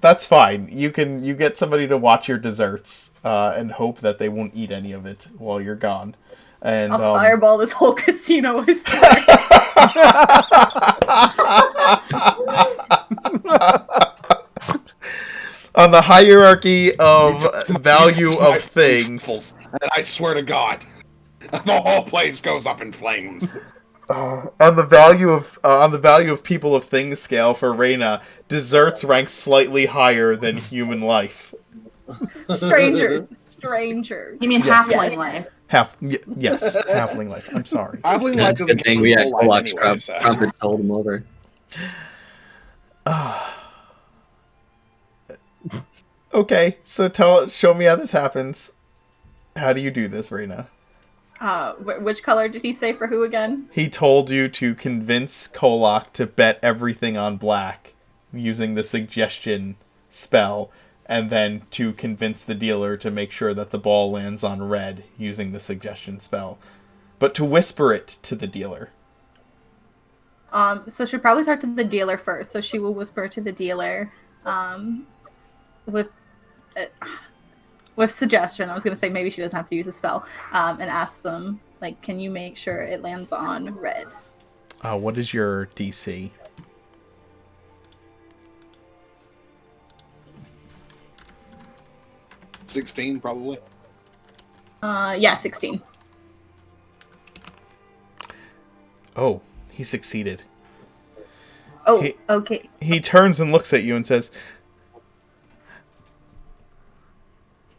That's fine. You get somebody to watch your desserts, and hope that they won't eat any of it while you're gone. And I'll fireball this whole casino with on the hierarchy of value of things. And I swear to God, the whole place goes up in flames. On the value of people of things scale for Reina, desserts rank slightly higher than human life. strangers. You mean halfling life? Yes, halfling life. I'm sorry. Halfling life That's a good doesn't thing count we as had a whole life Kolak's anyway, so. trumpets told him over. Okay, so show me how this happens. How do you do this, Reina? Which color did he say for who again? He told you to convince Kolak to bet everything on black using the suggestion spell, and then to convince the dealer to make sure that the ball lands on red using the suggestion spell. But to whisper it to the dealer. So she'll probably talk to the dealer first. So she will whisper to the dealer, with suggestion. I was gonna say maybe she doesn't have to use a spell, and ask them, like, can you make sure it lands on red? What is your DC? $16, probably. Yeah, 16. Oh, he succeeded. Oh, okay. He turns and looks at you and says,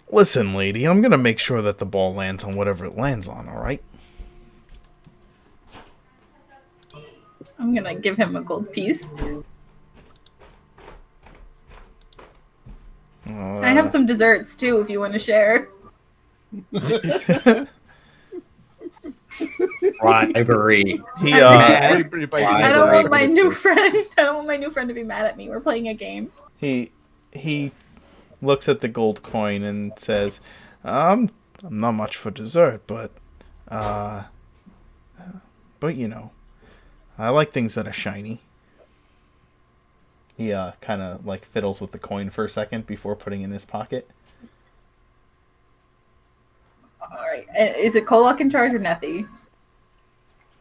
"Listen, lady, I'm gonna make sure that the ball lands on whatever it lands on, alright?" I'm gonna give him a gold piece. I have some desserts too if you want to share. Bribery. I don't want my new friend. I don't want my new friend to be mad at me. We're playing a game. He looks at the gold coin and says, I'm not much for dessert, but you know, I like things that are shiny." He kind of like fiddles with the coin for a second before putting it in his pocket. All right. Is it Kolak in charge or Nethi?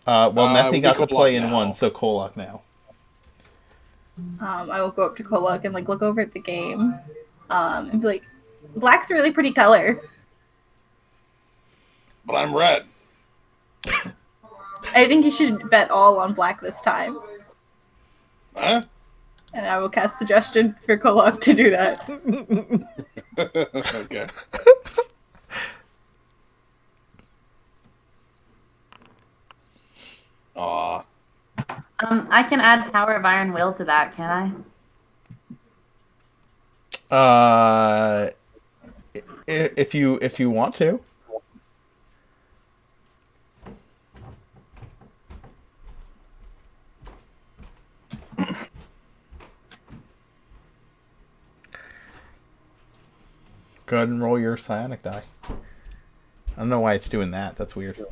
Nethi got to play in now. one, so Kolak now. I will go up to Kolak and like look over at the game, and be like, "Black's a really pretty color." But I'm red. I think you should bet all on black this time. Huh? And I will cast suggestion for Kolak to do that. Okay. Aw. I can add Tower of Iron Will to that, can I? If you want to. Go ahead and roll your psionic die. I don't know why it's doing that. That's weird.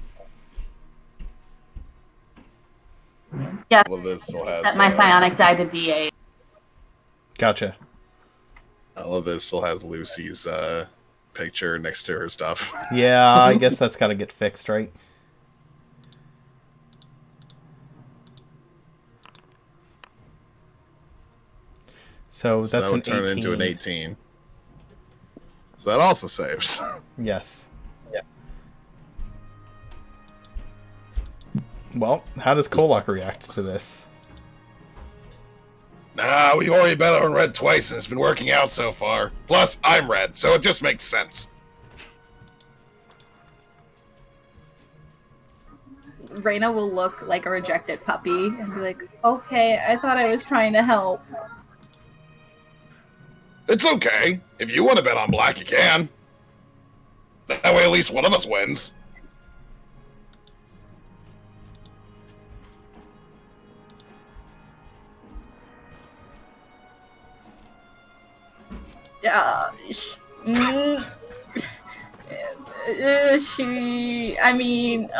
Yes, All of this still has. set my psionic die to D8. Gotcha. All of this still has Lucy's picture next to her stuff. Yeah, I guess that's got to get fixed, right? So So that's that would an turn 18. into an 18. So that also saves. Yes. Yeah. Well, how does Kolok react to this? Nah, we've already bet on red twice and it's been working out so far. Plus, I'm red, so it just makes sense. Reyna will look like a rejected puppy and be like, okay, I thought I was trying to help. It's okay. If you want to bet on black, you can. That way at least one of us wins. Yeah. I mean,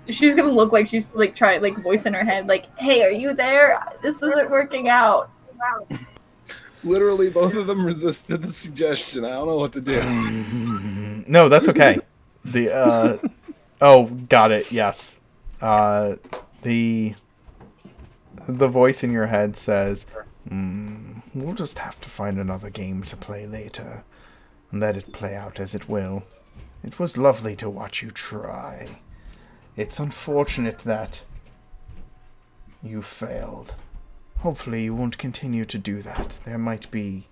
she's gonna look like she's like trying like voice in her head like, hey, are you there? This isn't working out. Literally, both of them resisted the suggestion. I don't know what to do. No, that's okay. The oh, got it. Yes. The voice in your head says, "We'll just have to find another game to play later, and let it play out as it will. It was lovely to watch you try. It's unfortunate that you failed. Hopefully you won't continue to do that. There might be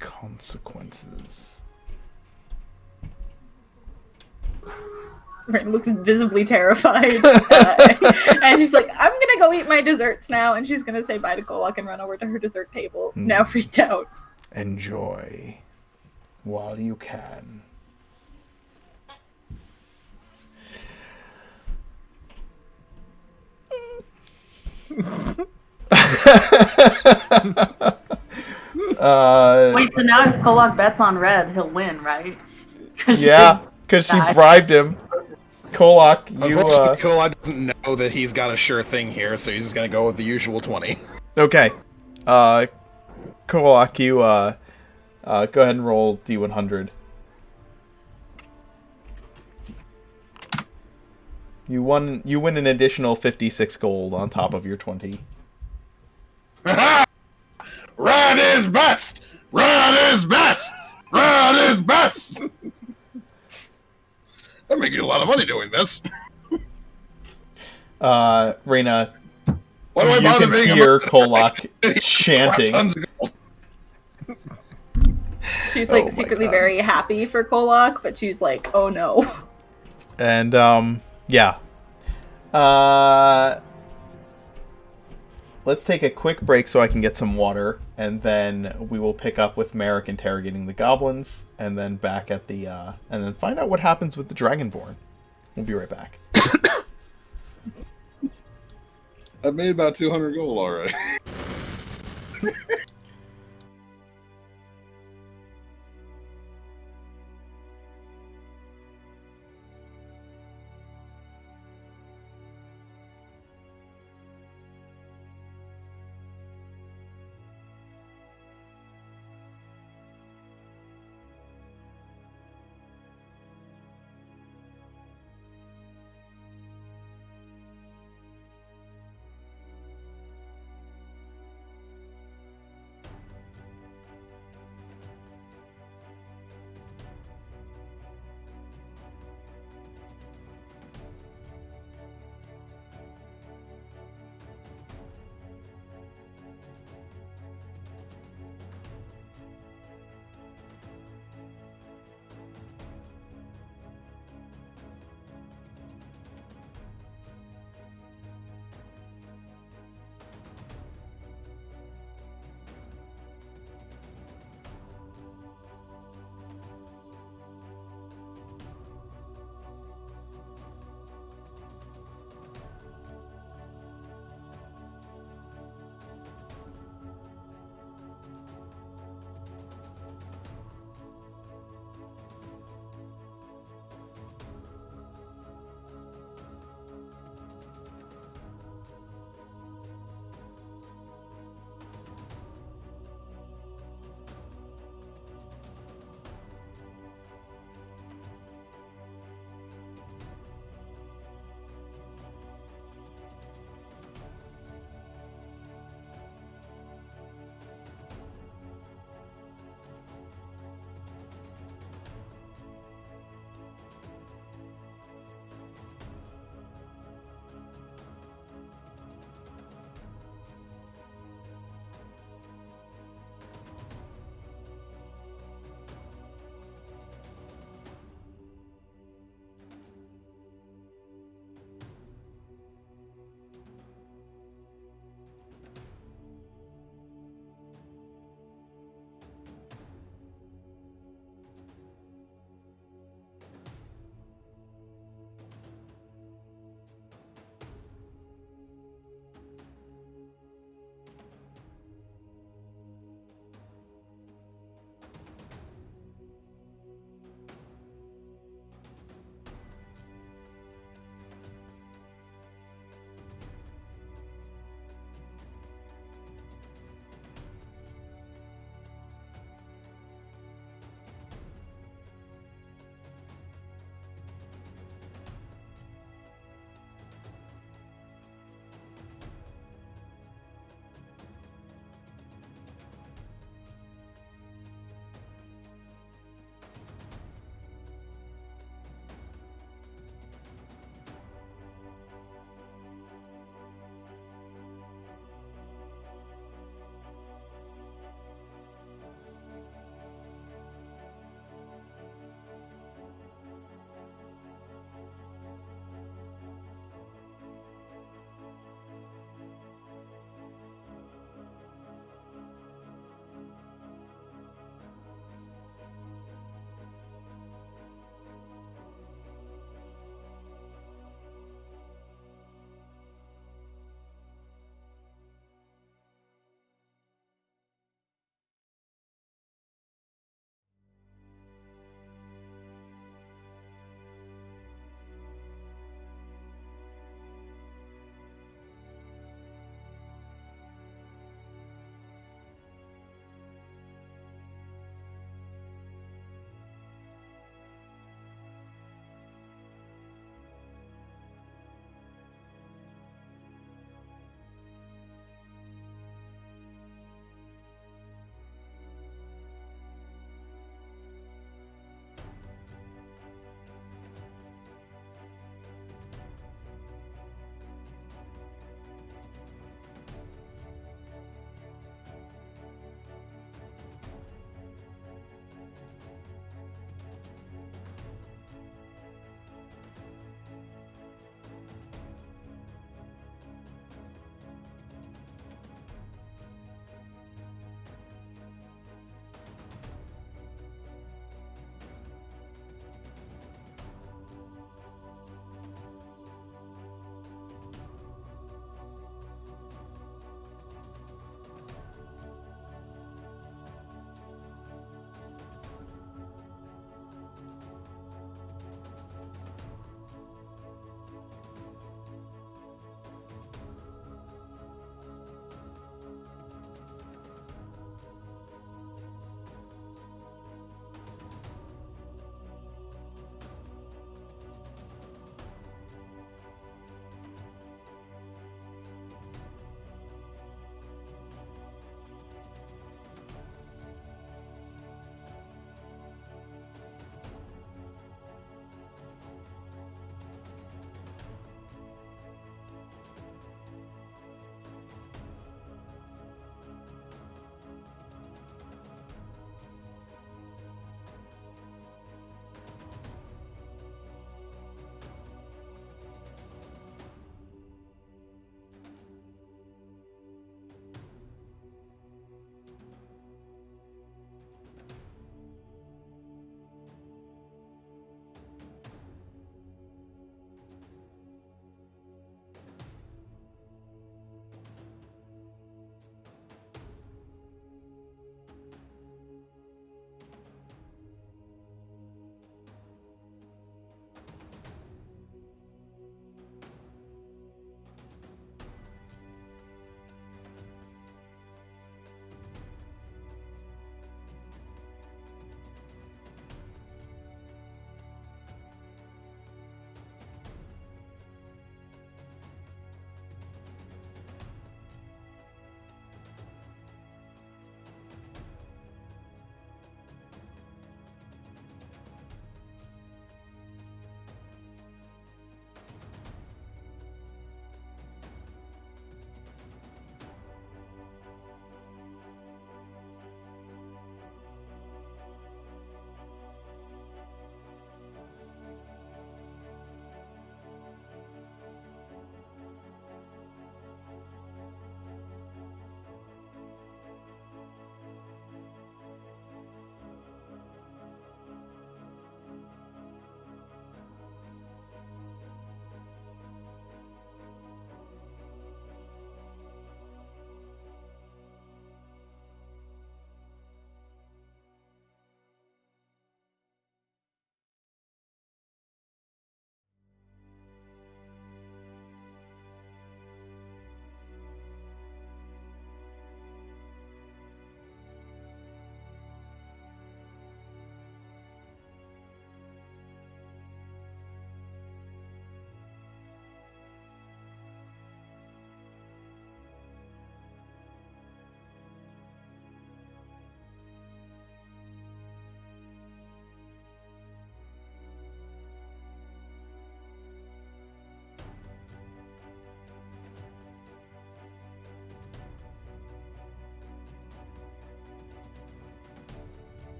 consequences." Reyna looks visibly terrified. And she's like, I'm gonna go eat my desserts now. And she's gonna say bye to Kolok and run over to her dessert table, now freaked out. Enjoy while you can. Wait, so now if Kolok bets on red, he'll win, right? Yeah, because she bribed him. Kolok, you Unfortunately, Kolok doesn't know that he's got a sure thing here, so he's just gonna go with the usual 20. okay. Kolok, you go ahead and roll D100. You win an additional 56 gold on top of your 20. Red is best! Red is best! Red is best! I'm making a lot of money doing this. Reyna, Why do I you bother can being a hear mercenary? Kolok chanting. Tons of gold. She's like Oh my secretly God. very happy for Kolok, but she's like, oh no. And yeah. Let's take a quick break so I can get some water, and then we will pick up with Merrick interrogating the goblins, and then back at the and then find out what happens with the Dragonborn. We'll be right back. I've made about 200 gold already.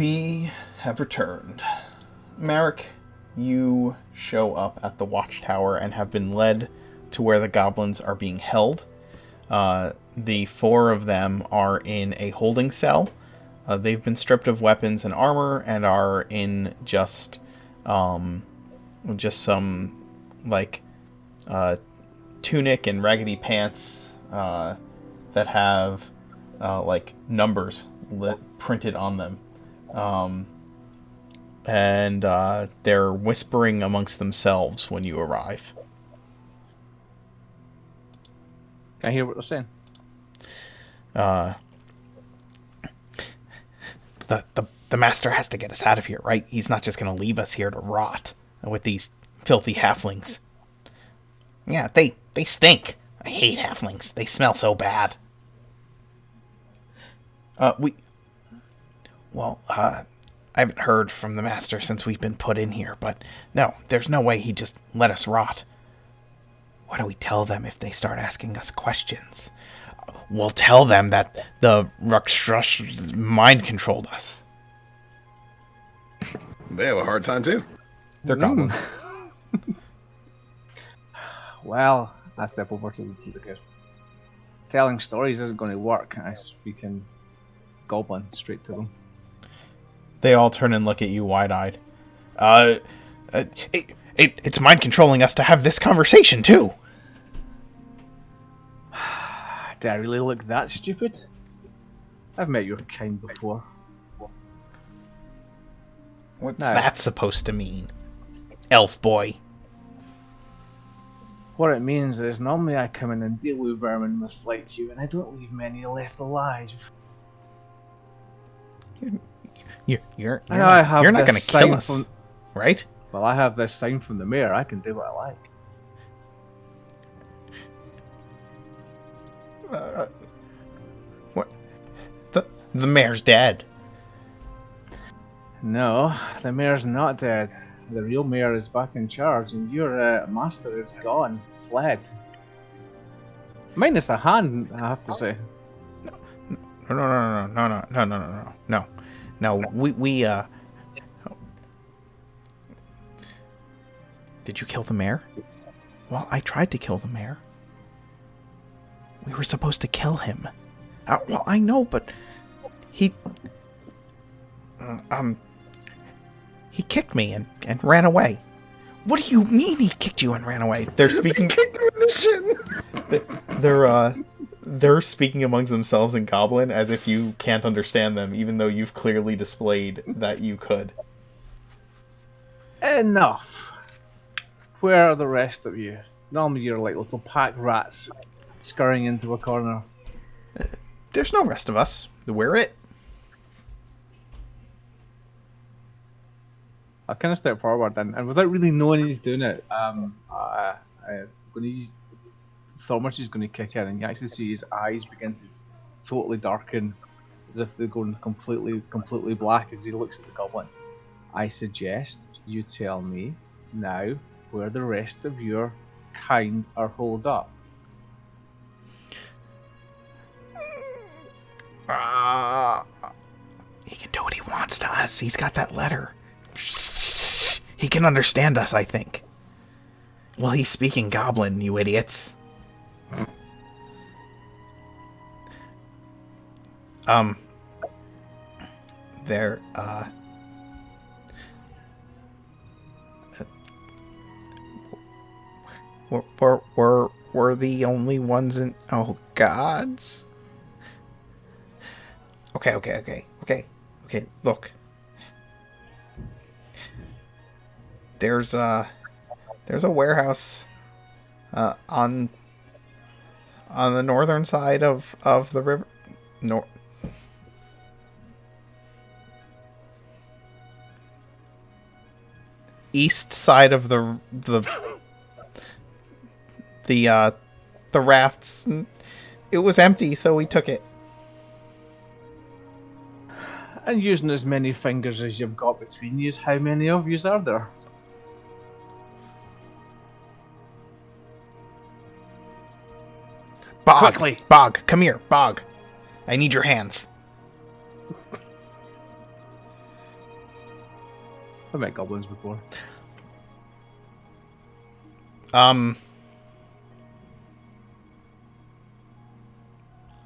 We have returned. Merrick, you show up at the watchtower and have been led to where the goblins are being held. The 4 of them are in a holding cell. They've been stripped of weapons and armor and are in just some like tunic and raggedy pants that have like numbers printed on them. And they're whispering amongst themselves when you arrive. Can I hear what they're saying? The master has to get us out of here, right? He's not just going to leave us here to rot with these filthy halflings. Yeah, they stink. I hate halflings. They smell so bad. I haven't heard from the master since we've been put in here, but no, there's no way he'd just let us rot. What do we tell them if they start asking us questions? We'll tell them that the Rakshas mind controlled us. They have a hard time too. They're goblins. Well, I step over to the kid. Telling stories isn't going to work. I speak in Goblin straight to them. They all turn and look at you wide-eyed. It's mind controlling us to have this conversation too. Did I really look that stupid? I've met your kind before. What's that supposed to mean? Elf boy. What it means is normally I come in and deal with vermin much like you, and I don't leave many left alive. You're not going to kill us, right? Well, I have this sign from the mayor. I can do what I like. What? The mayor's dead. No, the mayor's not dead. The real mayor is back in charge, and your master is gone, fled. Minus a hand, I have to say. No. We Did you kill the mayor? Well, I tried to kill the mayor. We were supposed to kill him. Well, I know, but he kicked me and ran away. What do you mean he kicked you and ran away? They're speaking. Kicked him in the shin. They're speaking amongst themselves in Goblin as if you can't understand them, even though you've clearly displayed that you could. Enough. Where are the rest of you? Normally you're like little pack rats scurrying into a corner. There's no rest of us. We're it. I kind of step forward and without really knowing he's doing it, I'm going to use Thaumaturge is going to kick in, and you actually see his eyes begin to totally darken, as if they're going completely black as he looks at the goblin. I suggest you tell me now where the rest of your kind are holed up. He can do what he wants to us. He's got that letter. He can understand us, I think. Well, he's speaking Goblin, you idiots. They're, we're the only ones in... Oh, gods. Okay, look. There's a warehouse on the northern side of the river. East side of the rafts. It was empty, so we took it. And using as many fingers as you've got between you, how many of yous are there? Bog, Quickly. Bog, come here, Bog. I need your hands. I've met goblins before.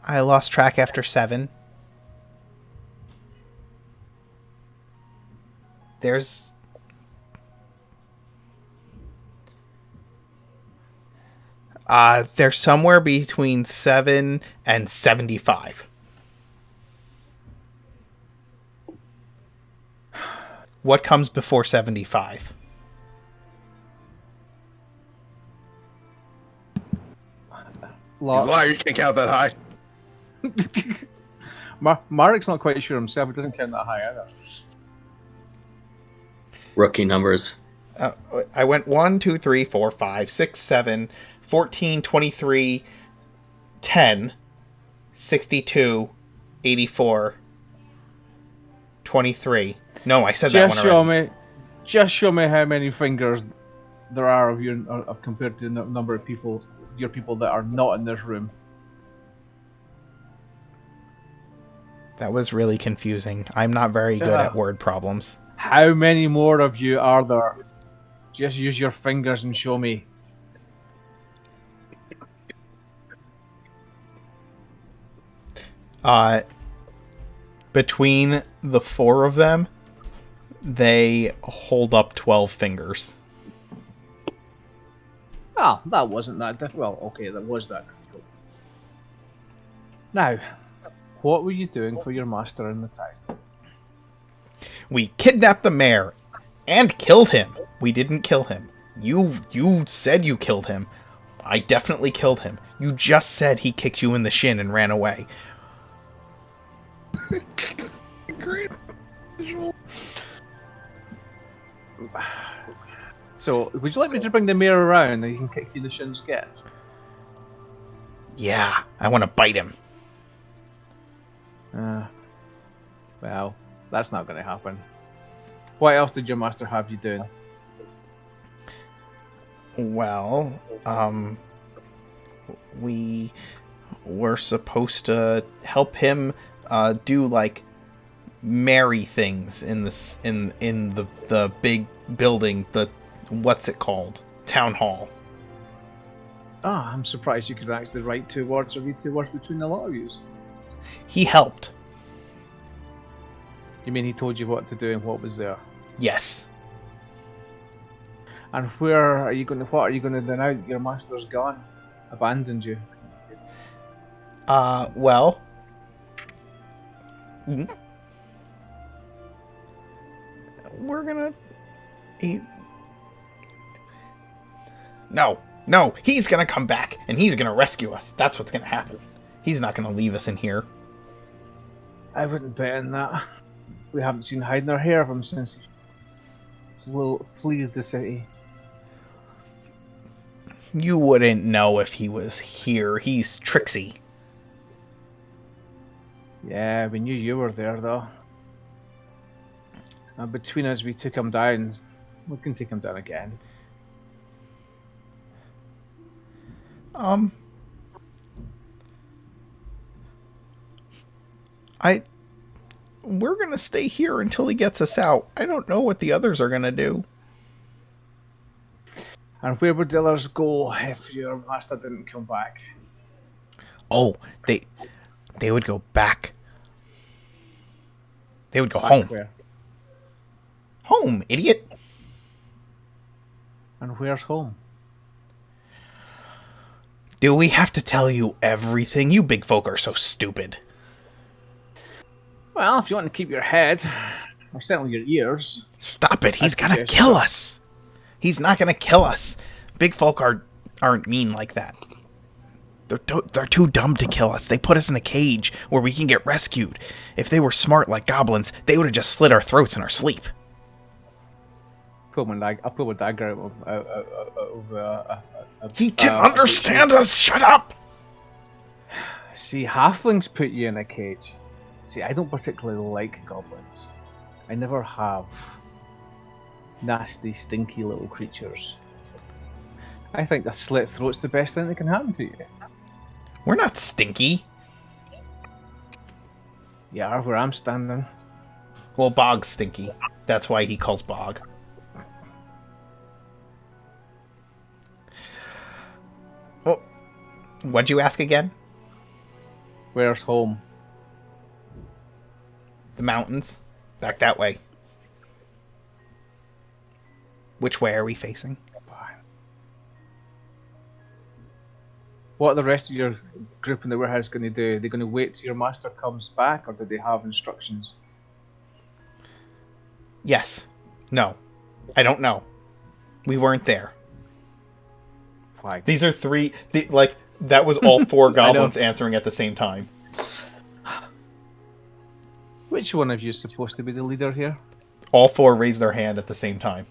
I lost track after 7. There's somewhere between 7 and 75. What comes before 75? He's a liar. You can't count that high. Marek's not quite sure himself. He doesn't count that high either. Rookie numbers. I went 1, 2, 3, 4, 5, 6, 7, 14, 23, 10, 62, 84, 23. No, I said that one already. Just show me how many fingers there are of you compared to the number of people, your people that are not in this room. That was really confusing. I'm not very good at word problems. How many more of you are there? Just use your fingers and show me. Between the 4 of them, they hold up 12 fingers. Ah, that wasn't that difficult. Well, okay, that was that difficult. Now, what were you doing for your master in the town? We kidnapped the mayor and killed him. We didn't kill him. You said you killed him. I definitely killed him. You just said he kicked you in the shin and ran away. Great. So, would you like me to bring the mayor around and he can kick you in the shins again? Yeah, I want to bite him. Well, that's not going to happen. What else did your master have you doing? Well, we were supposed to help him do like merry things in this in the big building, the what's it called? Town hall. Ah, I'm surprised you could actually write 2 words or read 2 words between a lot of yous. He helped. You mean he told you what to do and what was there? Yes. And what are you going to do now that your master's gone? Abandoned you? Well. We're gonna... No, he's gonna come back, and he's gonna rescue us. That's what's gonna happen. He's not gonna leave us in here. I wouldn't bet on that. We haven't seen hide nor hair of him since he will flee the city. You wouldn't know if he was here. He's tricksy. Yeah, we knew you were there, though. And between us, we took him down. We can take him down again. We're gonna stay here until he gets us out. I don't know what the others are gonna do. And where would the others go if your master didn't come back? Oh, they would go back. They would go Back home. where? Home, idiot. And where's home? Do we have to tell you everything? You big folk are so stupid. Well, if you want to keep your head, or certainly your ears. Stop it. He's gonna kill us. He's not gonna kill us. Big folk aren't mean like that. They're too dumb to kill us. They put us in a cage where we can get rescued. If they were smart like goblins, they would have just slit our throats in our sleep. I'll pull my dagger He can understand us. Shut up. See, halflings put you in a cage. See, I don't particularly like goblins. I never have. Nasty, stinky little creatures. I think a slit throat's the best thing that can happen to you. We're not stinky. Yeah, where I'm standing. Well, Bog's stinky. That's why he calls Bog. Oh, what'd you ask again? Where's home? The mountains. Back that way. Which way are we facing? What are the rest of your group in the warehouse going to do? Are they going to wait till your master comes back, or do they have instructions? Yes. No. I don't know. We weren't there. Fine. These are three... that was all four goblins answering at the same time. Which one of you is supposed to be the leader here? All four raise their hand at the same time.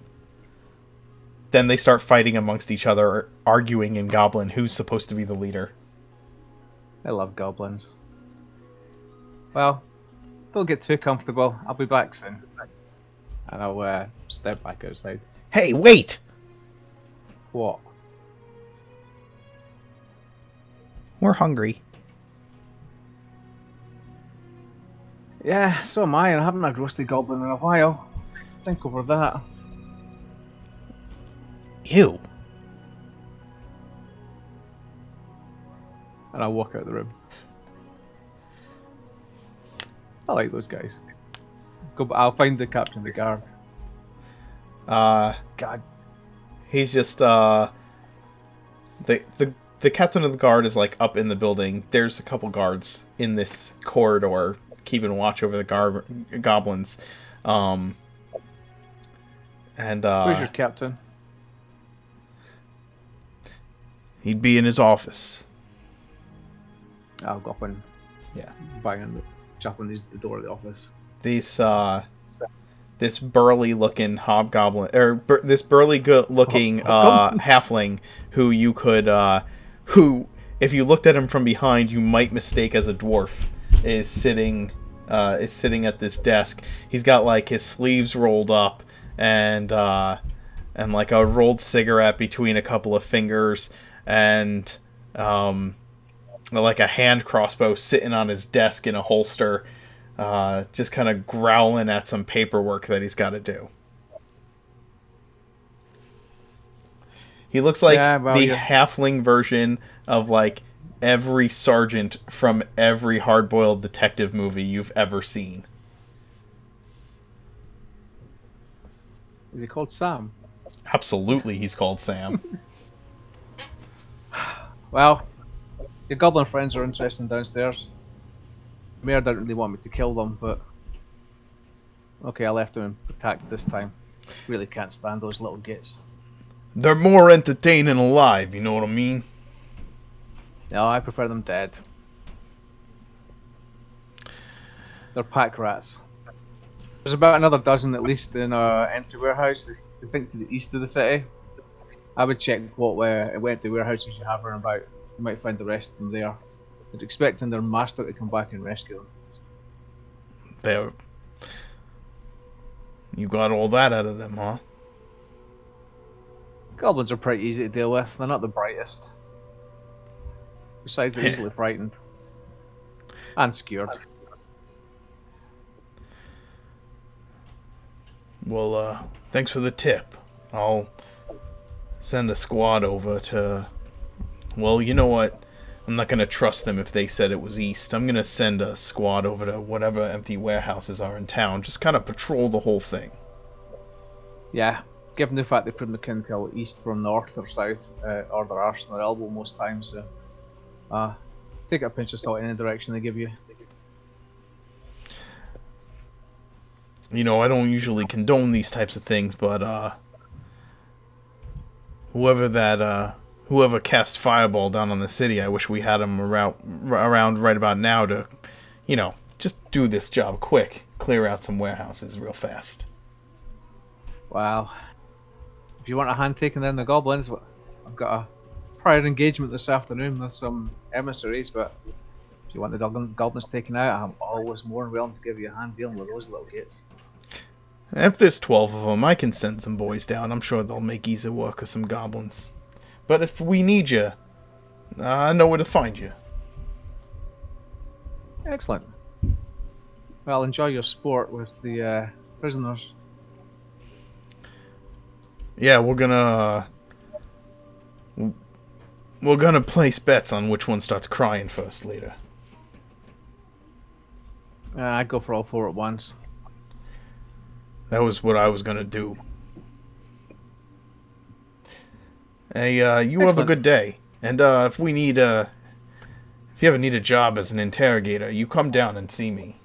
Then they start fighting amongst each other, arguing in Goblin who's supposed to be the leader. I love goblins. Well, don't get too comfortable. I'll be back soon. And I'll step back outside. Hey, wait! What? We're hungry. Yeah, so am I, and I haven't had roasted goblin in a while. Think over that. Ew. And I'll walk out of the room. I like those guys. I'll find the captain of the guard. God. He's just the captain of the guard is like up in the building. There's a couple guards in this corridor keeping watch over the goblins. And where's your captain? He'd be in his office. I'll go up and jump on the door of the office. This burly looking hobgoblin, or this burly looking halfling who you could, who if you looked at him from behind you might mistake as a dwarf, is sitting at this desk. He's got like his sleeves rolled up and like a rolled cigarette between a couple of fingers and like a hand crossbow sitting on his desk in a holster, just kind of growling at some paperwork that he's got to do. He looks like the halfling version of like every sergeant from every hard-boiled detective movie you've ever seen. Is he called Sam? Absolutely, he's called Sam. Well, your goblin friends are interesting downstairs. Mayor didn't really want me to kill them, but okay, I left them intact this time. Really can't stand those little gits. They're more entertaining alive, you know what I mean? No, I prefer them dead. They're pack rats. There's about another dozen at least in empty warehouse. They think to the east of the city. I would check what empty warehouses you have around about. You might find the rest of them there. They're expecting their master to come back and rescue them. You got all that out of them, huh? Goblins are pretty easy to deal with. They're not the brightest. Besides, they're easily frightened. And scared. Well, thanks for the tip. I'll send a squad over to... Well, you know what? I'm not going to trust them if they said it was east. I'm going to send a squad over to whatever empty warehouses are in town. Just kind of patrol the whole thing. Yeah, given the fact they couldn't tell east from north or south, or their arse and their elbow most times. Take a pinch of salt in any direction they give you. You know, I don't usually condone these types of things, but whoever cast Fireball down on the city, I wish we had him around right about now to, you know, just do this job quick. Clear out some warehouses real fast. Wow. If you want a hand taking down the goblins, I've got a prior engagement this afternoon with some emissaries, but if you want the goblins taken out, I'm always more than willing to give you a hand dealing with those little gits. If there's 12 of them, I can send some boys down. I'm sure they'll make easy work of some goblins. But if we need you, I know where to find you. Excellent. Well, enjoy your sport with the prisoners. Yeah, we're gonna place bets on which one starts crying first later. I'd go for all four at once. That was what I was gonna do. Hey, you have a Excellent. good day. And if you ever need a job as an interrogator, you come down and see me.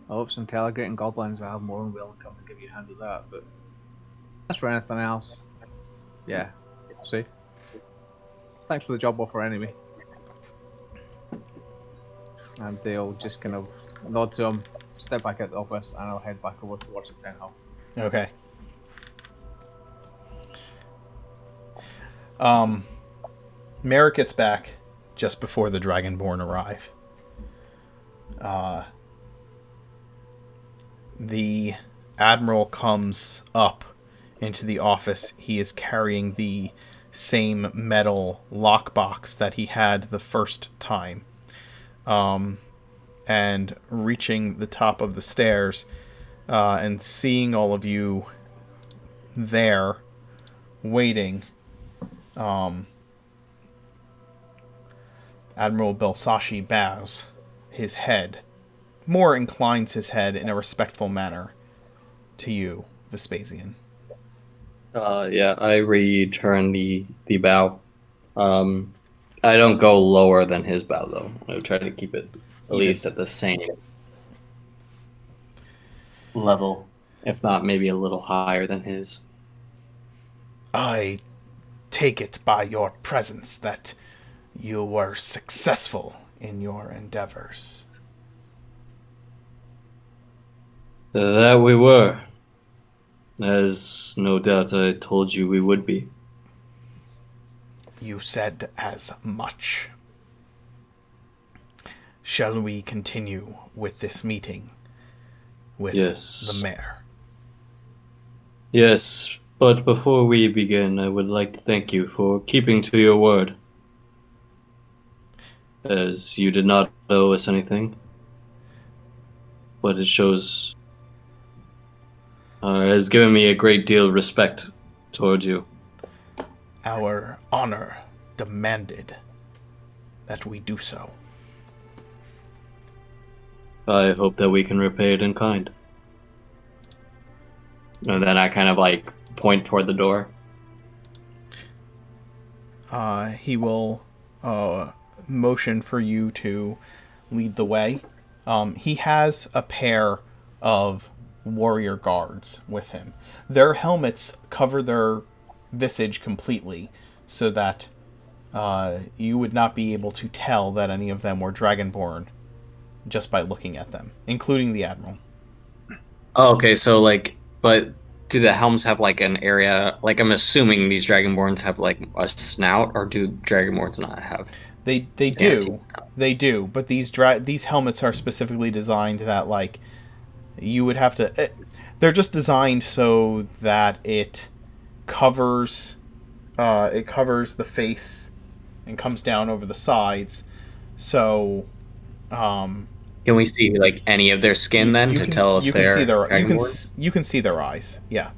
Oh, it's interrogating goblins. I have more than willing to come and give you a hand with that. But as for anything else, yeah, see. Thanks for the job offer, anyway. And they'll just kind of nod to him, step back at the office, and I'll head back over towards the town hall. Okay. Merrick gets back just before the Dragonborn arrive. The Admiral comes up into the office. He is carrying the same metal lockbox that he had the first time. And reaching the top of the stairs and seeing all of you there waiting, Admiral Belsashi bows his head, more inclines his head in a respectful manner to you, Vespasian. Yeah, I return the bow. I don't go lower than his bow, though. I try to keep it at least at the same level, if not maybe a little higher than his. I take it by your presence that you were successful in your endeavors. That we were. As no doubt I told you we would be. You said as much. Shall we continue with this meeting with the mayor? Yes, but before we begin, I would like to thank you for keeping to your word. As you did not owe us anything. But it shows... has given me a great deal of respect towards you. Our honor demanded that we do so. I hope that we can repay it in kind. And then I kind of like point toward the door. He will motion for you to lead the way. He has a pair of warrior guards with him. Their helmets cover their visage completely, so that you would not be able to tell that any of them were Dragonborn just by looking at them, including the Admiral. Oh, okay, so like, but do the helms have like an area, like I'm assuming these Dragonborns have like a snout, or do Dragonborns not have? They do, but these helmets are specifically designed that like you would have to. They're just designed so that it covers the face and comes down over the sides. So, can we see like any of their skin tell if they're Dragonborn? You can see their eyes. Yeah.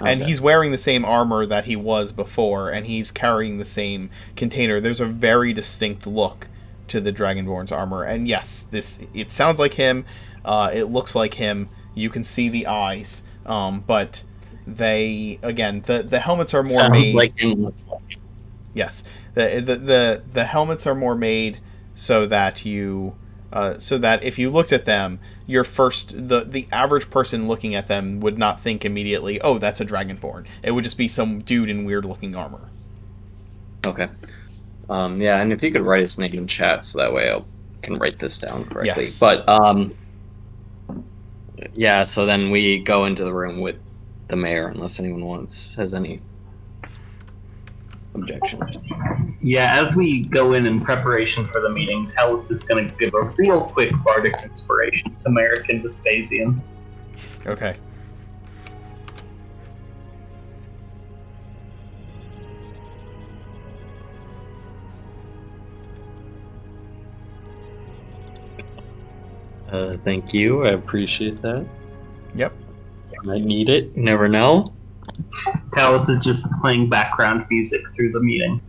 Okay. And he's wearing the same armor that he was before, and he's carrying the same container. There's a very distinct look to the Dragonborn's armor. And yes, it sounds like him. It looks like him. You can see the eyes. But they, again, the helmets are more sounds made... like him. Yes. The helmets are more made so that you... so that if you looked at them, the average person looking at them would not think immediately, oh, that's a Dragonborn. It would just be some dude in weird-looking armor. Okay. Yeah, and if you could write his name in chat, so that way I can write this down correctly. Yes. But, yeah, so then we go into the room with the mayor, unless anyone has any objections. Yeah, as we go in preparation for the meeting, Talus is going to give a real quick bardic inspiration to Merrick and Vespasian. Okay. Thank you. I appreciate that. Yep. I need it. You never know. Talus is just playing background music through the meeting.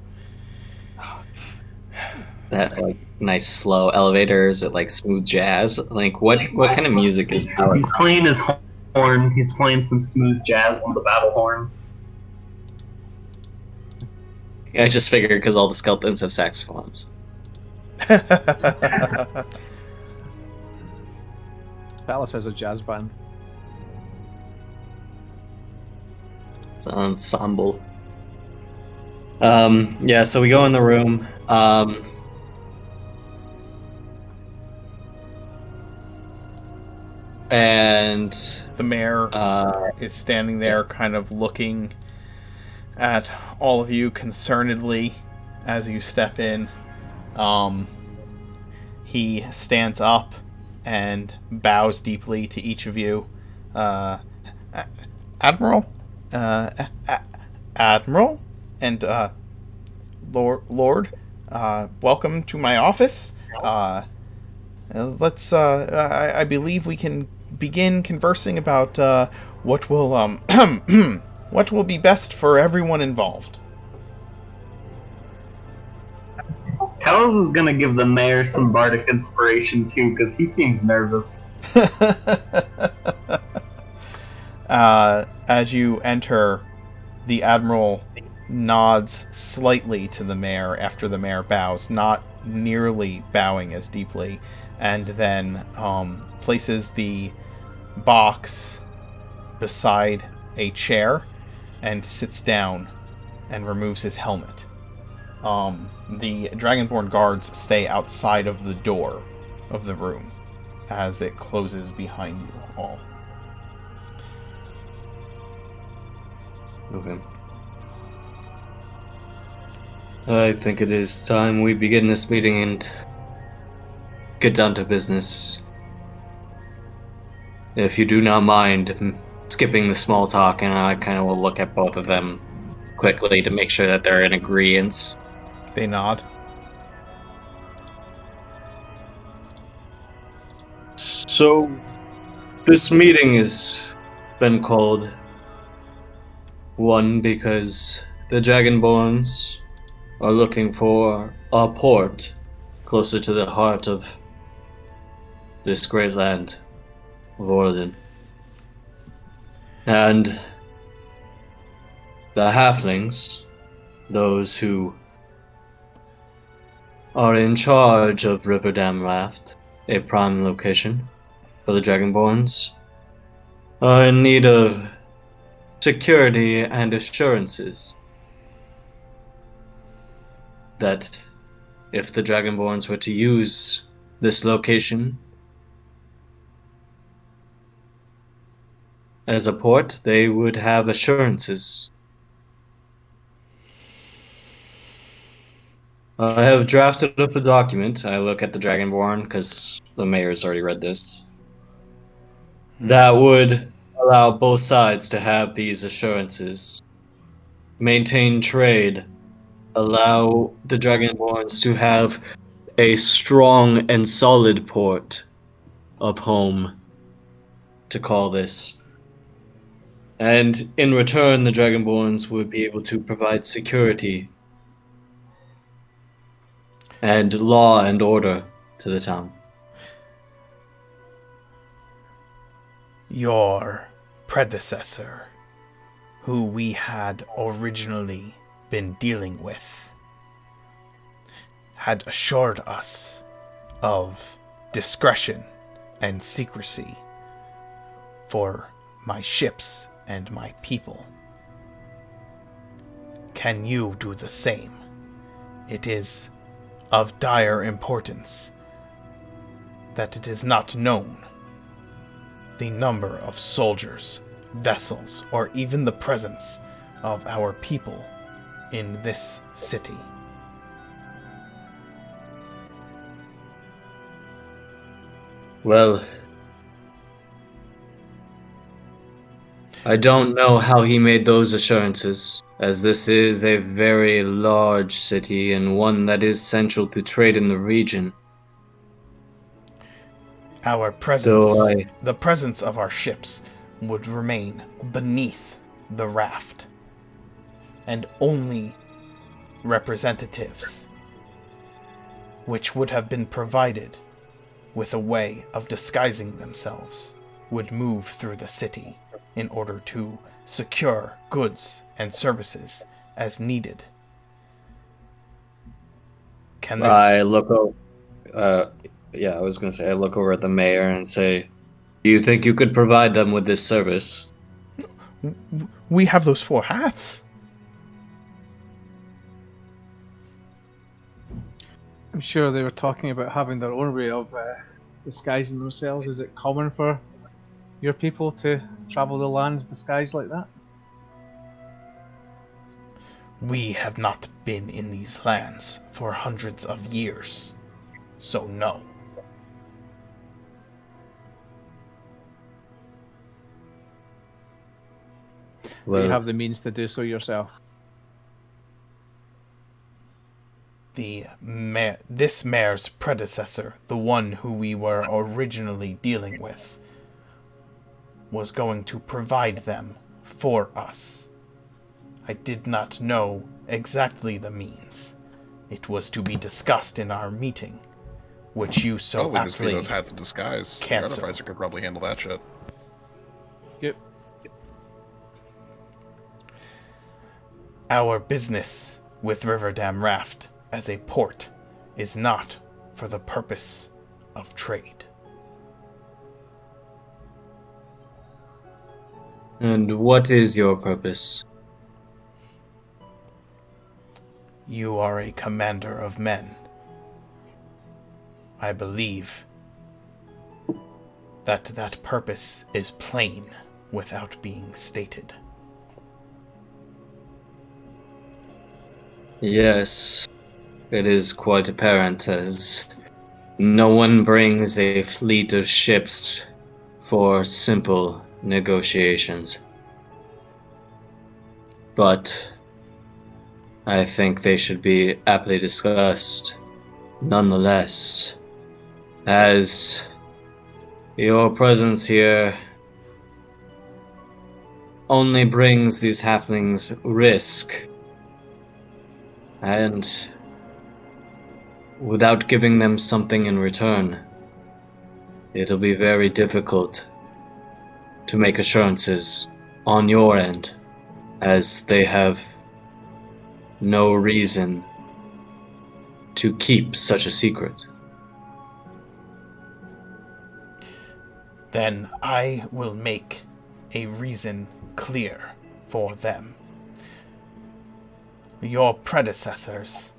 That like nice slow elevator? Is it like smooth jazz? Like what kind of music is Talus? He's playing his horn. He's playing some smooth jazz on the battle horn. I just figured because all the skeletons have saxophones. Palace has a jazz band. It's an ensemble. Yeah, so we go in the room. And the mayor is standing there kind of looking at all of you concernedly as you step in. He stands up and bows deeply to each of you. Admiral? Admiral? And Lord, welcome to my office. Let's I believe we can begin conversing about what will what will be best for everyone involved. Talus is gonna give the mayor some bardic inspiration too, because he seems nervous. As you enter, the Admiral nods slightly to the mayor after the mayor bows, not nearly bowing as deeply, and then places the box beside a chair and sits down and removes his helmet. The Dragonborn guards stay outside of the door of the room as it closes behind you all. Okay. I think it is time we begin this meeting and get down to business. If you do not mind skipping the small talk, and I kind of will look at both of them quickly to make sure that they're in agreement. They nod. So, this meeting has been called, one, because the Dragonborns are looking for a port closer to the heart of this great land of Orlin. And the halflings, those who are in charge of Riverdam Raft, a prime location for the Dragonborns, are in need of security and assurances that if the Dragonborns were to use this location as a port, they would have assurances. I have drafted up a document. I look at the Dragonborn because the mayor's already read this. That would allow both sides to have these assurances, maintain trade, allow the Dragonborns to have a strong and solid port of home to call this. And in return, the Dragonborns would be able to provide security and law and order to the town. Your predecessor, who we had originally been dealing with, had assured us of discretion and secrecy for my ships and my people. Can you do the same? It is of dire importance that it is not known the number of soldiers, vessels, or even the presence of our people in this city. Well, I don't know how he made those assurances, as this is a very large city and one that is central to trade in the region. Our presence, the presence of our ships, would remain beneath the raft and only representatives, which would have been provided with a way of disguising themselves, would move through the city in order to secure goods and services as needed. Can this... I look over. I was gonna say I look over at the mayor and say, "Do you think you could provide them with this service?" We have those 4 hats. I'm sure they were talking about having their own way of disguising themselves. Is it common for your people to travel the lands disguised like that? We have not been in these lands for hundreds of years, so no. Do you have the means to do so yourself? This mayor's predecessor, the one who we were originally dealing with, was going to provide them for us. I did not know exactly the means. It was to be discussed in our meeting, which you so probably just be aptly those hats of disguise. The cancel. Artificer could probably handle that shit. Yep. Our business with Riverdam Raft as a port is not for the purpose of trade. And what is your purpose? You are a commander of men. I believe that purpose is plain without being stated. Yes, it is quite apparent, as no one brings a fleet of ships for simple negotiations. But I think they should be aptly discussed nonetheless, as your presence here only brings these halflings risk, and without giving them something in return, it'll be very difficult to make assurances on your end, as they have no reason to keep such a secret. Then I will make a reason clear for them. Your predecessors,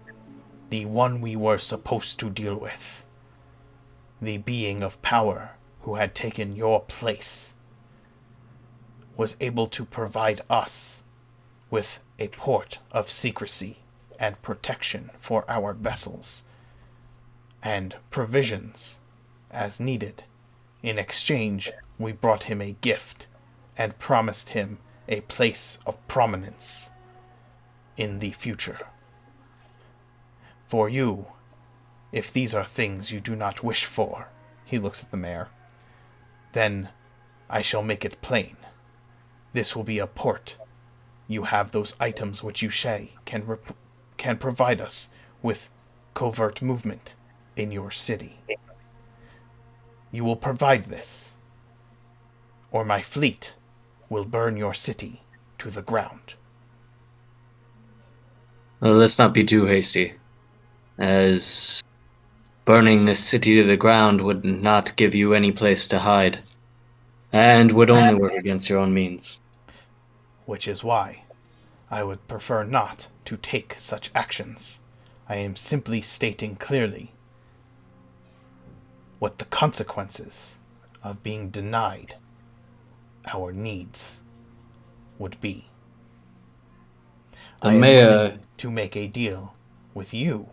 the one we were supposed to deal with, the being of power who had taken your place, was able to provide us with a port of secrecy and protection for our vessels, and provisions as needed. In exchange, we brought him a gift and promised him a place of prominence in the future. For you, if these are things you do not wish for, he looks at the mayor, then I shall make it plain. This will be a port. You have those items which you say can provide us with covert movement in your city. You will provide this, or my fleet will burn your city to the ground. Well, let's not be too hasty, as burning this city to the ground would not give you any place to hide, and would only work against your own means. Which is why I would prefer not to take such actions. I am simply stating clearly what the consequences of being denied our needs would be. I am willing to make a deal with you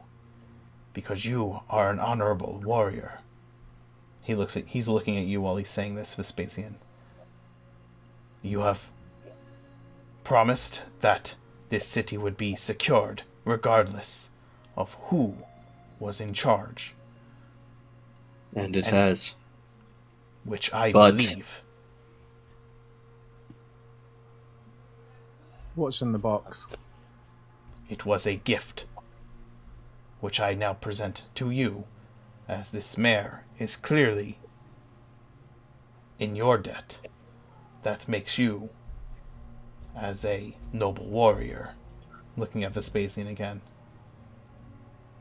because you are an honorable warrior. He's looking at you while he's saying this, Vespasian. You have promised that this city would be secured regardless of who was in charge. And it has. Which I believe. What's in the box? It was a gift, which I now present to you, as this mare is clearly in your debt. That makes you, as a noble warrior, looking at Vespasian again,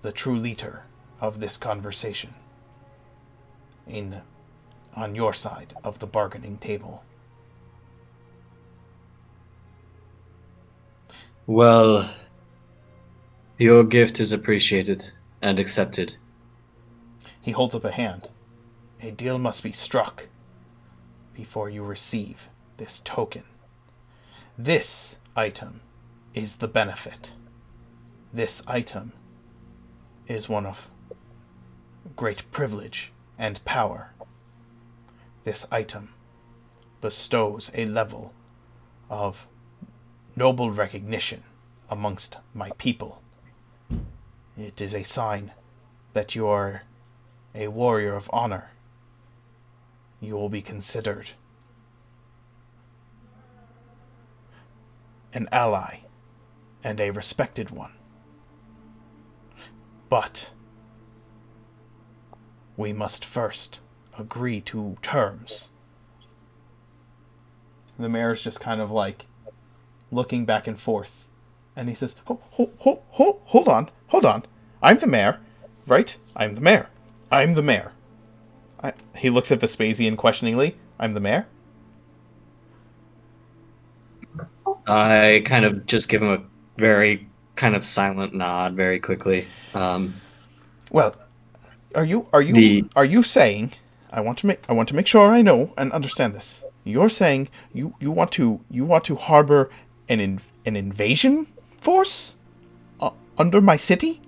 the true leader of this conversation, on your side of the bargaining table. Well, your gift is appreciated and accepted. He holds up a hand. A deal must be struck before you receive this token. This item is the benefit. This item is one of great privilege and power. This item bestows a level of noble recognition amongst my people. It is a sign that you are a warrior of honor. You will be considered an ally and a respected one. But we must first agree to terms. The mayor's just kind of like looking back and forth, and he says, hold on. I'm the mayor, right? I'm the mayor. He looks at Vespasian questioningly. I'm the mayor? I kind of just give him a very kind of silent nod very quickly. Well, are you saying, I want to make sure I know and understand this. You're saying you want to harbor an invasion force under my city?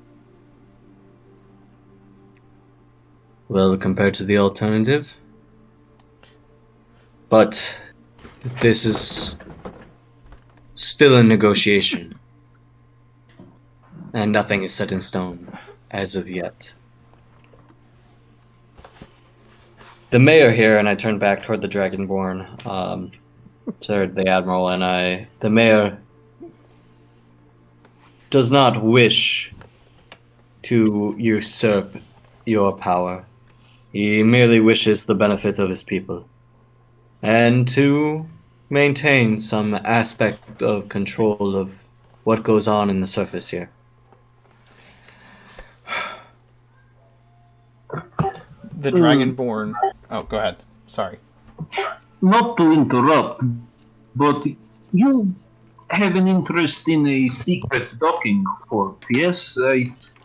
Well, compared to the alternative. But this is still a negotiation. And nothing is set in stone as of yet. The mayor here, and I turn back toward the Dragonborn, to the Admiral, and the mayor does not wish to usurp your power. He merely wishes the benefit of his people, and to maintain some aspect of control of what goes on in the surface here. The Dragonborn... Oh, go ahead. Sorry. Not to interrupt, but you have an interest in a secret docking port, yes?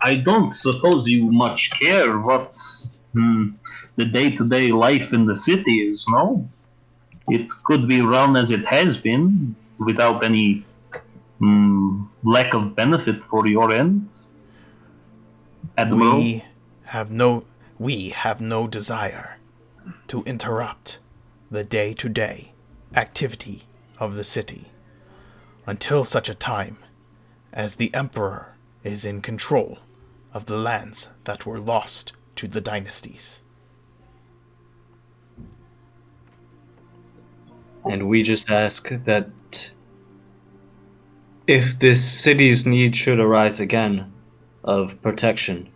I don't suppose you much care what the day-to-day life in the city is, no? It could be run as it has been, without any lack of benefit for your end, Admiral. We have no desire to interrupt the day-to-day activity of the city until such a time as the Emperor is in control of the lands that were lost to the dynasties. And we just ask that if this city's need should arise again of protection,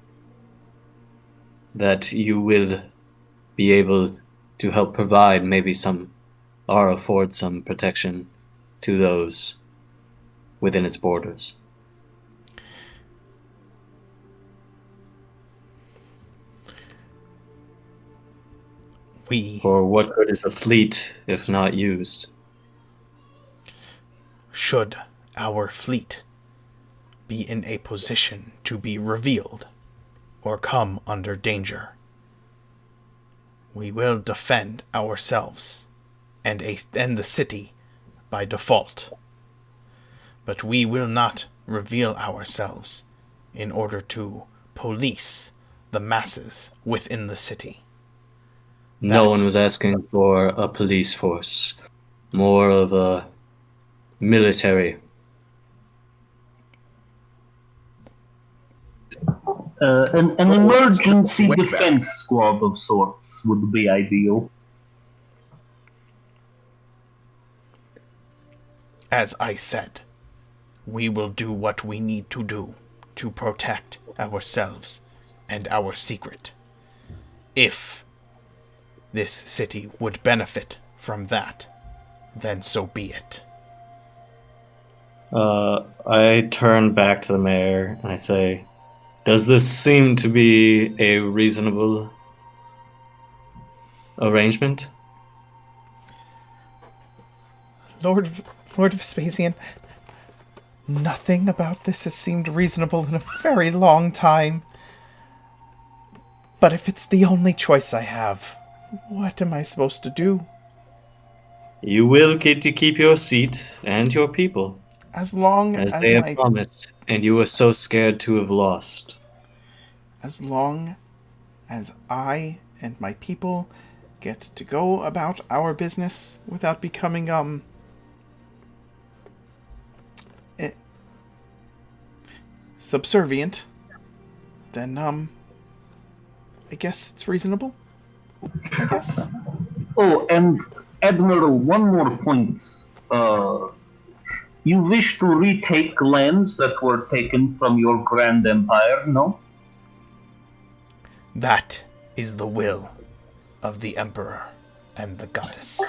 that you will be able to help provide maybe some, or afford some protection to those within its borders. For what good is a fleet if not used? Should our fleet be in a position to be revealed or come under danger, we will defend ourselves and the city by default. But we will not reveal ourselves in order to police the masses within the city. No one was asking for a police force, more of a military. An emergency defense squad of sorts would be ideal. As I said, we will do what we need to do to protect ourselves and our secret. If this city would benefit from that, then so be it. I turn back to the mayor and I say, does this seem to be a reasonable arrangement? Lord Vespasian, nothing about this has seemed reasonable in a very long time. But if it's the only choice I have, what am I supposed to do? You will get to keep your seat and your people, As long as as they have promised, and you were so scared to have lost. As long as I and my people get to go about our business without becoming, subservient, then, I guess it's reasonable. I guess. Oh, and Admiral, one more point. You wish to retake lands that were taken from your grand empire, no? That is the will of the Emperor and the Goddess.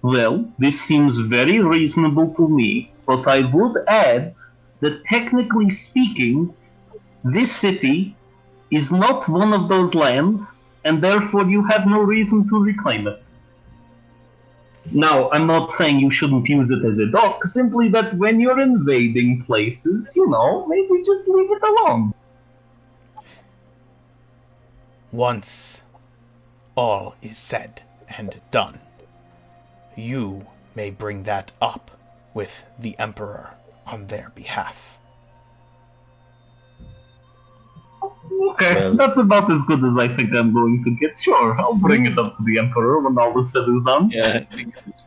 Well, this seems very reasonable to me, but I would add that technically speaking, this city is not one of those lands, and therefore you have no reason to reclaim it. Now, I'm not saying you shouldn't use it as a dock, simply that when you're invading places, maybe just leave it alone. Once all is said and done, you may bring that up with the Emperor on their behalf. Okay, well, that's about as good as I think I'm going to get. Sure, I'll bring it up to the Emperor when all is said is done. Yeah, I think that's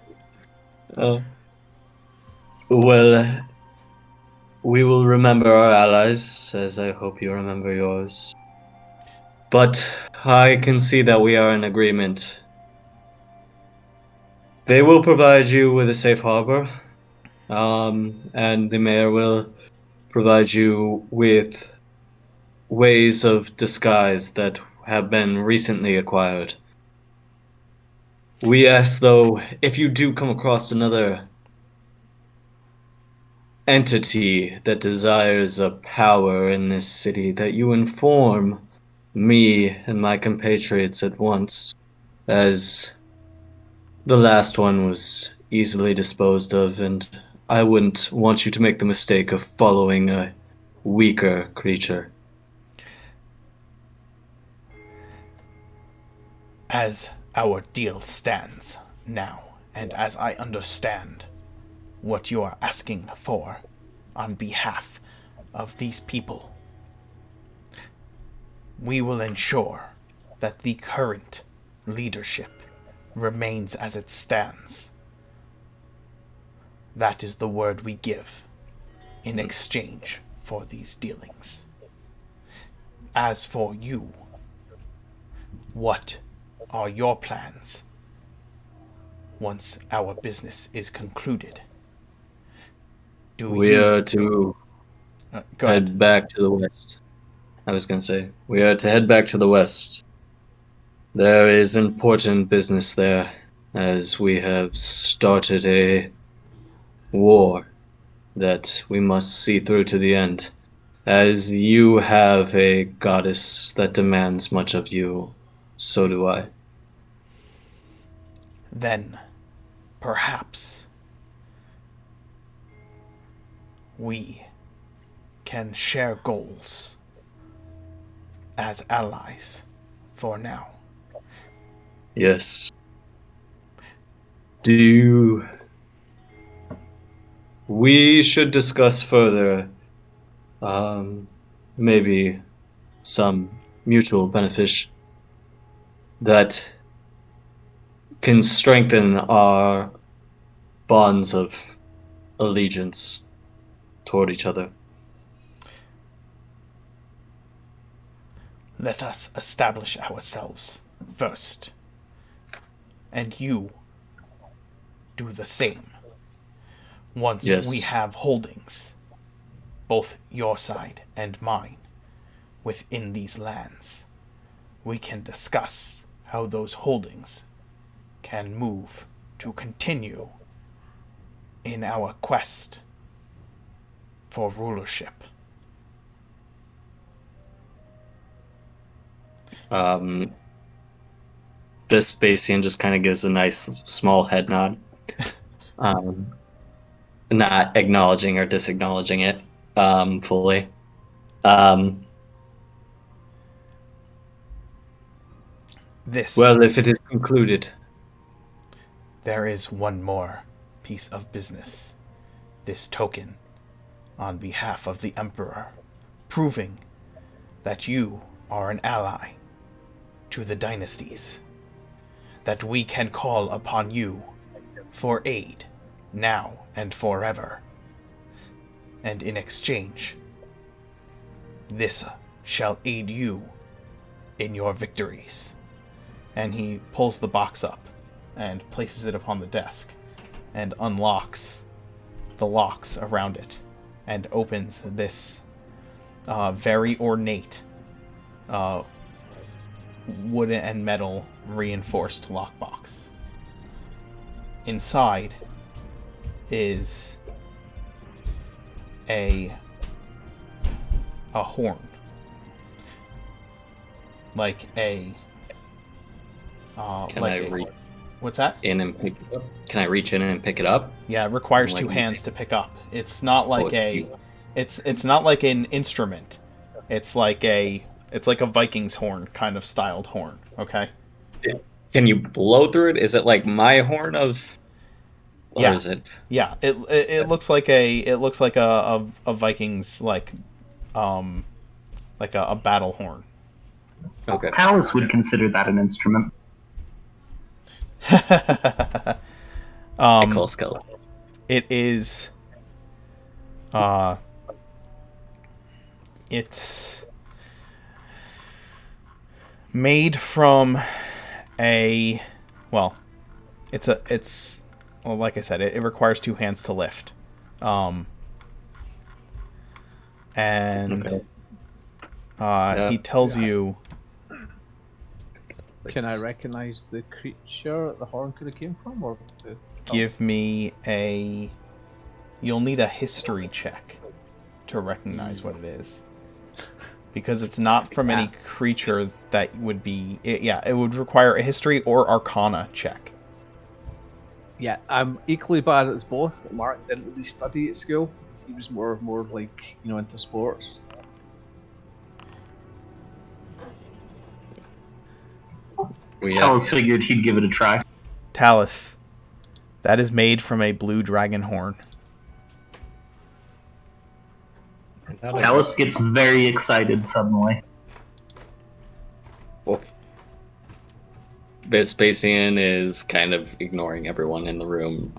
well, we will remember our allies, as I hope you remember yours. But I can see that we are in agreement. They will provide you with a safe harbor, and the mayor will provide you with ways of disguise that have been recently acquired. We ask, though, if you do come across another entity that desires a power in this city, that you inform me and my compatriots at once, as the last one was easily disposed of, and I wouldn't want you to make the mistake of following a weaker creature. As our deal stands now, and as I understand what you are asking for on behalf of these people, we will ensure that the current leadership remains as it stands. That is the word we give in exchange for these dealings. As for you, what are your plans once our business is concluded? We are to head back to the west. We are to head back to the west. There is important business there, as we have started a war that we must see through to the end. As you have a goddess that demands much of you, so do I. Then, perhaps, we can share goals as allies for now. Yes. We should discuss further, maybe some mutual benefit that can strengthen our bonds of allegiance toward each other. Let us establish ourselves first, and you do the same. Once Yes. we have holdings, both your side and mine, within these lands, we can discuss how those holdings can move to continue in our quest for rulership. Vespasian just kind of gives a nice small head nod, not acknowledging or disacknowledging it fully. Well, if it is concluded, there is one more piece of business. This token on behalf of the Emperor, proving that you are an ally to the dynasties, that we can call upon you for aid now and forever. And in exchange, this shall aid you in your victories. And he pulls the box up and places it upon the desk and unlocks the locks around it and opens this very ornate wooden and metal reinforced lockbox. Inside is a horn, like a can like I a, reach what's that? in and pick it up? Can I reach in and pick it up? Yeah, it requires Like two me. hands to pick up. It's not like it's it's not like an instrument. It's like a Viking's horn kind of styled horn. Okay. Can you blow through it? Is it like my horn of? Or Yeah. is it? Yeah. It looks like a Viking's like a battle horn. Okay. Talus would consider that an instrument. I call skeleton. It is. It's made from a. Well, well, like I said, it requires two hands to lift. And Okay. he tells you. Can I recognize the creature the horn could have came from, or Give me a. You'll need a history check to recognize what it is, because it's not from any creature that would be. It would require a history or Arcana check. Yeah, I'm equally bad at both. Mark didn't really study at school. He was more like into sports. Talus figured he'd give it a try. Talus, that is made from a blue dragon horn. Talus gets very excited suddenly. Vespasian is kind of ignoring everyone in the room,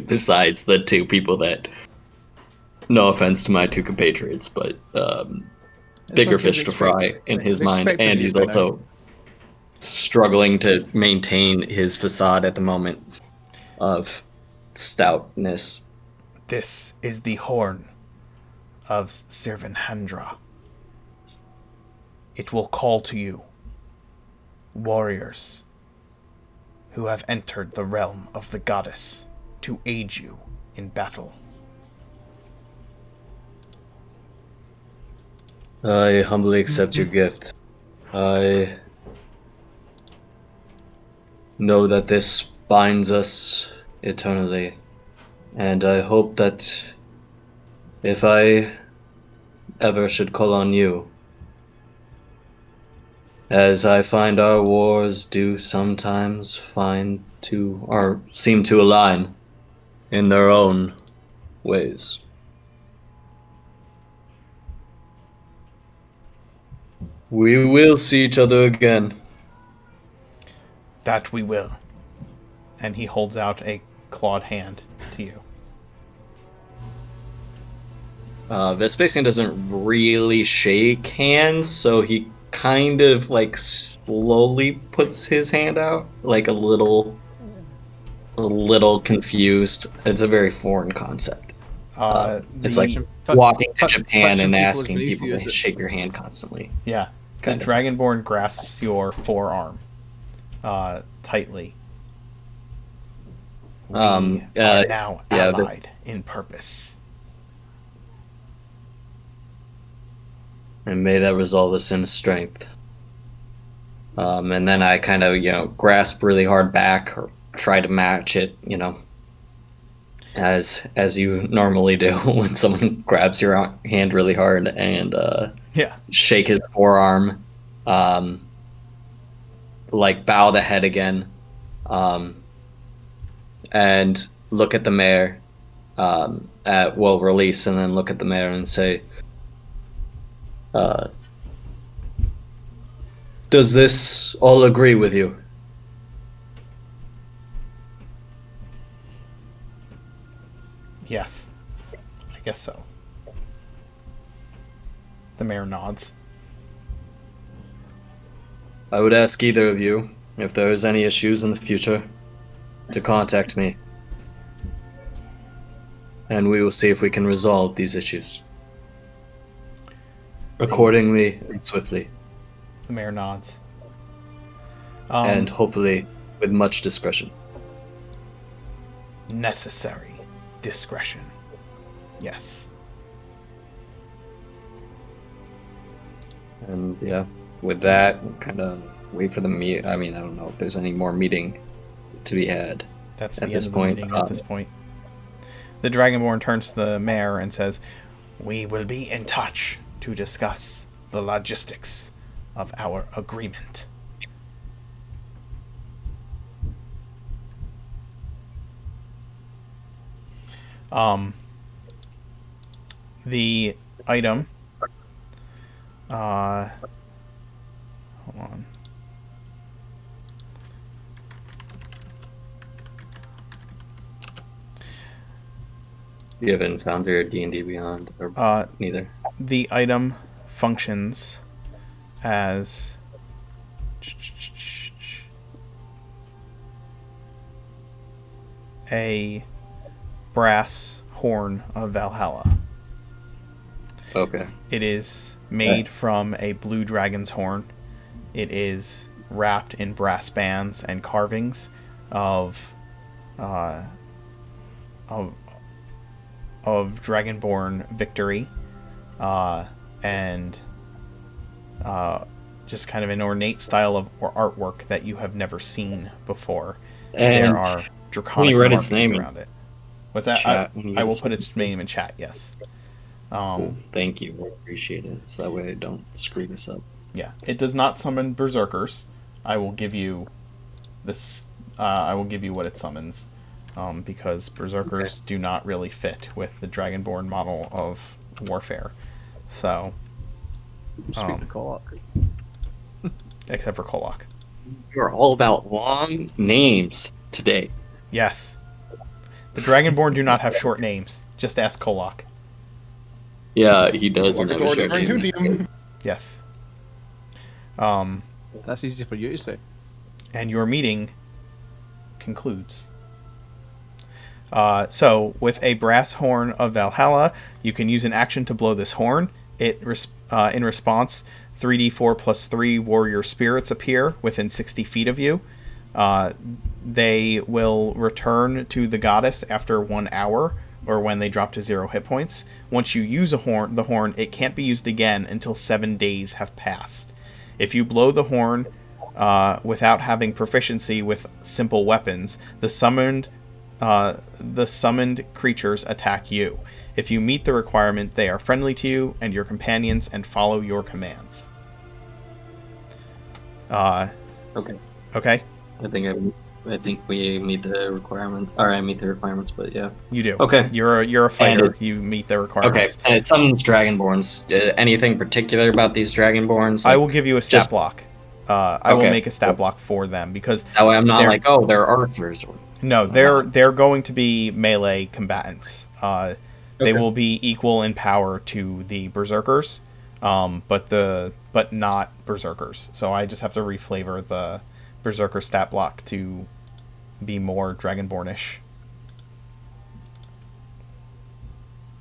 besides the two people that. No offense to my two compatriots, but bigger okay, fish to fry in his mind, and he's also struggling to maintain his facade at the moment of stoutness. This is the horn of Sirvanhandra. It will call to you warriors who have entered the realm of the goddess to aid you in battle. I humbly accept your gift. I know that this binds us eternally, and I hope that if I ever should call on you, as I find our wars do sometimes seem to align in their own ways. We will see each other again. That we will. And he holds out a clawed hand to you. Vespasian doesn't really shake hands, so he kind of like slowly puts his hand out, like a little a little confused. It's a very foreign concept. It's like walking to Japan and asking people to shake your hand constantly. Yeah. The Dragonborn grasps your forearm tightly. We are now allied in purpose. And may that resolve us in strength. And then I kind of, grasp really hard back or try to match it, as you normally do when someone grabs your hand really hard, and shake his forearm, like bow the head again, and look at the mayor, release, and then look at the mayor and say, does this all agree with you? Yes, I guess so. The mayor nods. I would ask either of you, if there is any issues in the future, to contact me. And we will see if we can resolve these issues. Accordingly and swiftly. The mayor nods. And hopefully with much discretion. Necessary discretion. Yes. And with that, kind of wait for the meet. I mean, I don't know if there's any more meeting to be had. That's the end of the meeting at this point. The Dragonborn turns to the mayor and says, "We will be in touch to discuss the logistics of our agreement." The item, hold on. You haven't found your D&D Beyond, or neither? The item functions as a brass horn of Valhalla. Okay. It is made from a blue dragon's horn. It is wrapped in brass bands and carvings of Dragonborn victory, and just kind of an ornate style of artwork that you have never seen before. And there are draconic markings around it. What's that? Chat, I will put its name in chat. Yes. Cool. Thank you. I appreciate it. So that way I don't screw this up. Yeah, it does not summon berserkers. I will give you this. I will give you what it summons, because berserkers do not really fit with the Dragonborn model of warfare. So, except for Kolok. You're all about long names today. Yes. The Dragonborn do not have short names. Just ask Kolok. Yeah, he doesn't have a short name. Yes. That's easy for you to say. And your meeting concludes. So, with a brass horn of Valhalla, you can use an action to blow this horn. In response, 3d4 plus 3 warrior spirits appear within 60 feet of you. They will return to the goddess after 1 hour, or when they drop to 0 hit points. Once you use the horn, it can't be used again until 7 days have passed. If you blow the horn without having proficiency with simple weapons, the summoned creatures attack you. If you meet the requirement, they are friendly to you and your companions and follow your commands. Okay. Okay. I think we meet the requirements. Or I meet the requirements, but yeah. You do. Okay. You're a fighter. You meet the requirements. Okay. And it summons Dragonborns. Anything particular about these Dragonborns? I will give you a stat block. I will make a stat block for them because that way I'm not like, oh, they're archers. No, they're going to be melee combatants. They will be equal in power to the berserkers, but not berserkers. So I just have to reflavor the berserker stat block to be more Dragonbornish.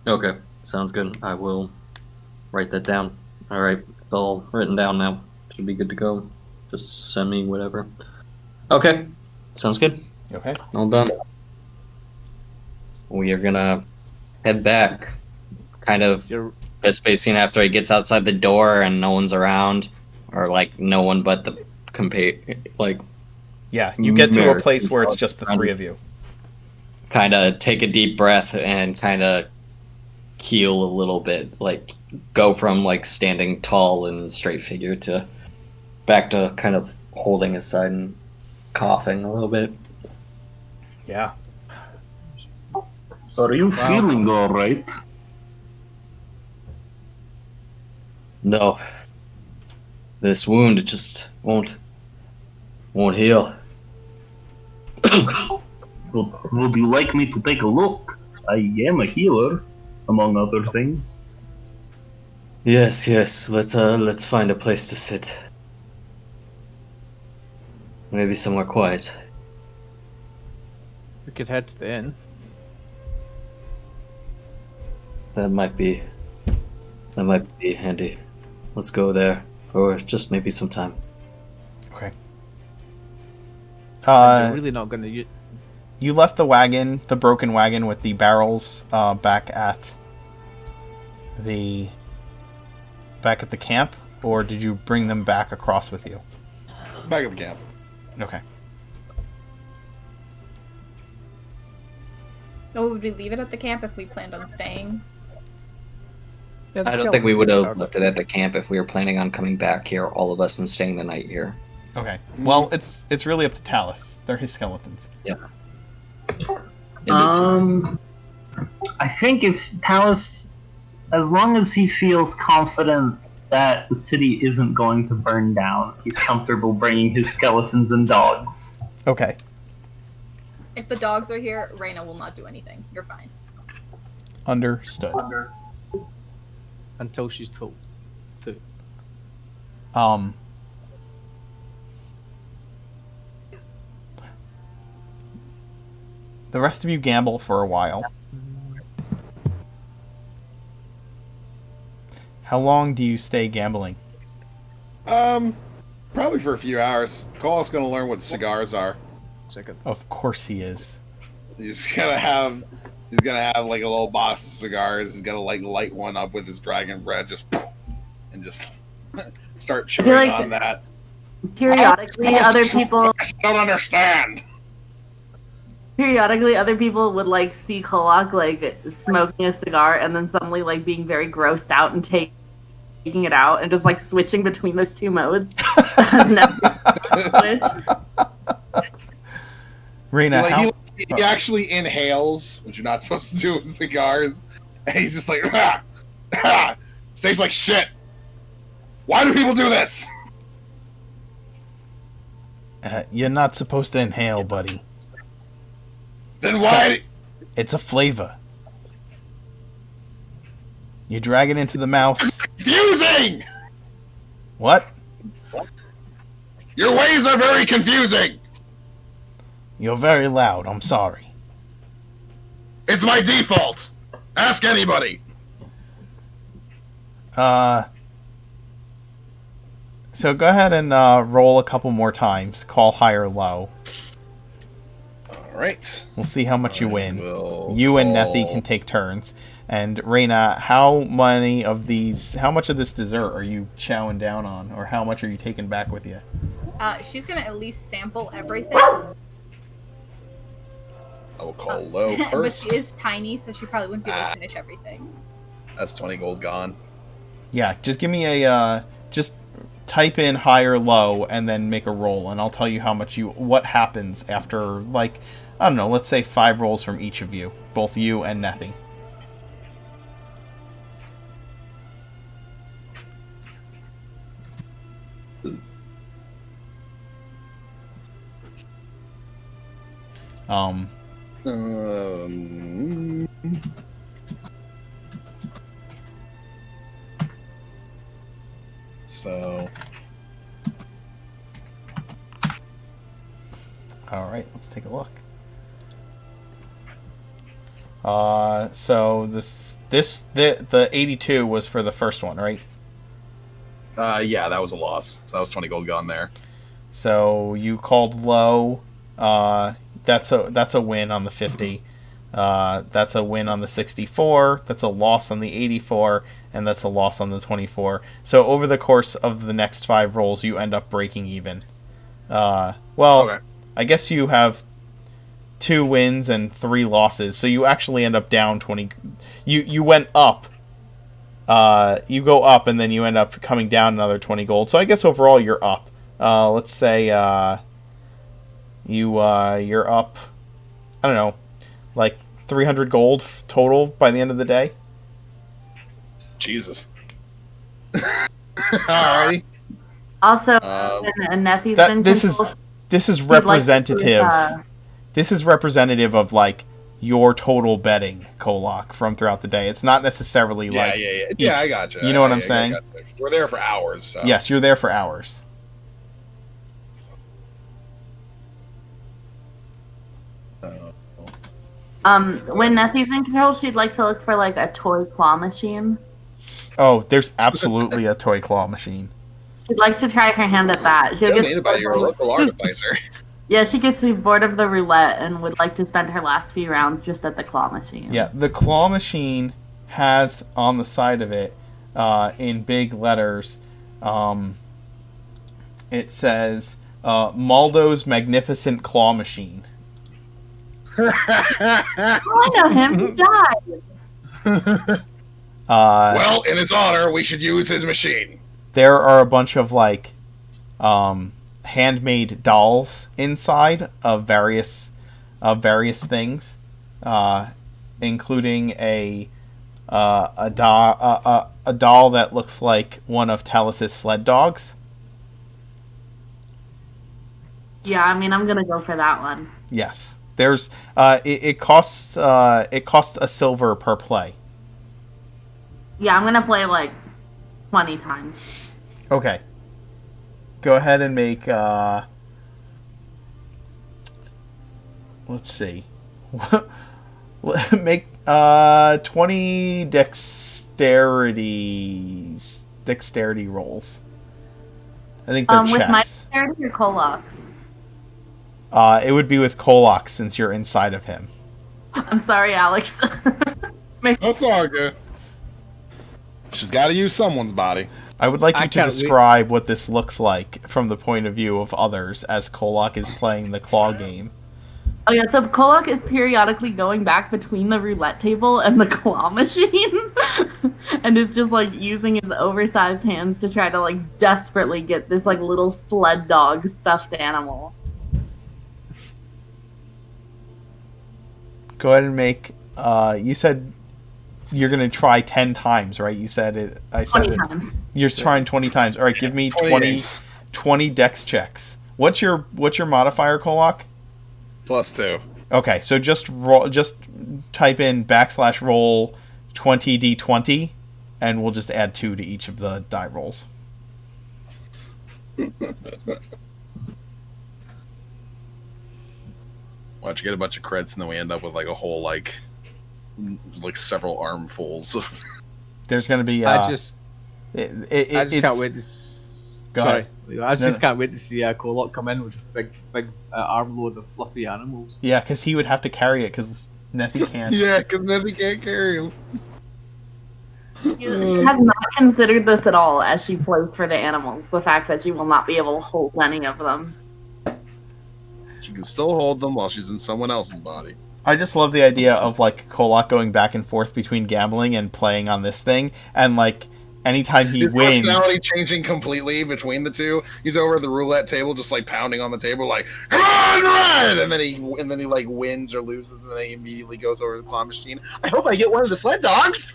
Okay, sounds good. I will write that down. All right, it's all written down now. Should be good to go. Just send me whatever. Okay, sounds good. Okay. All done. We are gonna head back. Kind of Vespasian after he gets outside the door and no one's around, or like no one but the Yeah, you get to a place where it's just the three of you. Kind of take a deep breath and kind of heal a little bit, like go from like standing tall and straight figure to back to kind of holding his side and coughing a little bit. Yeah. Are you feeling all right? No. This wound, it just won't heal. Would you like me to take a look? I am a healer, among other things. Yes. Let's find a place to sit. Maybe somewhere quiet. We could head to the inn. That might be handy. Let's go there for just maybe some time. Okay. They're really not going to. You left the wagon, the broken wagon with the barrels, back at the camp, or did you bring them back across with you? Back at the camp. Okay. Oh, would we leave it at the camp if we planned on staying? I don't think we would have left it at the camp if we were planning on coming back here, all of us, and staying the night here. Okay. Well, it's really up to Talus. They're his skeletons. Yeah. I think if Talus, as long as he feels confident that the city isn't going to burn down, he's comfortable bringing his skeletons and dogs. Okay. If the dogs are here, Reyna will not do anything. You're fine. Understood. Until she's told to. The rest of you gamble for a while. How long do you stay gambling? Probably for a few hours. Cole's gonna learn what cigars are. Of course he is. He's gonna have like a little box of cigars. He's gonna like light one up with his dragon bread, and just start chewing on that. Periodically, other people. I don't understand. Periodically, other people would like see Kolak like smoking a cigar, and then suddenly like being very grossed out and taking it out, and just like switching between those two modes. Switch. Reyna, like, he actually inhales, which you're not supposed to do with cigars, and he's just like, tastes like shit. Why do people do this? You're not supposed to inhale, buddy. Then why? It's a flavor. You drag it into the mouth. Confusing! What? Your ways are very confusing! You're very loud, I'm sorry. It's my default! Ask anybody! So go ahead and roll a couple more times. Call high or low. Alright. We'll see how much you win. You and Nethi can take turns. And Reyna, how much of this dessert are you chowing down on? Or how much are you taking back with you? She's gonna at least sample everything. I will call low first. But she is tiny, so she probably wouldn't be able to finish everything. That's 20 gold gone. Yeah, just give me a... just type in high or low and then make a roll. And I'll tell you what happens after, like, I don't know, let's say 5 rolls from each of you. Both you and Nethi. So All right, let's take a look. So the 82 was for the first one, right? Yeah, that was a loss. So that was 20 gold gone there. So you called low. That's a win on the 50. That's a win on the 64. That's a loss on the 84, and that's a loss on the 24. So over the course of the next 5 rolls, you end up breaking even. Okay. I guess you have 2 wins and 3 losses, so you actually end up down 20. You went up. You go up, and then you end up coming down another 20 gold. So I guess overall you're up. Let's say you're up. I don't know, like 300 gold total by the end of the day. Jesus. Alrighty. Also, Nethy's been this is representative. This is representative of like your total betting, Kolak, from throughout the day. It's not necessarily like Yeah, I gotcha. You know what I'm saying? We're there for hours. So. Yes, you're there for hours. When Nethy's in control, she'd like to look for like a toy claw machine. Oh, there's absolutely a toy claw machine. She'd like to try her hand at that. She'll Donated by your local artificer. Yeah, she gets bored of the roulette and would like to spend her last few rounds just at the claw machine. Yeah, the claw machine has on the side of it, in big letters, it says Maldo's Magnificent Claw Machine. Oh, I know him. He died. Well, in his honor, we should use his machine. There are a bunch of like handmade dolls inside of various things, including a doll that looks like one of Talus's sled dogs. Yeah, I mean, I'm gonna go for that one. Yes. There's it costs a silver per play. Yeah, I'm gonna play like 20 times. Okay. Go ahead and make let's see. Make 20 dexterity rolls. I think they're checks. With my dexterity or Kolak's? It would be with Kolak since you're inside of him. I'm sorry, Alex. That's all good. She's got to use someone's body. I would like you to describe what this looks like from the point of view of others as Kolak is playing the claw game. Oh yeah, so Kolak is periodically going back between the roulette table and the claw machine and is just like using his oversized hands to try to like desperately get this like little sled dog stuffed animal. Go ahead and make you said you're going to try 10 times, right? You said it. I said 20 times. You're trying 20 times. All right, give me 20 dex checks. What's your modifier, Kolak? +2. Okay, so just type in \roll 20d20 and we'll just add 2 to each of the die rolls. Why don't you get a bunch of crits and then we end up with like a whole like several armfuls of. There's going to be. I just can't wait to. Sorry, I just can't wait to see Kolak come in with this big armload of fluffy animals. Yeah, because he would have to carry it because Nethy can't. Yeah, because Nethy can't carry him. She has not considered this at all as she plays for the animals. The fact that she will not be able to hold any of them. She can still hold them while she's in someone else's body. I just love the idea of like Kolak going back and forth between gambling and playing on this thing, and like anytime he wins, personality changing completely between the two. He's over at the roulette table, just like pounding on the table, like "Come on, Red!" And then he like wins or loses, and then he immediately goes over to the claw machine. I hope I get one of the sled dogs.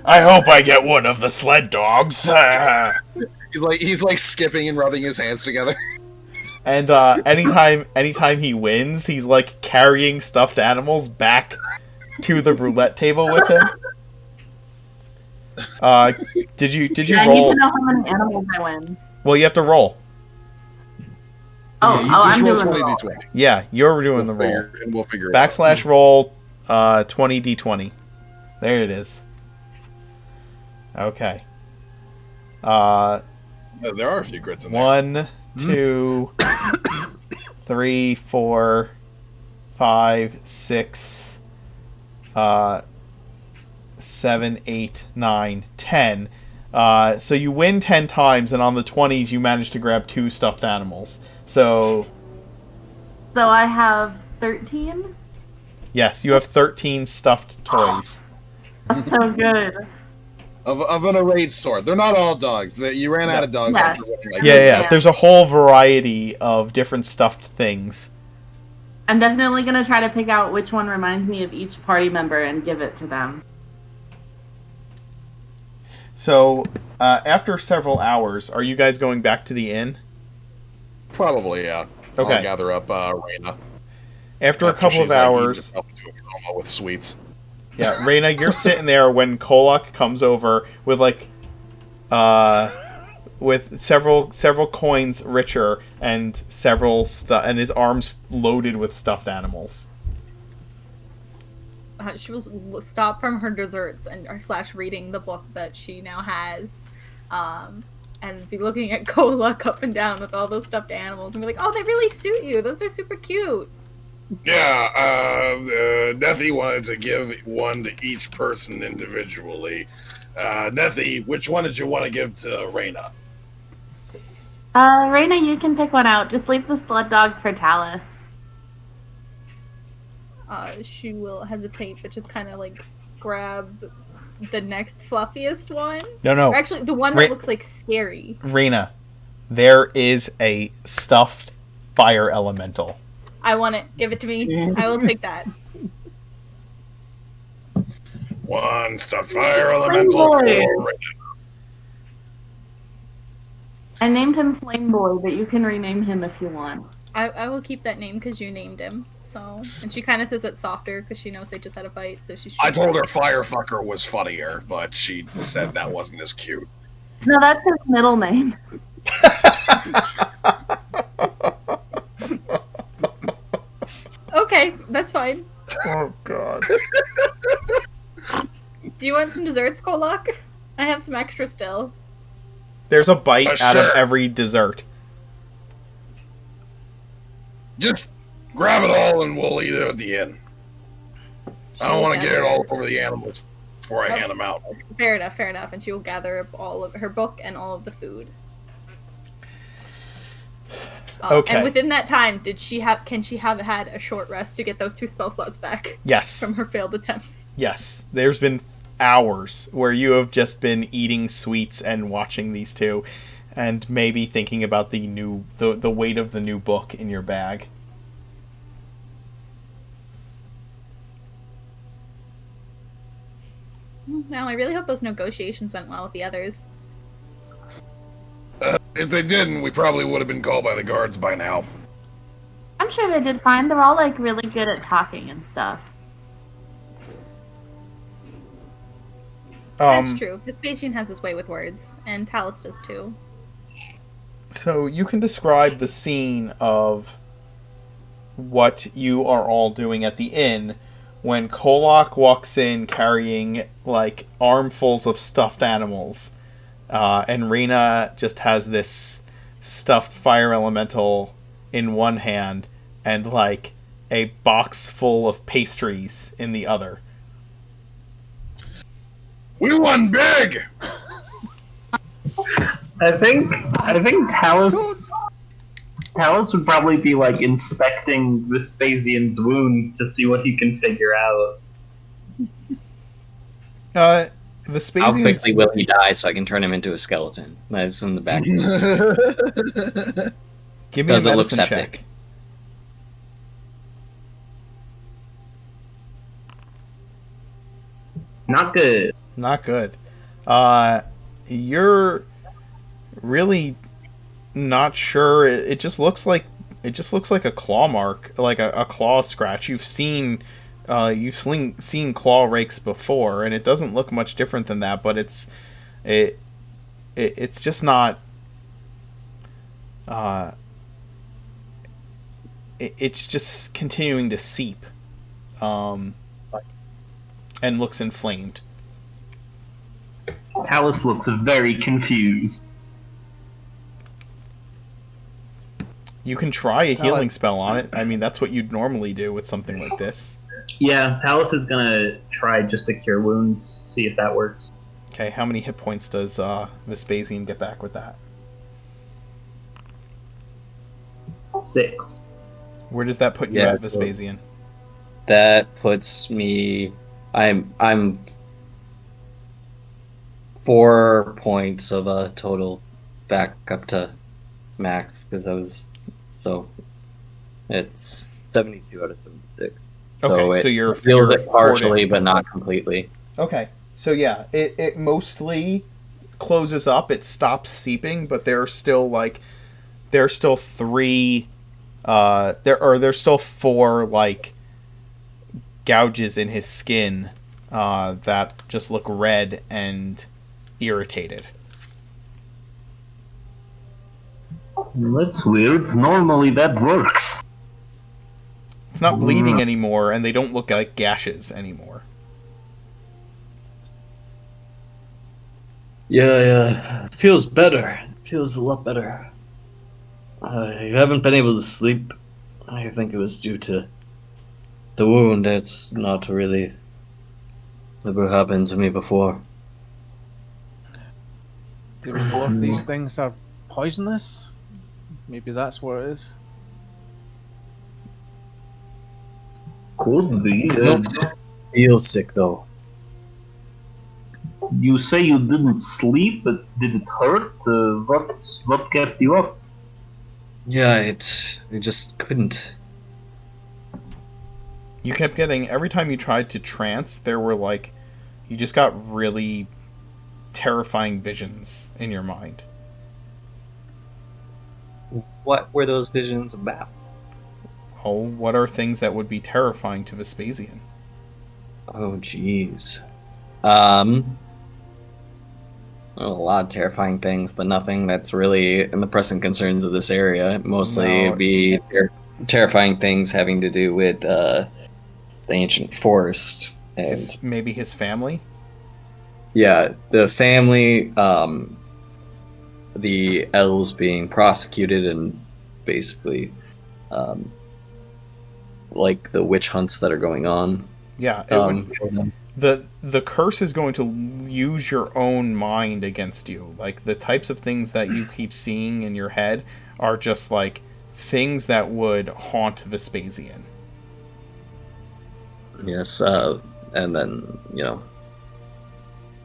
I hope I get one of the sled dogs. he's like skipping and rubbing his hands together. And anytime he wins, he's like carrying stuffed animals back to the roulette table with him. Did you roll? I need to know how many animals I win. Well, you have to roll. Oh, you oh, just I'm roll doing 20 the roll. d20. Yeah, you're doing the roll. And we'll figure it / roll 20 d20. There it is. Okay. out. There are a few crits in there. 1, 2, 3, 4, 5, 6, 7, 8, 9, 10. So you win 10 times, and on the 20s you manage to grab 2 stuffed animals. So I have 13. yes, you have 13 stuffed toys. That's so good. Of an arrayed sort. They're not all dogs. You ran out of dogs Yeah. after winning. Like, Yeah. There's a whole variety of different stuffed things. I'm definitely gonna try to pick out which one reminds me of each party member and give it to them. So, after several hours, are you guys going back to the inn? Probably, yeah. Okay. I'll gather up Reyna. After a couple of she's, like, eating hours, herself into a coma with sweets. yeah, Reyna, you're sitting there when Kolak comes over with with several coins richer and and his arms loaded with stuffed animals. She will stop from her desserts and / reading the book that she now has, and be looking at Kolak up and down with all those stuffed animals and be like, "Oh, they really suit you. Those are super cute." Yeah, Nethy wanted to give one to each person individually. Nethy, which one did you want to give to Reyna? Reyna, you can pick one out. Just leave the sled dog for Talus. She will hesitate, but just kind of like grab the next fluffiest one. No. Or actually, the one that looks like scary. Reyna, there is a stuffed fire elemental. I want it. Give it to me. I will take that. One stuffed fire elemental for Reyna. I named him Flame Boy, but you can rename him if you want. I will keep that name because you named him. So, and she kind of says it softer because she knows they just had a fight. So she's. I told her Firefucker was funnier, but she said that wasn't as cute. No, that's his middle name. Okay, that's fine. Oh God. Do you want some desserts, Kolak? I have some extra still. There's a bite out of Sure. every dessert. Just grab it all and we'll eat it at the end. I don't want to get it all over the animals before I hand them out. Fair enough. And she will gather up all of her book and all of the food. Okay. And within that time, can she have had a short rest to get those 2 spell slots back Yes. from her failed attempts? Yes. There's been hours where you have just been eating sweets and watching these two, and maybe thinking about the weight of the new book in your bag. Well, I really hope those negotiations went well with the others. If they didn't, we probably would have been called by the guards by now. I'm sure they did fine. They're all like really good at talking and stuff. That's true. Vespasian has his way with words, and Talus does too. So you can describe the scene of what you are all doing at the inn when Kolak walks in carrying like armfuls of stuffed animals, and Reyna just has this stuffed fire elemental in one hand and like a box full of pastries in the other. We won big! I think Talus would probably be like inspecting Vespasian's wound to see what he can figure out. Vespasian's... How quickly will he die so I can turn him into a skeleton? That's in the back. Give me Does a it look medicine septic? check. Not good. Not good. You're really not sure. It just looks like a claw mark, like a claw scratch. You've seen claw rakes before, and it doesn't look much different than that. But it's just not. it's just continuing to seep, and looks inflamed. Talus looks very confused. You can try a healing spell on it. I mean, that's what you'd normally do with something like this. Yeah, Talus is gonna try just to cure wounds, see if that works. Okay, how many hit points does Vespasian get back with that? 6. Where does that put you at, Vespasian? That puts me. I'm 4 points of a total back up to max because I was it's 72 out of 76. Okay, so you're healed it partially, but not completely. Okay, so yeah, it mostly closes up. It stops seeping, but there's still 3. There's still 4 like gouges in his skin that just look red and irritated. That's weird. Normally that works. It's not bleeding anymore, and they don't look like gashes anymore. Yeah. Feels better. Feels a lot better. I haven't been able to sleep. I think it was due to the wound. It's not really ever happened to me before. Do we know if these things are poisonous? Maybe that's what it is. Could be. Don't feel sick though. You say you didn't sleep, but did it hurt? What kept you up? Yeah, it just couldn't. You kept getting, every time you tried to trance, there were you just got really terrifying visions in your mind. What were those visions about? Oh, what are things that would be terrifying to Vespasian? Oh, jeez. A lot of terrifying things, but nothing that's really in the pressing concerns of this area. Mostly it'd be terrifying things having to do with the ancient forest and maybe his family. Yeah, the family, the elves being prosecuted, and basically, like the witch hunts that are going on. Yeah, the curse is going to use your own mind against you. Like the types of things that you keep seeing in your head are just like things that would haunt Vespasian. Yes, and then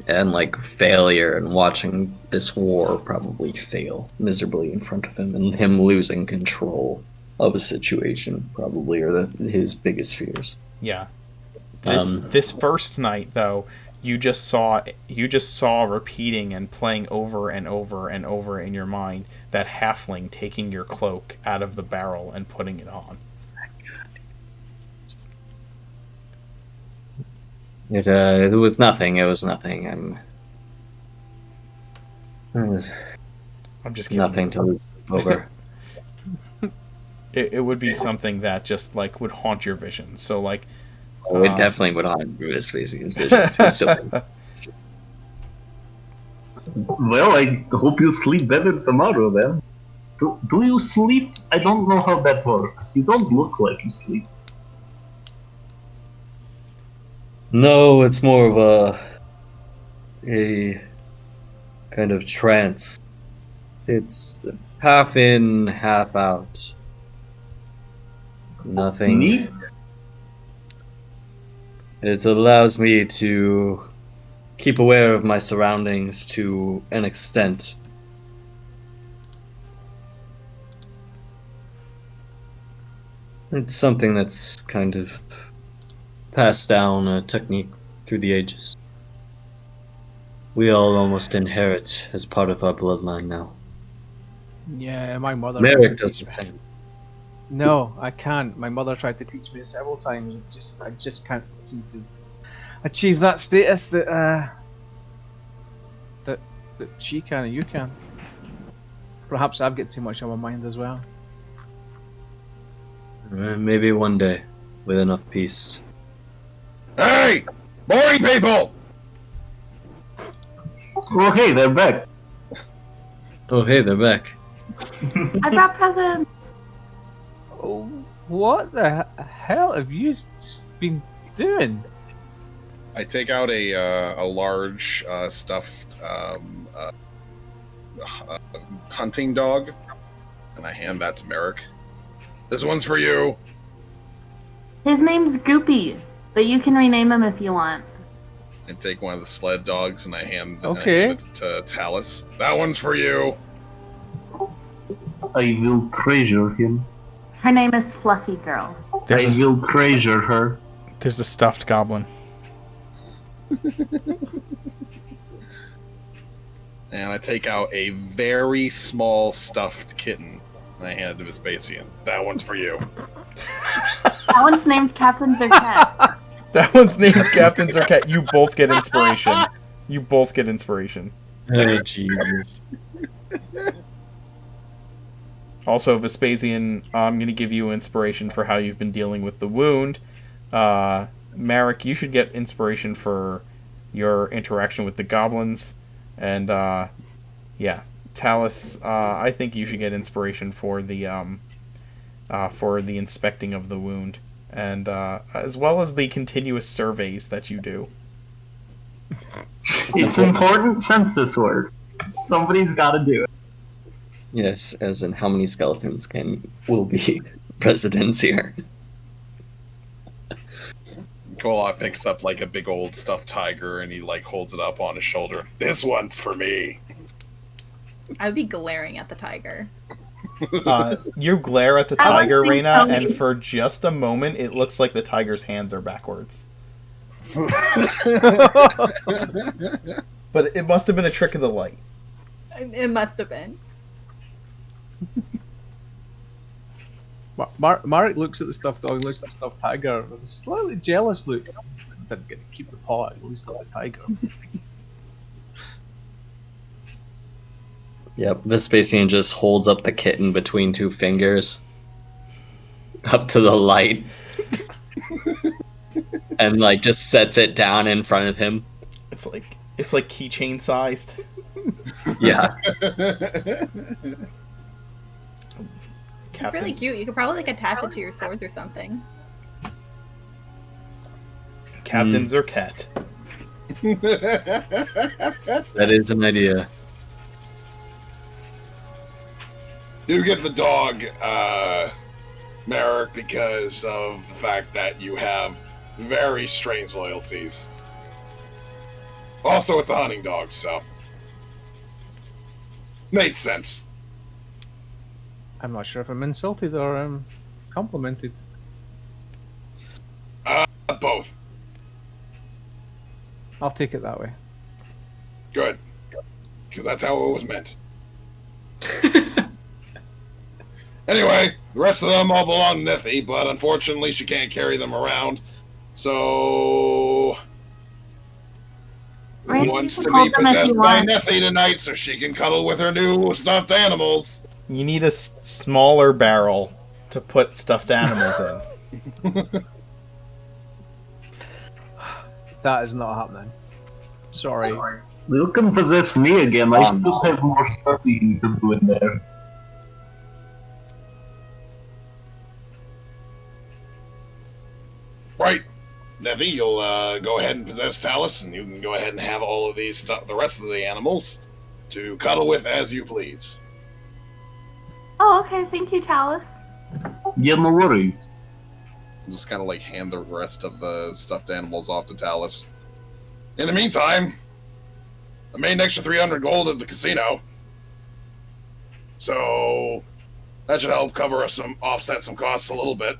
and like failure and watching this war probably fail miserably in front of him, and him losing control of a situation probably are his biggest fears. Yeah. This first night though, you just saw repeating and playing over and over and over in your mind that halfling taking your cloak out of the barrel and putting it on. It was nothing. It was nothing. I'm just kidding. Nothing to lose over. It would be something that just like would haunt your visions. So like, it definitely would haunt Vespasian's visions. Well, I hope you sleep better tomorrow then. Do you sleep? I don't know how that works. You don't look like you sleep. No, it's more of a kind of trance. It's half in, half out. Nothing. Neat. It allows me to keep aware of my surroundings to an extent. It's something that's kind of passed down, a technique through the ages. We all almost inherit as part of our bloodline now. Yeah, my mother. Merrick does the same. No, I can't. My mother tried to teach me several times. I just can't seem to achieve that status that she can and you can. Perhaps I've got too much on my mind as well. Maybe one day, with enough peace. Hey! Boring people! Well, hey, they're back. Oh, hey, they're back. I brought presents. Oh, what the hell have you been doing? I take out a large stuffed hunting dog, and I hand that to Merrick. This one's for you. His name's Goopy, but you can rename him if you want. I take one of the sled dogs and I hand Okay. it to Talus. That one's for you. I will treasure him. Her name is Fluffy Girl. I will treasure her. There's a stuffed goblin. And I take out a very small stuffed kitten and I hand it to Vespasian. That one's for you. That one's named Captain Zerkat. That one's named Captain Zerkat. You both get inspiration. You both get inspiration. Oh, Jesus. Also, Vespasian, I'm going to give you inspiration for how you've been dealing with the wound. Marek, you should get inspiration for your interaction with the goblins. And, yeah. Talus, I think you should get inspiration for the inspecting of the wound. And, as well as the continuous surveys that you do. It's important census work. Somebody's got to do it. Yes, as in how many skeletons will be residents here. Kolak picks up like a big old stuffed tiger and he like holds it up on his shoulder. This one's for me. I would be glaring at the tiger. You glare at the I was tiger, thinking Reyna, Tony. and for just a moment, it looks like the tiger's hands are backwards. But it must have been a trick of the light. It must have been. Marek looks at the stuffed dog, looks at the stuffed tiger with a slightly jealous look. Didn't get to keep the paw, at least not the tiger. Yep, Vespasian just holds up the kitten between two fingers. Up to the light. And, like, just sets it down in front of him. It's like keychain sized. Yeah. It's really cute. You could probably like attach it to your swords or something. Captain Zerkat. That is an idea. You get the dog, Merrick, because of the fact that you have very strange loyalties. Also, it's a hunting dog, so made sense. I'm not sure if I'm insulted or complimented. Both. I'll take it that way. Good. Because that's how it was meant. Anyway, the rest of them all belong to Nithie, but unfortunately she can't carry them around. So... Right, wants you to can hold be them if possessed you by want. Nithie tonight so she can cuddle with her new stuffed animals. You need a smaller barrel to put stuffed animals in. That is not happening. Sorry. You can possess me again. I still have more studying to do in there. Right. Nithie, you'll go ahead and possess Talus, and you can go ahead and have all of these the rest of the animals to cuddle with as you please. Oh, okay. Thank you, Talus. Yeah, no worries. Just kind of like hand the rest of the stuffed animals off to Talus. In the meantime, I made an extra 300 gold at the casino. So that should help cover offset some costs a little bit,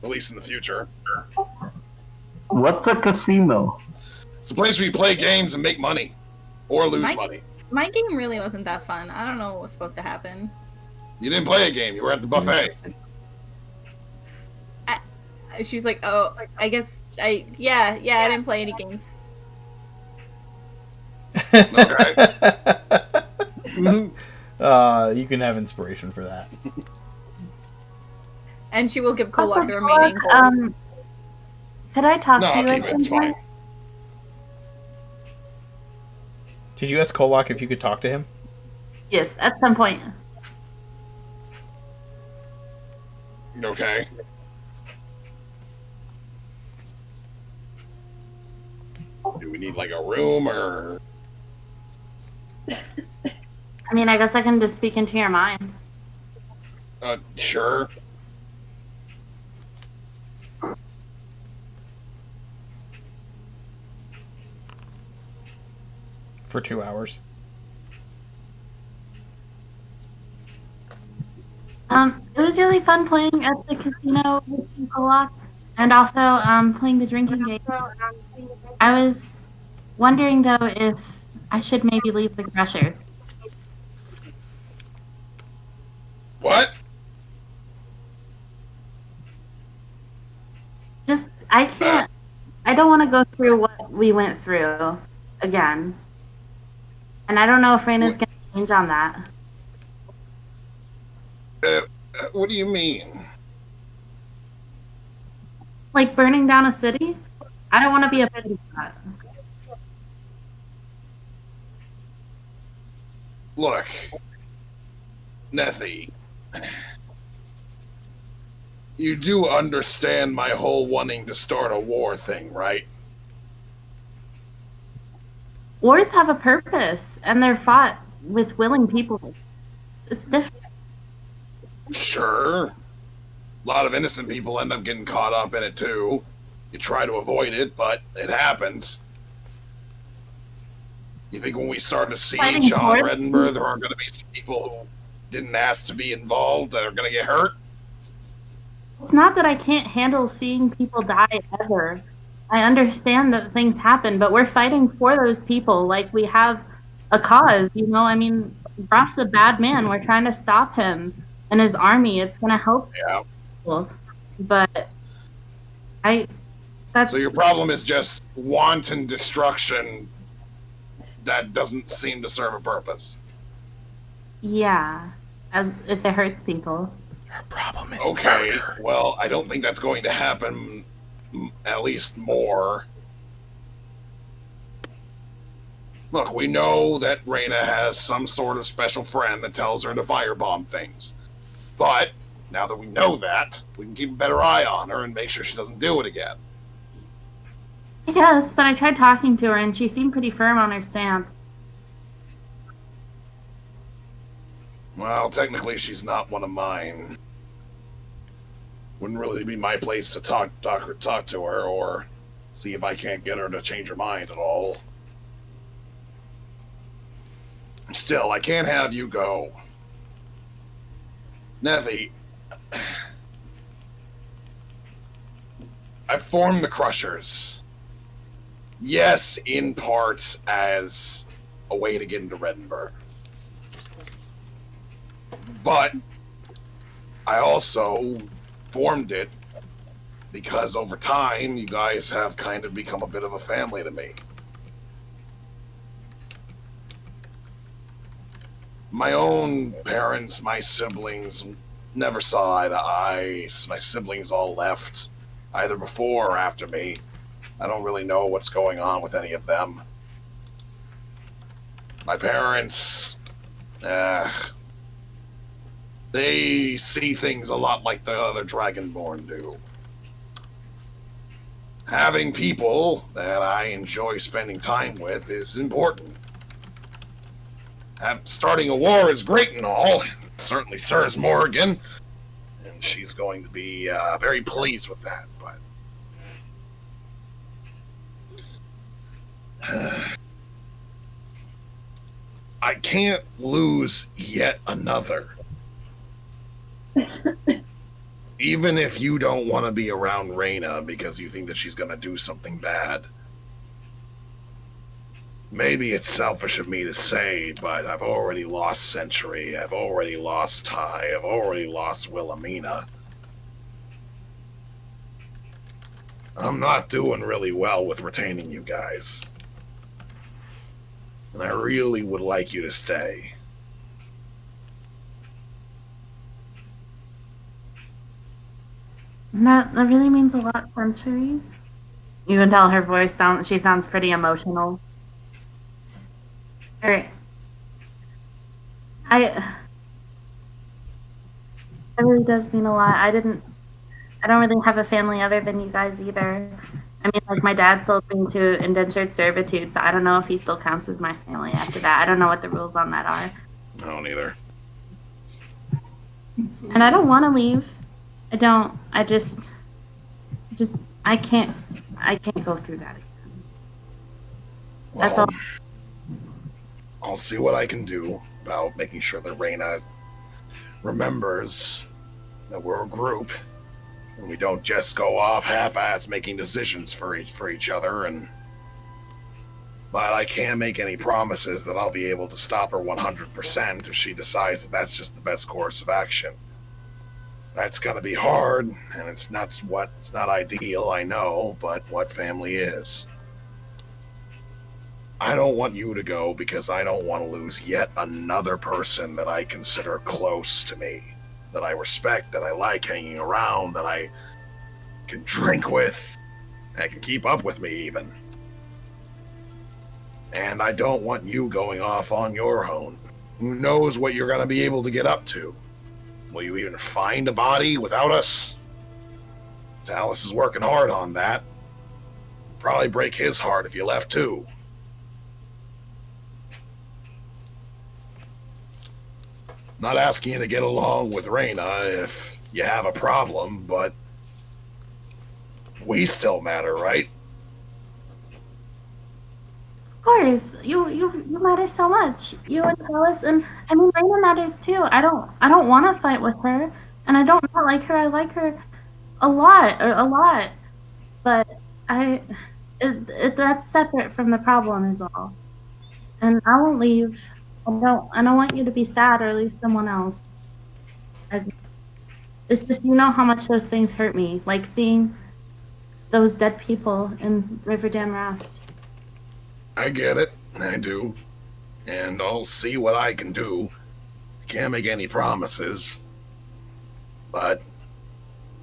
at least in the future. What's a casino? It's a place where you play games and make money. Or lose money. My game really wasn't that fun. I don't know what was supposed to happen. You didn't play a game, you were at the buffet. She's like, oh, I guess I didn't play any games. Okay. You can have inspiration for that. And she will give Kolak Also, the remaining Kolak, gold. could I talk No, to I'll you keep at it. It's some fine. point? Did you ask Kolak if you could talk to him? Yes, at some point. Okay. Do we need like a room or? I mean, I guess I can just speak into your mind. Sure. For 2 hours. It was really fun playing at the casino with you, Kolak, and also playing the drinking games. I was wondering though if I should maybe leave the Crushers. What? Just I can't. I don't want to go through what we went through again, and I don't know if Raina's going to change on that. What do you mean? Like burning down a city? I don't want to be a part of that. Look, Nethy, you do understand my whole wanting to start a war thing, right? Wars have a purpose, and they're fought with willing people. It's different. Sure. A lot of innocent people end up getting caught up in it too. You try to avoid it, but it happens. You think when we start a siege on Reddenburg, there are going to be some people who didn't ask to be involved that are going to get hurt? It's not that I can't handle seeing people die ever. I understand that things happen, but we're fighting for those people. Like, we have a cause, you know? I mean, Graf's a bad man. We're trying to stop him and his army. It's going to help people. But So your problem is just wanton destruction that doesn't seem to serve a purpose. Yeah, as if it hurts people. Our problem is okay, murder. Well, I don't think that's going to happen, at least more. Look, we know that Reyna has some sort of special friend that tells her to firebomb things. But, now that we know that, we can keep a better eye on her and make sure she doesn't do it again. I guess, but I tried talking to her and she seemed pretty firm on her stance. Well, technically she's not one of mine. Wouldn't really be my place to talk to her or see if I can't get her to change her mind at all. Still, I can't have you go. Nethy, I formed the Crushers. Yes, in part as a way to get into Reddenburg. But I also formed it because over time you guys have kind of become a bit of a family to me. My own parents, my siblings, never saw eye to eye. My siblings all left, either before or after me. I don't really know what's going on with any of them. My parents, they see things a lot like the other Dragonborn do. Having people that I enjoy spending time with is important. Starting a war is great and all. It certainly serves Morrigan, and she's going to be very pleased with that, but I can't lose yet another. Even if you don't want to be around Reyna because you think that she's going to do something bad. Maybe it's selfish of me to say, but I've already lost Century, I've already lost Ty, I've already lost Wilhelmina. I'm not doing really well with retaining you guys. And I really would like you to stay. That really means a lot, Century. You can tell her voice she sounds pretty emotional. Alright. It really does mean a lot. I don't really have a family other than you guys either. I mean, like, my dad sold me to indentured servitude, so I don't know if he still counts as my family after that. I don't know what the rules on that are. I don't either. And I don't want to leave. I don't. I can't go through that again. Well, That's all. I'll see what I can do about making sure that Reyna remembers that we're a group and we don't just go off half-ass making decisions for each other. But I can't make any promises that I'll be able to stop her 100% if she decides that that's just the best course of action. That's gonna be hard, and it's not ideal, I know, but what family is? I don't want you to go because I don't want to lose yet another person that I consider close to me, that I respect, that I like hanging around, that I can drink with, that can keep up with me even. And I don't want you going off on your own. Who knows what you're going to be able to get up to? Will you even find a body without us? Dallas is working hard on that. Probably break his heart if you left too. Not asking you to get along with Reyna if you have a problem, but we still matter, right? Of course, you matter so much. You and Alice, and I mean, Reyna matters too. I don't want to fight with her, and I don't not like her. I like her a lot. But that's separate from the problem is all. And I won't leave. I don't want you to be sad or lose someone else. It's just, you know how much those things hurt me, like seeing those dead people in Riverdam Raft. I get it, I do. And I'll see what I can do. Can't make any promises, but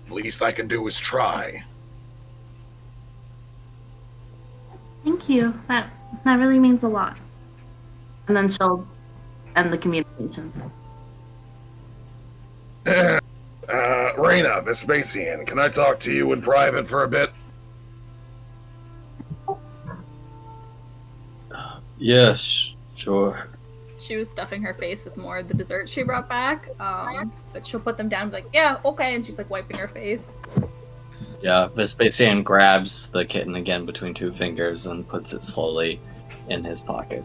least I can do is try. Thank you. That really means a lot. And then she'll end the communications. Reyna, Vespasian, can I talk to you in private for a bit? Yes, sure. She was stuffing her face with more of the dessert she brought back, but she'll put them down and be like, yeah, okay, and she's like wiping her face. Yeah, Vespasian grabs the kitten again between two fingers and puts it slowly in his pocket.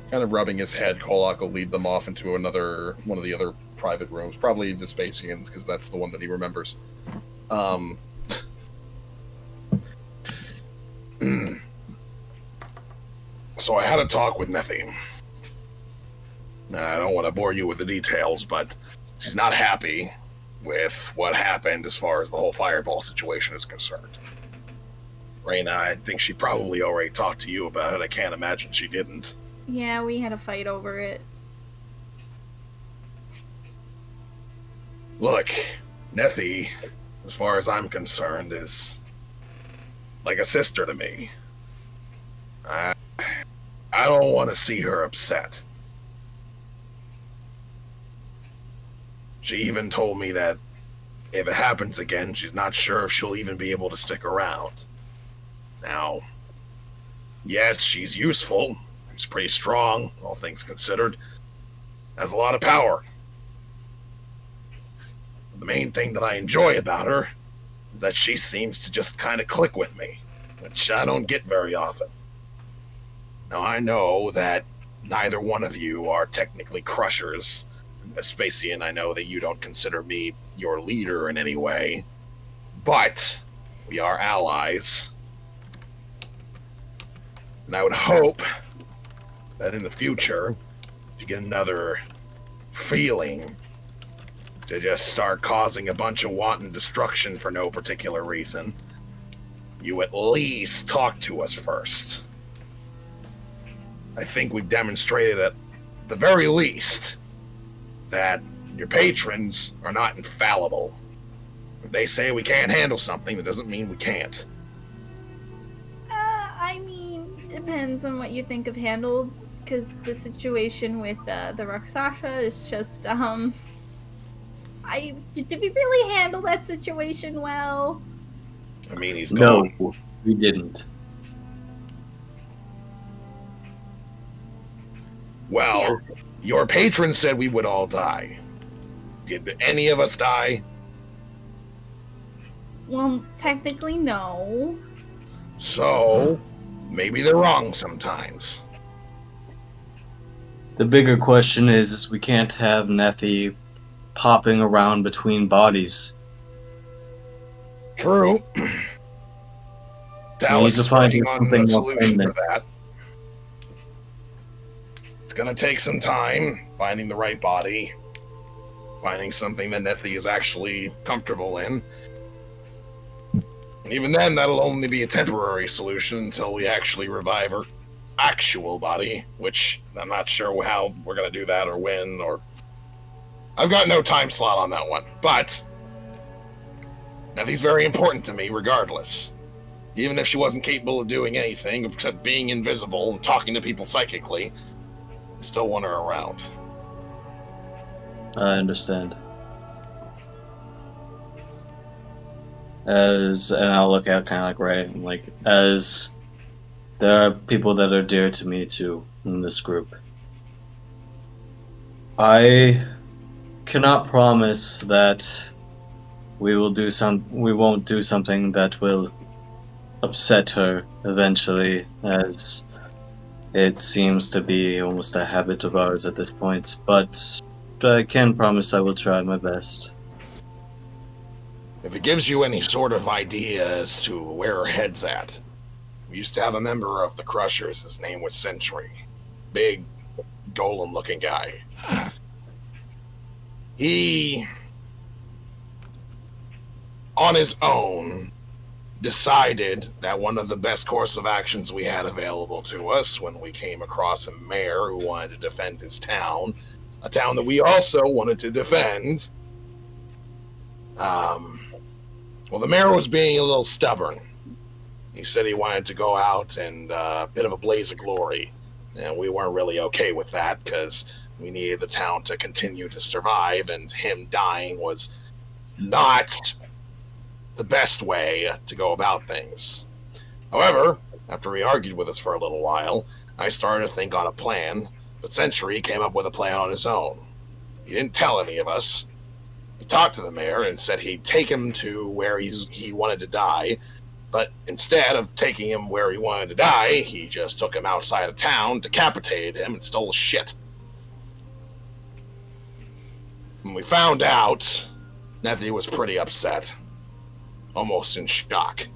Kind of rubbing his head, Kolak will lead them off into one of the other private rooms, probably Vespasian's, because that's the one that he remembers. So I had a talk with Nettie. I don't want to bore you with the details, but she's not happy with what happened as far as the whole fireball situation is concerned. Reyna, I think she probably already talked to you about it. I can't imagine she didn't. Yeah, we had a fight over it. Look, Nettie, as far as I'm concerned, is like a sister to me. I don't want to see her upset. She even told me that if it happens again, she's not sure if she'll even be able to stick around. Now, yes, she's useful. She's pretty strong, all things considered. Has a lot of power. The main thing that I enjoy about her is that she seems to just kind of click with me, which I don't get very often. Now, I know that neither one of you are technically crushers. Vespasian, I know that you don't consider me your leader in any way, but we are allies. And I would hope that in the future, if you get another feeling to just start causing a bunch of wanton destruction for no particular reason, you at least talk to us first. I think we've demonstrated at the very least that your patrons are not infallible. they say we can't handle something, that doesn't mean we can't. I mean, depends on what you think of handled, because the situation with the Rakshasa is just, did we really handle that situation well? I mean, he's gone. No, we didn't. Well, your patron said we would all die. Did any of us die? Well, technically, no. So, maybe they're wrong sometimes. The bigger question is we can't have Nethy popping around between bodies. True. Dallas is working on a solution for that. It's gonna take some time finding the right body, finding something that Nethy is actually comfortable in. And even then, that'll only be a temporary solution until we actually revive her actual body, which I'm not sure how we're gonna do that or when, or... I've got no time slot on that one, but Nethy's very important to me regardless. Even if she wasn't capable of doing anything except being invisible and talking to people psychically, I still want her around. I understand. And I'll look at kind of like Ray, like, as there are people that are dear to me too in this group. I cannot promise that we won't do something that will upset her eventually, as it seems to be almost a habit of ours at this point, but I can promise I will try my best. If it gives you any sort of idea as to where her head's at, we used to have a member of the Crushers, his name was Sentry. Big, golem-looking guy. He, on his own, decided that one of the best course of actions we had available to us when we came across a mayor who wanted to defend his town, a town that we also wanted to defend. Well, the mayor was being a little stubborn. He said he wanted to go out and a bit of a blaze of glory, and we weren't really okay with that because we needed the town to continue to survive, and him dying was not the best way to go about things. However, after he argued with us for a little while, I started to think on a plan, but Century came up with a plan on his own. He didn't tell any of us. He talked to the mayor and said he'd take him to where he wanted to die, but instead of taking him where he wanted to die, he just took him outside of town, decapitated him, and stole his shit. When we found out, Nethy was pretty upset. Almost in shock.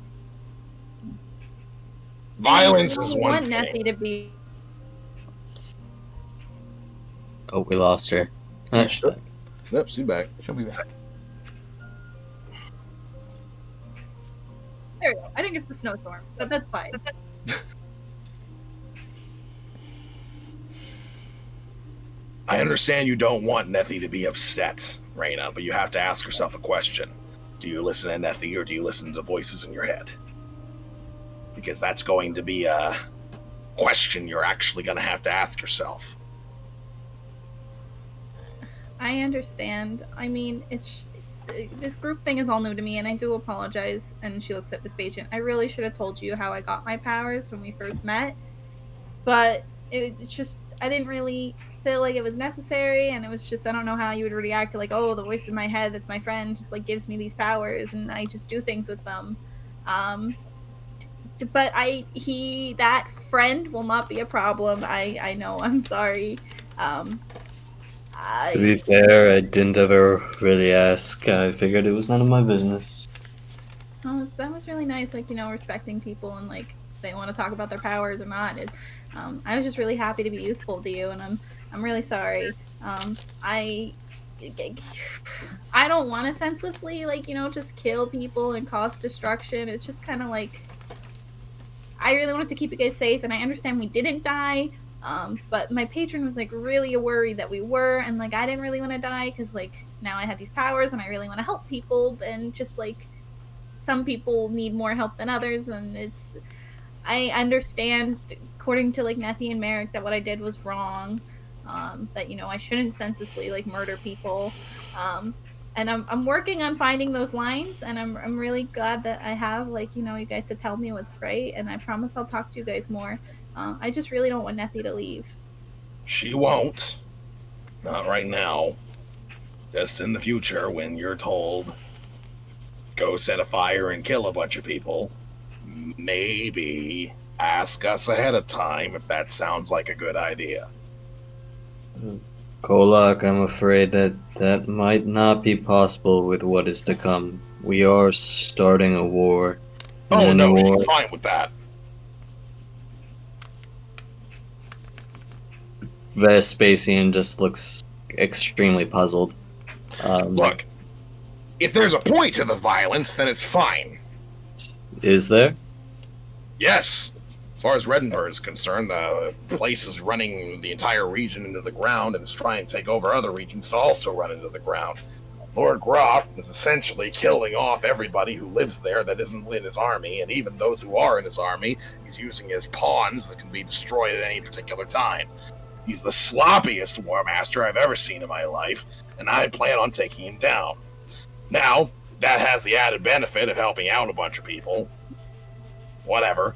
Violence is one thing. Nethy to be. Oh, we lost her. Yep, she's back. She'll be back. There we go. I think it's the snowstorms, but that's fine. I understand you don't want Nethy to be upset, Raina, but you have to ask yourself a question. Do you listen to Nethy, or do you listen to the voices in your head? Because that's going to be a question you're actually going to have to ask yourself. I understand. I mean, this group thing is all new to me, and I do apologize. And she looks at this patient. I really should have told you how I got my powers when we first met, but it's just I didn't really feel like it was necessary, and it was just I don't know how you would react to, like, oh, the voice in my head that's my friend just like gives me these powers and I just do things with them. But that friend will not be a problem. I know. I'm sorry. To be fair, I didn't ever really ask. I figured it was none of my business. Oh, that was really nice, like, respecting people and, like, they want to talk about their powers or not. I was just really happy to be useful to you, and I'm really sorry. I don't want to senselessly, like, just kill people and cause destruction. It's just kind of like, I really wanted to keep you guys safe, and I understand we didn't die, But my patron was like really worried that we were, and like I didn't really want to die because like now I have these powers and I really want to help people, and just like some people need more help than others, and I understand, according to like Nethy and Merrick, that what I did was wrong. That I shouldn't senselessly like murder people. And I'm working on finding those lines, and I'm really glad that I have like you guys to tell me what's right, and I promise I'll talk to you guys more. I just really don't want Nethy to leave. She won't. Not right now. Just in the future, when you're told, go set a fire and kill a bunch of people, maybe ask us ahead of time if that sounds like a good idea. Kolak, I'm afraid that might not be possible with what is to come. We are starting a war. Oh no, she's fine with that. Vespasian just looks extremely puzzled. Look, if there's a point to the violence, then it's fine. Is there? Yes. As far as Reddenburg is concerned, the place is running the entire region into the ground and is trying to take over other regions to also run into the ground. Lord Groff is essentially killing off everybody who lives there that isn't in his army, and even those who are in his army, he's using as pawns that can be destroyed at any particular time. He's the sloppiest war master I've ever seen in my life, and I plan on taking him down. Now, that has the added benefit of helping out a bunch of people. Whatever.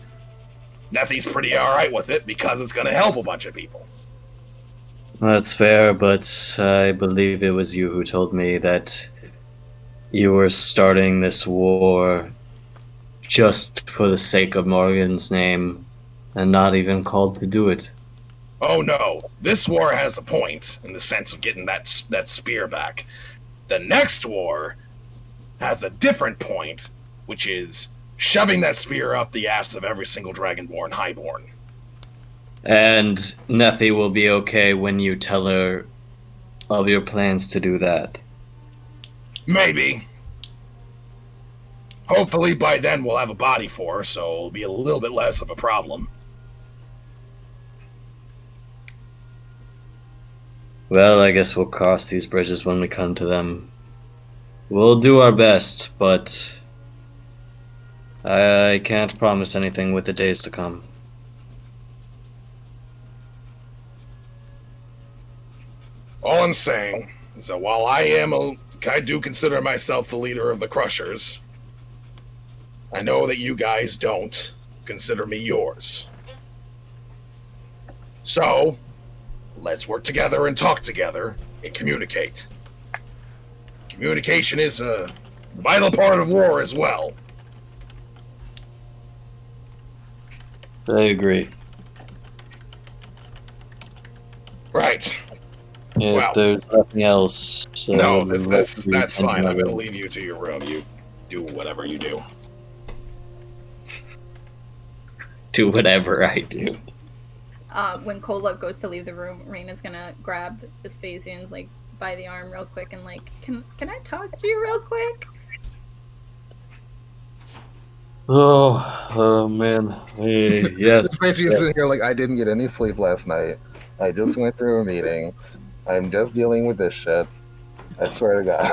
Nethy's pretty alright with it because it's going to help a bunch of people. That's fair, but I believe it was you who told me that you were starting this war just for the sake of Morgan's name and not even called to do it. Oh no, this war has a point in the sense of getting that spear back. The next war has a different point, which is shoving that spear up the ass of every single Dragonborn Highborn. And Nethy will be okay when you tell her of your plans to do that. Maybe. Hopefully by then we'll have a body for her, so it'll be a little bit less of a problem. Well, I guess we'll cross these bridges when we come to them. We'll do our best, but I can't promise anything with the days to come. All I'm saying is that while I do consider myself the leader of the Crushers, I know that you guys don't consider me yours. So, let's work together and talk together and communicate. Communication is a vital part of war as well. I agree. Right. If well, there's nothing else... no, that's fine. I'm going to leave you to your room. You do whatever you do. Do whatever I do. When Kola goes to leave the room, Raina's gonna grab Vespasian like by the arm real quick and like, can I talk to you real quick? Oh man. Yes. Vespasian's sitting here like, I didn't get any sleep last night. I just went through a meeting. I'm just dealing with this shit. I swear to God.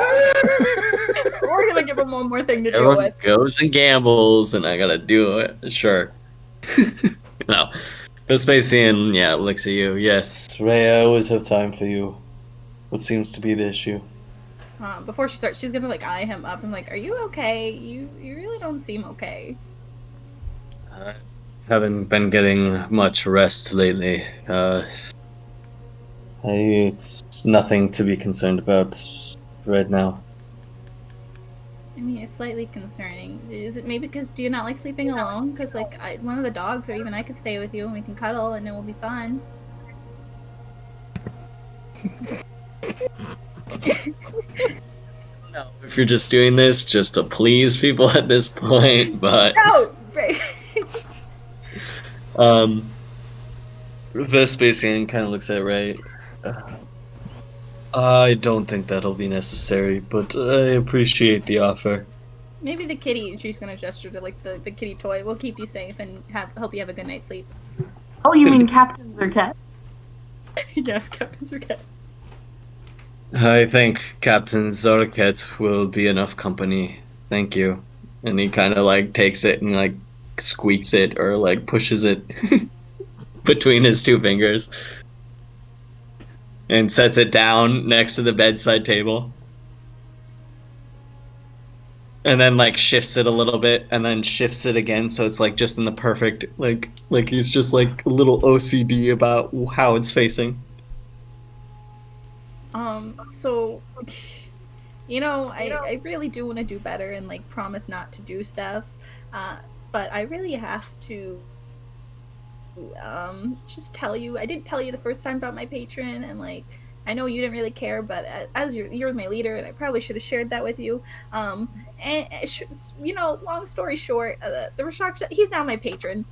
We're gonna give him one more thing to deal Everyone with. goes and gambles, and I gotta do it. Sure. No. Vespasian, yeah, looks at you. Yes, Ray, I always have time for you. What seems to be the issue? Before she starts, she's gonna like eye him up and like, are you okay? You really don't seem okay. I haven't been getting much rest lately. It's nothing to be concerned about right now. I mean, it's slightly concerning. Is it maybe because do you not like sleeping alone? Because like one of the dogs or even I could stay with you and we can cuddle and it will be fun. No, if you're just doing this just to please people at this point, but no, right. Vespasian kind of looks at Ray. I don't think that'll be necessary, but I appreciate the offer. Maybe the kitty, she's gonna gesture to like the kitty toy, will keep you safe and help you have a good night's sleep. Oh, you mean captains or cats? Yes, Captain Zerket. I think Captain Zorket will be enough company. Thank you. And he kind of like takes it and like squeaks it or like pushes it between his two fingers and sets it down next to the bedside table. And then like shifts it a little bit and then shifts it again so it's like just in the perfect like he's just like a little OCD about how it's facing. So, you know, I really do want to do better and like promise not to do stuff. But I really have to just tell you. I didn't tell you the first time about my patron, and like I know you didn't really care, but as you're my leader, and I probably should have shared that with you. And you know, long story short, the Rashak, he's now my patron.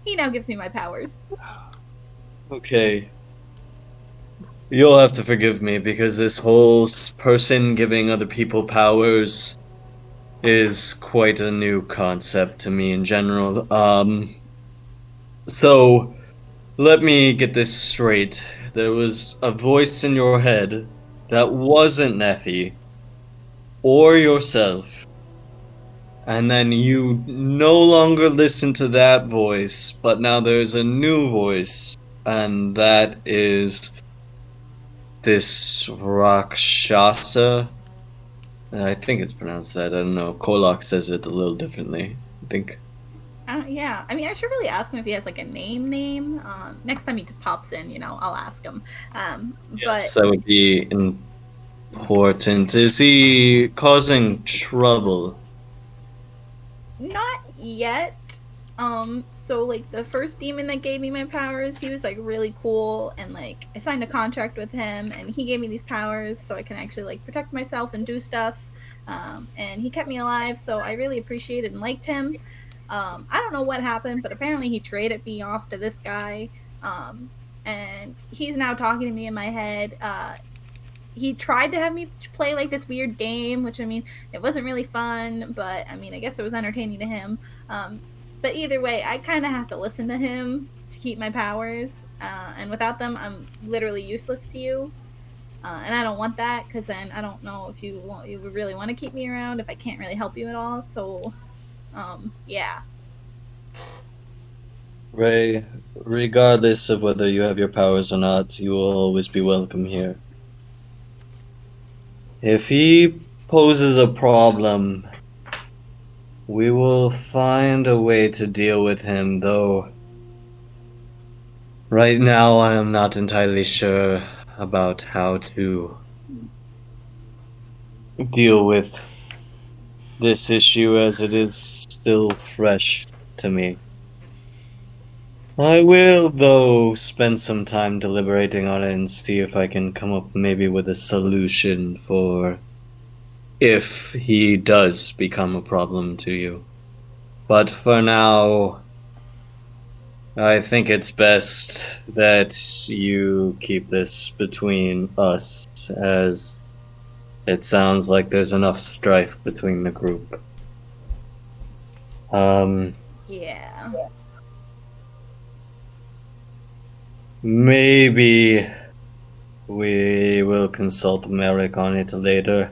He now gives me my powers. Okay. You'll have to forgive me because this whole person giving other people powers is quite a new concept to me in general. So let me get this straight. There was a voice in your head that wasn't Neffy or yourself. And then you no longer listen to that voice, but now there's a new voice, and that is this Rakshasa. I think it's pronounced that. I don't know. Kolak says it a little differently, I think. Yeah, I mean, I should really ask him if he has like a name. Next time he pops in, you know, I'll ask him. Yes, that would be important. Is he causing trouble? Not yet. So like the first demon that gave me my powers, he was like really cool, and like I signed a contract with him, and he gave me these powers so I can actually like protect myself and do stuff. And he kept me alive, so I really appreciated and liked him. I don't know what happened, but apparently he traded me off to this guy. And he's now talking to me in my head. He tried to have me play like this weird game, which I mean, it wasn't really fun, but I mean, I guess it was entertaining to him. But either way, I kind of have to listen to him to keep my powers, and without them, I'm literally useless to you. And I don't want that because then I don't know if you would really want to keep me around if I can't really help you at all. So, yeah. Ray, regardless of whether you have your powers or not, you will always be welcome here. If he poses a problem, we will find a way to deal with him, though right now I am not entirely sure about how to deal with this issue as it is still fresh to me. I will, though, spend some time deliberating on it and see if I can come up maybe with a solution for if he does become a problem to you. But for now, I think it's best that you keep this between us, as it sounds like there's enough strife between the group. Yeah. Maybe we will consult Merrick on it later,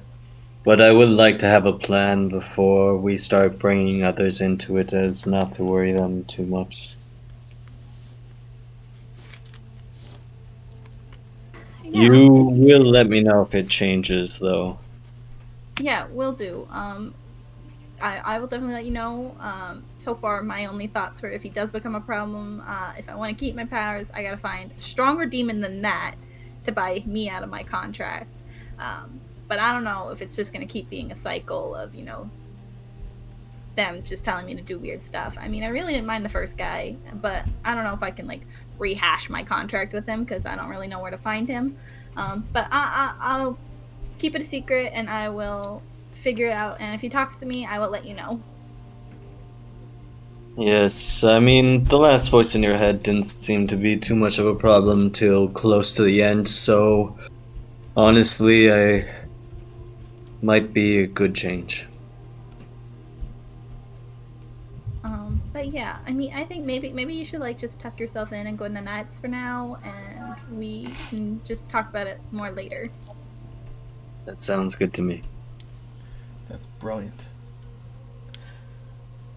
but I would like to have a plan before we start bringing others into it, as not to worry them too much. Yeah. You will let me know if it changes, though. Yeah, will do. I will definitely let you know. So far, my only thoughts were if he does become a problem, if I want to keep my powers, I gotta find a stronger demon than that to buy me out of my contract. But I don't know if it's just gonna keep being a cycle of, you know, them just telling me to do weird stuff. I mean, I really didn't mind the first guy, but I don't know if I can like rehash my contract with him because I don't really know where to find him. But I'll keep it a secret and I will figure it out. And if he talks to me, I will let you know. Yes, I mean, the last voice in your head didn't seem to be too much of a problem till close to the end, so honestly, I might be a good change. But yeah, I mean, I think maybe you should like just tuck yourself in and go to the nights for now, and we can just talk about it more later. That sounds good to me. That's brilliant.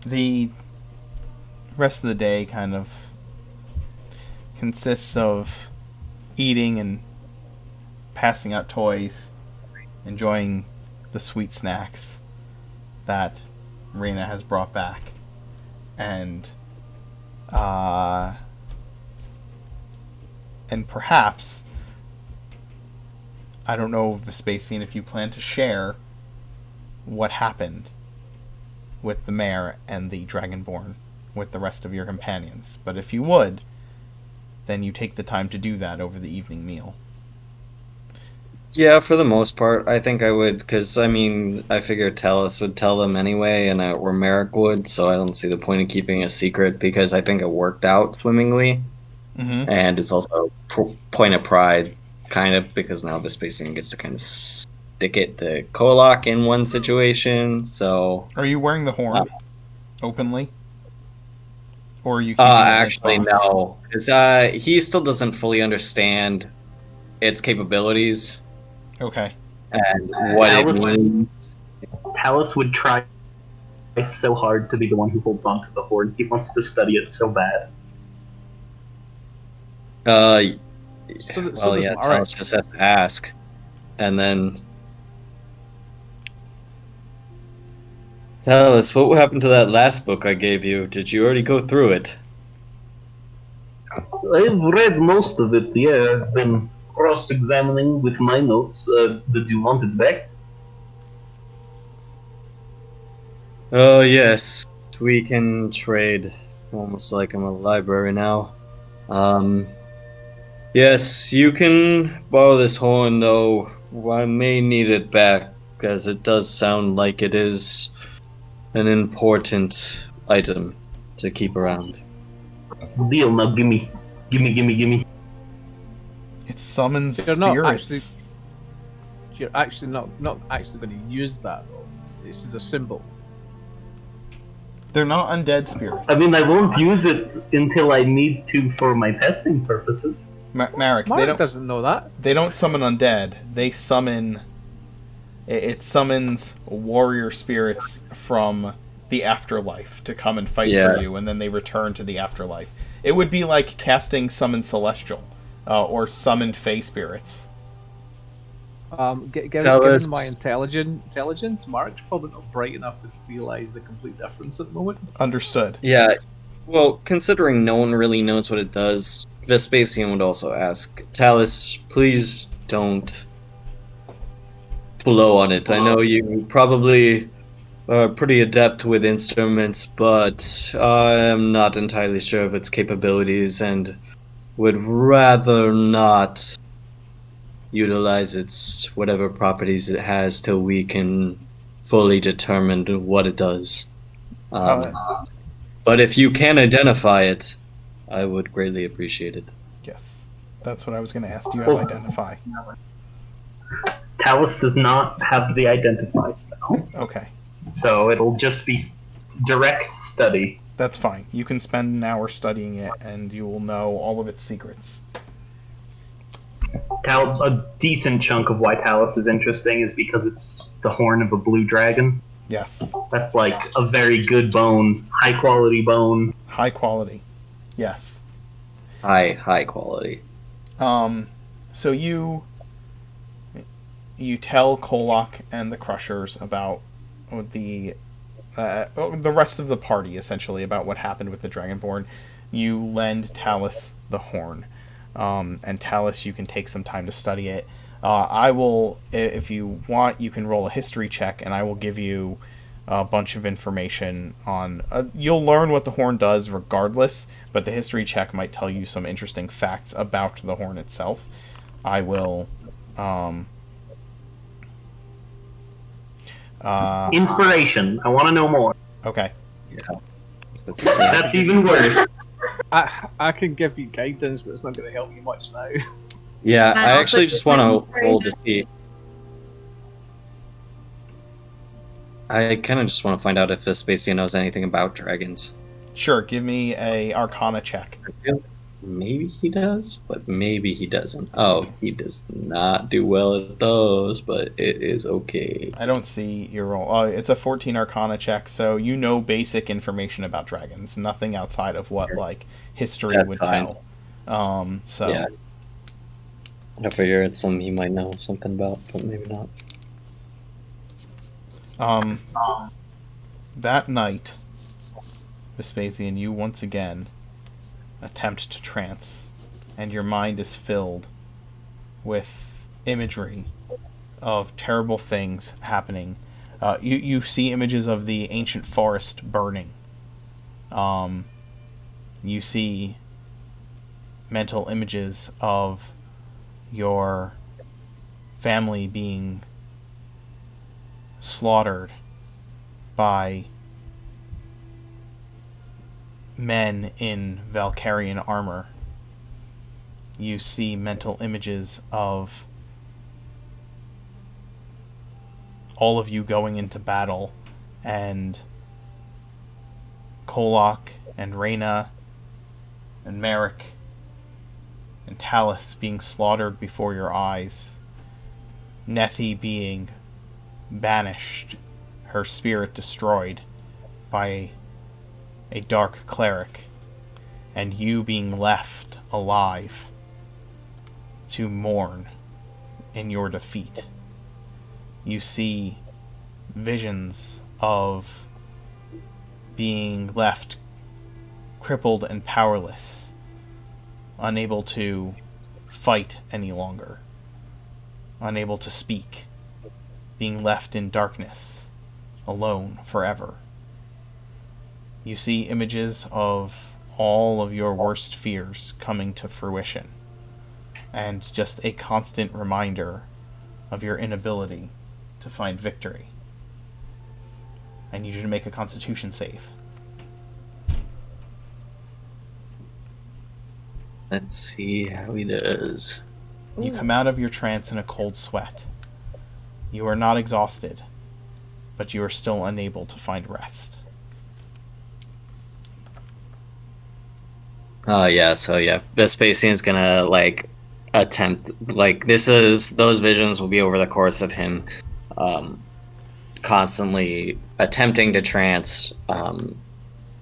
The rest of the day kind of consists of eating and passing out toys, enjoying the sweet snacks that Rena has brought back, and perhaps, I don't know, Vespasian, if you plan to share what happened with the mayor and the Dragonborn with the rest of your companions. But if you would, then you take the time to do that over the evening meal. Yeah, for the most part, I think I would, because, I mean, I figured Talus would tell them anyway, and or Merrick would, so I don't see the point of keeping a secret, because I think it worked out swimmingly, and it's also a point of pride, kind of, because now Vespasian gets to kind of stick it to Kolak in one situation, so... Are you wearing the horn openly? Or are you keeping it actually, in its box? no, because he still doesn't fully understand its capabilities. Okay. And what it means. Talus would try so hard to be the one who holds on to the horn. He wants to study it so bad. Talus just has to ask. And then... Talus, what happened to that last book I gave you? Did you already go through it? I've read most of it, yeah. I've been cross-examining with my notes. Did you want it back? Oh, yes. We can trade. Almost like I'm a library now. Yes, you can borrow this horn, though I may need it back, as it does sound like it is an important item to keep around. Deal, now gimme. Gimme. It summons spirits. You're actually not actually going to use that, though. This is a symbol. They're not undead spirits. I mean, I won't use it until I need to for my testing purposes. Marek, doesn't know that. They don't summon undead. They summon... It summons warrior spirits from the afterlife to come and fight for you, and then they return to the afterlife. It would be like casting Summon Celestial, or Summon Fey Spirits. Given my intelligence, Mark's probably not bright enough to realize the complete difference at the moment. Understood. Yeah, well, considering no one really knows what it does, Vespasian would also ask, Talus, please don't blow on it. I know you probably are pretty adept with instruments, but I'm not entirely sure of its capabilities and would rather not utilize its whatever properties it has till we can fully determine what it does. But if you can identify it, I would greatly appreciate it. Yes, that's what I was going to ask. Do you have Identify? Talus does not have the Identify spell. Okay. So it'll just be direct study. That's fine. You can spend an hour studying it, and you will know all of its secrets. A decent chunk of why Talus is interesting is because it's the horn of a blue dragon. Yes. That's like a very good bone, high quality bone. High quality. Yes. High quality. So you tell Kolak and the Crushers about the rest of the party, essentially, about what happened with the Dragonborn. You lend Talus the horn. And Talus, you can take some time to study it. I will, if you want, you can roll a history check, and I will give you a bunch of information on... you'll learn what the horn does regardless, but the history check might tell you some interesting facts about the horn itself. I will... Inspiration. I want to know more. Okay. Yeah. That's even worse. I can give you guidance, but it's not going to help you much now. Yeah, I actually just want to roll to see. I kind of just want to find out if Vespasian knows anything about dragons. Sure, give me a Arcana check. Maybe he does, but maybe he doesn't. Oh, he does not do well at those, but it is okay. I don't see your roll. It's a 14 Arcana check, so you know basic information about dragons. Nothing outside of what like history That's would fine. tell. So Yeah. I figure it's something he might know something about, but maybe not. That night, Vespasian, you once again attempt to trance, and your mind is filled with imagery of terrible things happening. You see images of the ancient forest burning. You see mental images of your family being slaughtered by men in Valkyrian armor. You see mental images of all of you going into battle, and Kolak and Reyna and Merrick and Talus being slaughtered before your eyes. Nethi being banished, her spirit destroyed by a dark cleric, and you being left alive to mourn in your defeat. You see visions of being left crippled and powerless, unable to fight any longer, unable to speak, being left in darkness, alone forever. You see images of all of your worst fears coming to fruition, and just a constant reminder of your inability to find victory. I need you to make a Constitution save. Let's see how he does. You come out of your trance in a cold sweat. You are not exhausted, but you are still unable to find rest. Vespasian's gonna attempt those visions will be over the course of him constantly attempting to trance,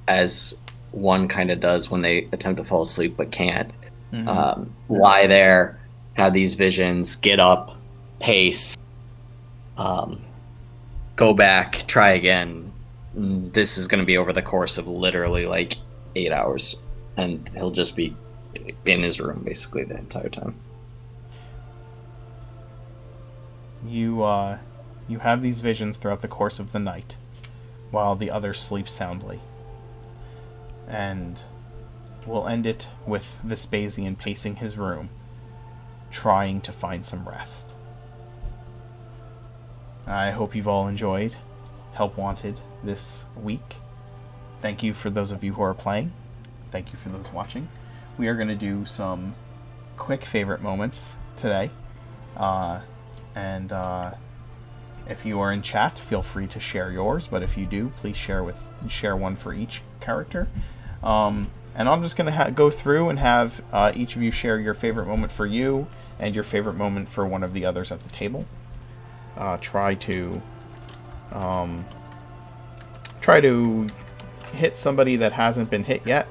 as one kind of does when they attempt to fall asleep but can't. Lie there, have these visions, get up, pace, go back, try again. This is going to be over the course of literally 8 hours, and he'll just be in his room basically the entire time. You have these visions throughout the course of the night, while the others sleep soundly. And we'll end it with Vespasian pacing his room, trying to find some rest. I hope you've all enjoyed Help Wanted this week. Thank you for those of you who are playing. Thank you for those watching. We are going to do some quick favorite moments today. If you are in chat, feel free to share yours, but if you do, please share one for each character. And I'm just going to go through and have each of you share your favorite moment for you and your favorite moment for one of the others at the table. Try to hit somebody that hasn't been hit yet.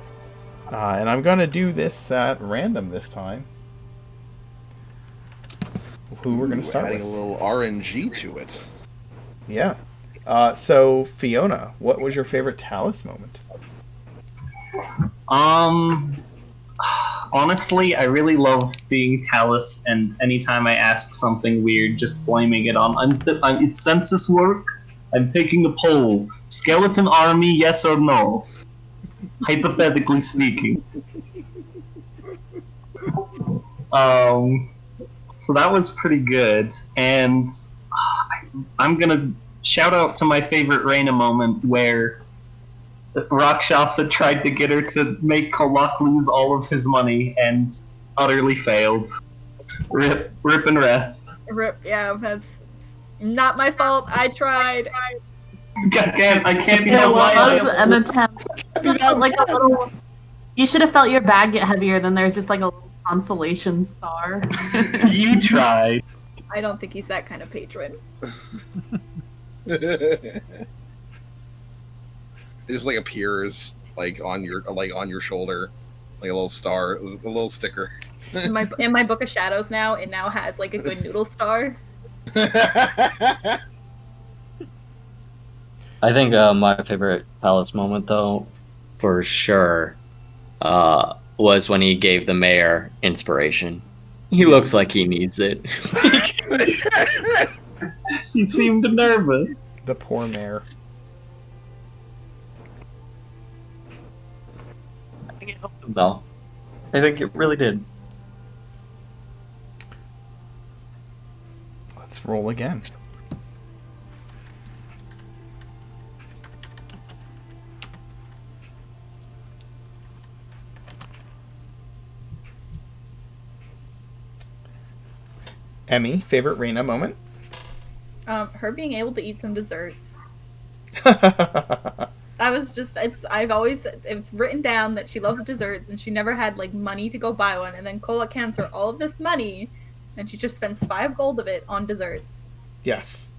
And I'm going to do this at random this time. Who we're going to start adding with. a little RNG to it. Yeah. So, Fiona, what was your favorite Talus moment? Honestly, I really love being Talus, and anytime I ask something weird, just blaming it on it's census work. I'm taking a poll. Skeleton army, yes or no? Hypothetically speaking. So that was pretty good, and I'm gonna shout out to my favorite Reyna moment where Rakshasa tried to get her to make Kolak lose all of his money and utterly failed. Rip and rest. Rip, yeah, that's not my fault. I tried. I can't be There held was liable. an attempt. Like a little You should have felt your bag get heavier. Then there's just like a little consolation star. You tried. I don't think he's that kind of patron. It just like appears like on your shoulder, like a little star, a little sticker. In my Book of Shadows now, it now has like a good noodle star. I think my favorite Palace moment, though, for sure, was when he gave the mayor inspiration. He looks like he needs it. He seemed nervous. The poor mayor. I think it helped him, though. I think it really did. Let's roll again. Emmy, favorite Reina moment? Her being able to eat some desserts. That was just it's written down that she loves desserts and she never had like money to go buy one, and then Kolak hands her all of this money and she just spends 5 gold of it on desserts. Yes.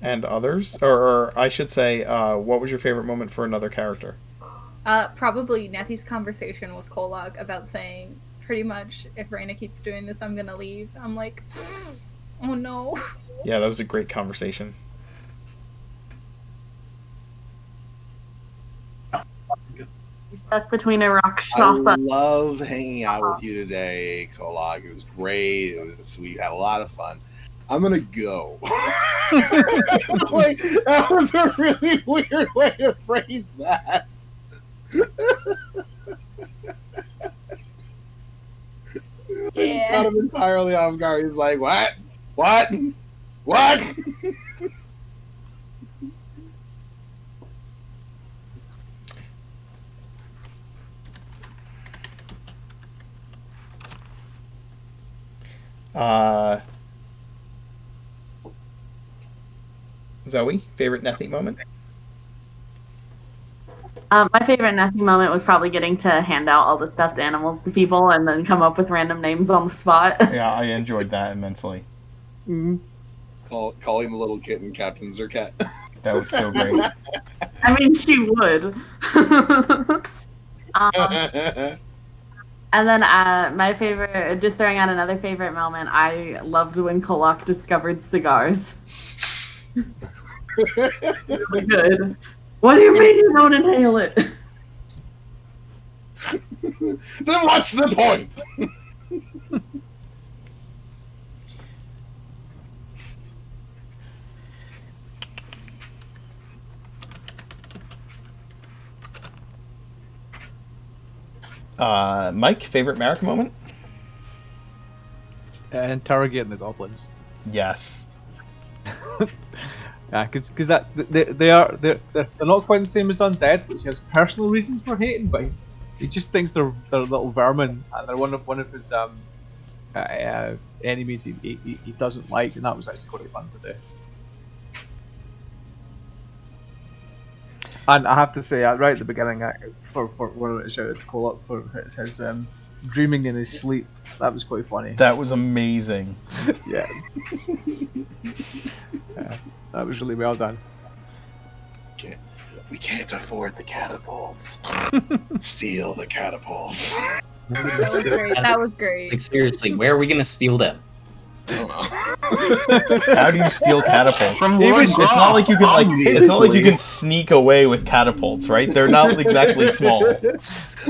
And others? Or I should say, what was your favorite moment for another character? Probably Nethy's conversation with Kolak about saying pretty much, if Reina keeps doing this, I'm gonna leave. I'm like, oh no. Yeah, that was a great conversation. You stuck between a rock I shasta. love hanging out with you today, Kolag. It was great. We had a lot of fun. I'm gonna go. Like, that was a really weird way to phrase that. I just caught him entirely off guard. He's like, "What? What? What?" Zoe, favorite Nethy moment? My favorite nothing moment was probably getting to hand out all the stuffed animals to people and then come up with random names on the spot. Yeah, I enjoyed that immensely. Calling the little kitten Captain Zercat. That was so great. I mean, she would. And then my favorite, just throwing out another favorite moment, I loved when Kolak discovered cigars. Really good. What do you mean you don't inhale it? Then what's the point? Mike, favorite Merrick moment? Interrogating the goblins. Yes. Yeah, because that they're not quite the same as undead, which he has personal reasons for hating, but he just thinks they're little vermin, and they're one of his enemies he doesn't like, and that was actually quite fun to do. And I have to say, right at the beginning, for one of shout out to Cole up for his dreaming in his sleep. That was quite funny. That was amazing. Yeah. Yeah. That was really well done. We can't afford the catapults. Steal the catapults. That was great. Like, seriously, where are we gonna steal them? I don't know. How do you steal catapults? From Lord It's not like you can it's not like you can sneak away with catapults, right? They're not exactly small.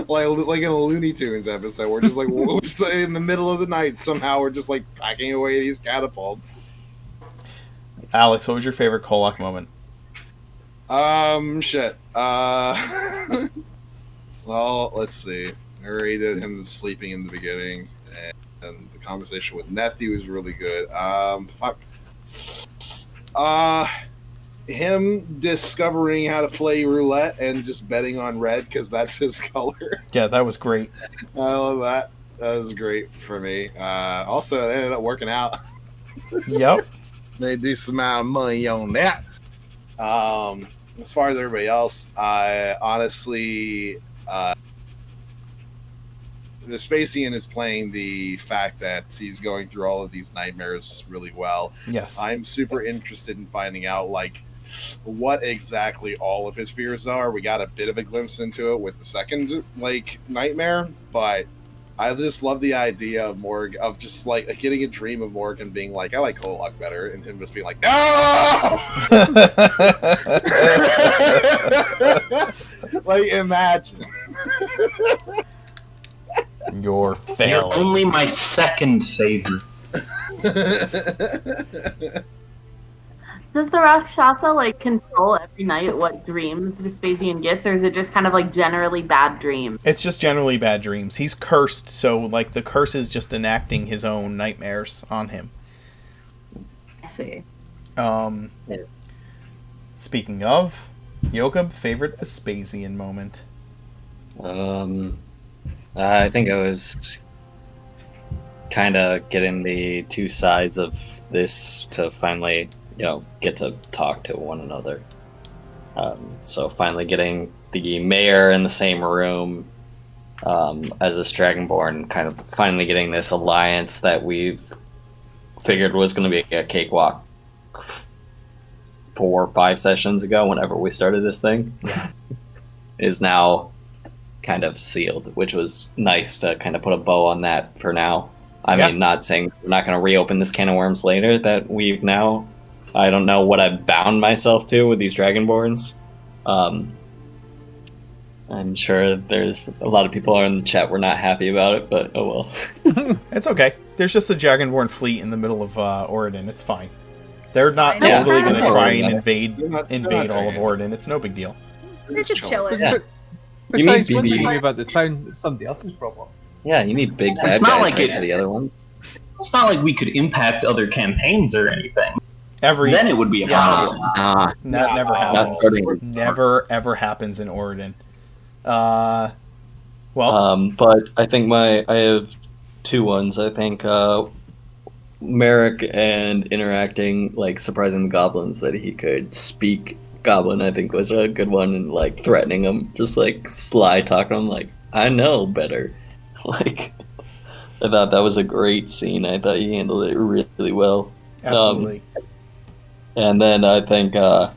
Like in a Looney Tunes episode, we're just like we're just in the middle of the night. Somehow we're just like packing away these catapults. Alex, what was your favorite Kolak moment? Shit. Well, let's see. I already did him sleeping in the beginning, and the conversation with Nethy was really good. Him discovering how to play roulette and just betting on red because that's his color. Yeah, that was great. I love that. That was great for me. Also, it ended up working out. Yep. Made a decent amount of money on that. as far as everybody else, I honestly, Vespasian is playing the fact that he's going through all of these nightmares really well. Yes. I'm super interested in finding out, like, what exactly all of his fears are. We got a bit of a glimpse into it with the second, like, nightmare, but I just love the idea of of just, like, getting a dream of Morgan being like, I like Kolak better, and him just being like, no! Like, imagine. You're You're failing. only my second favorite. Does the Rakshasa like control every night what dreams Vespasian gets, or is it just kind of like generally bad dreams? It's just generally bad dreams. He's cursed, so like the curse is just enacting his own nightmares on him. I see. Speaking of, Jakob, favorite Vespasian moment? I think I was kind of getting the two sides of this to finally, get to talk to one another. So finally getting the mayor in the same room as this Dragonborn, kind of finally getting this alliance that we've figured was going to be a cakewalk 4 or 5 sessions ago, whenever we started this thing, is now kind of sealed, which was nice to kind of put a bow on that for now. I mean, not saying we're not going to reopen this can of worms later, that we've now, I don't know what I've bound myself to with these Dragonborns. I'm sure there's a lot of people in the chat were not happy about it, but oh well. It's okay. There's just a Dragonborn fleet in the middle of Oregon. It's fine. They're not fine. totally going to Yeah. try and invade not all of Oregon. It's no big deal. They're just chilling. Yeah. Besides, You once need you BB. worry about the town, it's somebody else's problem. Yeah, you need big It's bad not guys like right it- for the other ones. It's not like we could impact other campaigns or anything. Every Then it would be a problem. Nah, that never not happens. starting. Never ever happens in Oregon. Well, But I think I have 2 ones. I think Merrick and interacting, like surprising the goblins that he could speak Goblin, I think was a good one, and like threatening him, just like sly talking him, like I know better. Like I thought that was a great scene. I thought he handled it really well. absolutely. And then I think that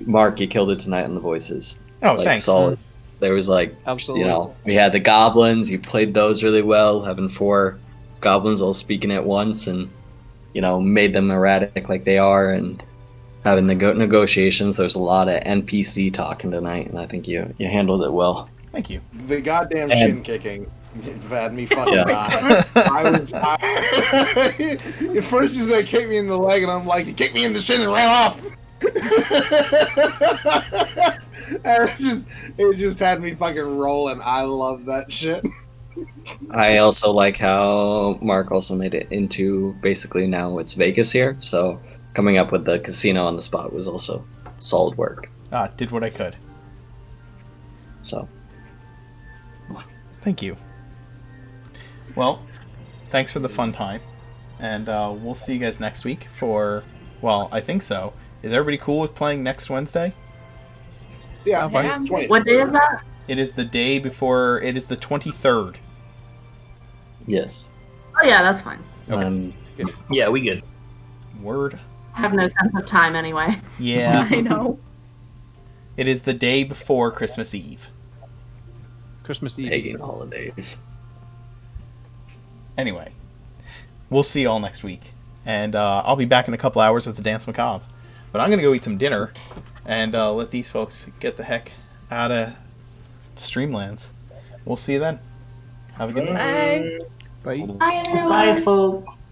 Mark, you killed it tonight on the voices. Oh, Like thanks. solid. There was like, Absolutely. we had the goblins. You played those really well, having 4 goblins all speaking at once, and made them erratic like they are, and having the negotiations. There's a lot of NPC talking tonight, and I think you handled it well. Thank you. The goddamn And- shin kicking had me fucking Yeah. die. At first he's like, kick me in the leg, and I'm like, he kicked me in the shin and ran off. And it just had me fucking rolling. I love that shit. I also like how Mark also made it into basically now it's Vegas here, so coming up with the casino on the spot was also solid work. Did what I could. So Thank you. Well, thanks for the fun time, and we'll see you guys next week for. Well, I think so. Is everybody cool with playing next Wednesday? Yeah, Yeah. it's 20. What day is that? It is the day before. It is the 23rd. yes, Oh yeah, that's fine. Okay. Yeah, we good. Word. I have no sense of time anyway. Yeah. I know. It is the day before Christmas Eve. Christmas Eve. pagan holidays. Anyway, we'll see you all next week, and I'll be back in a couple hours with the Dance Macabre. But I'm gonna go eat some dinner, and let these folks get the heck out of Streamlands. We'll see you then. Have a good night. Bye. Bye. Bye, folks.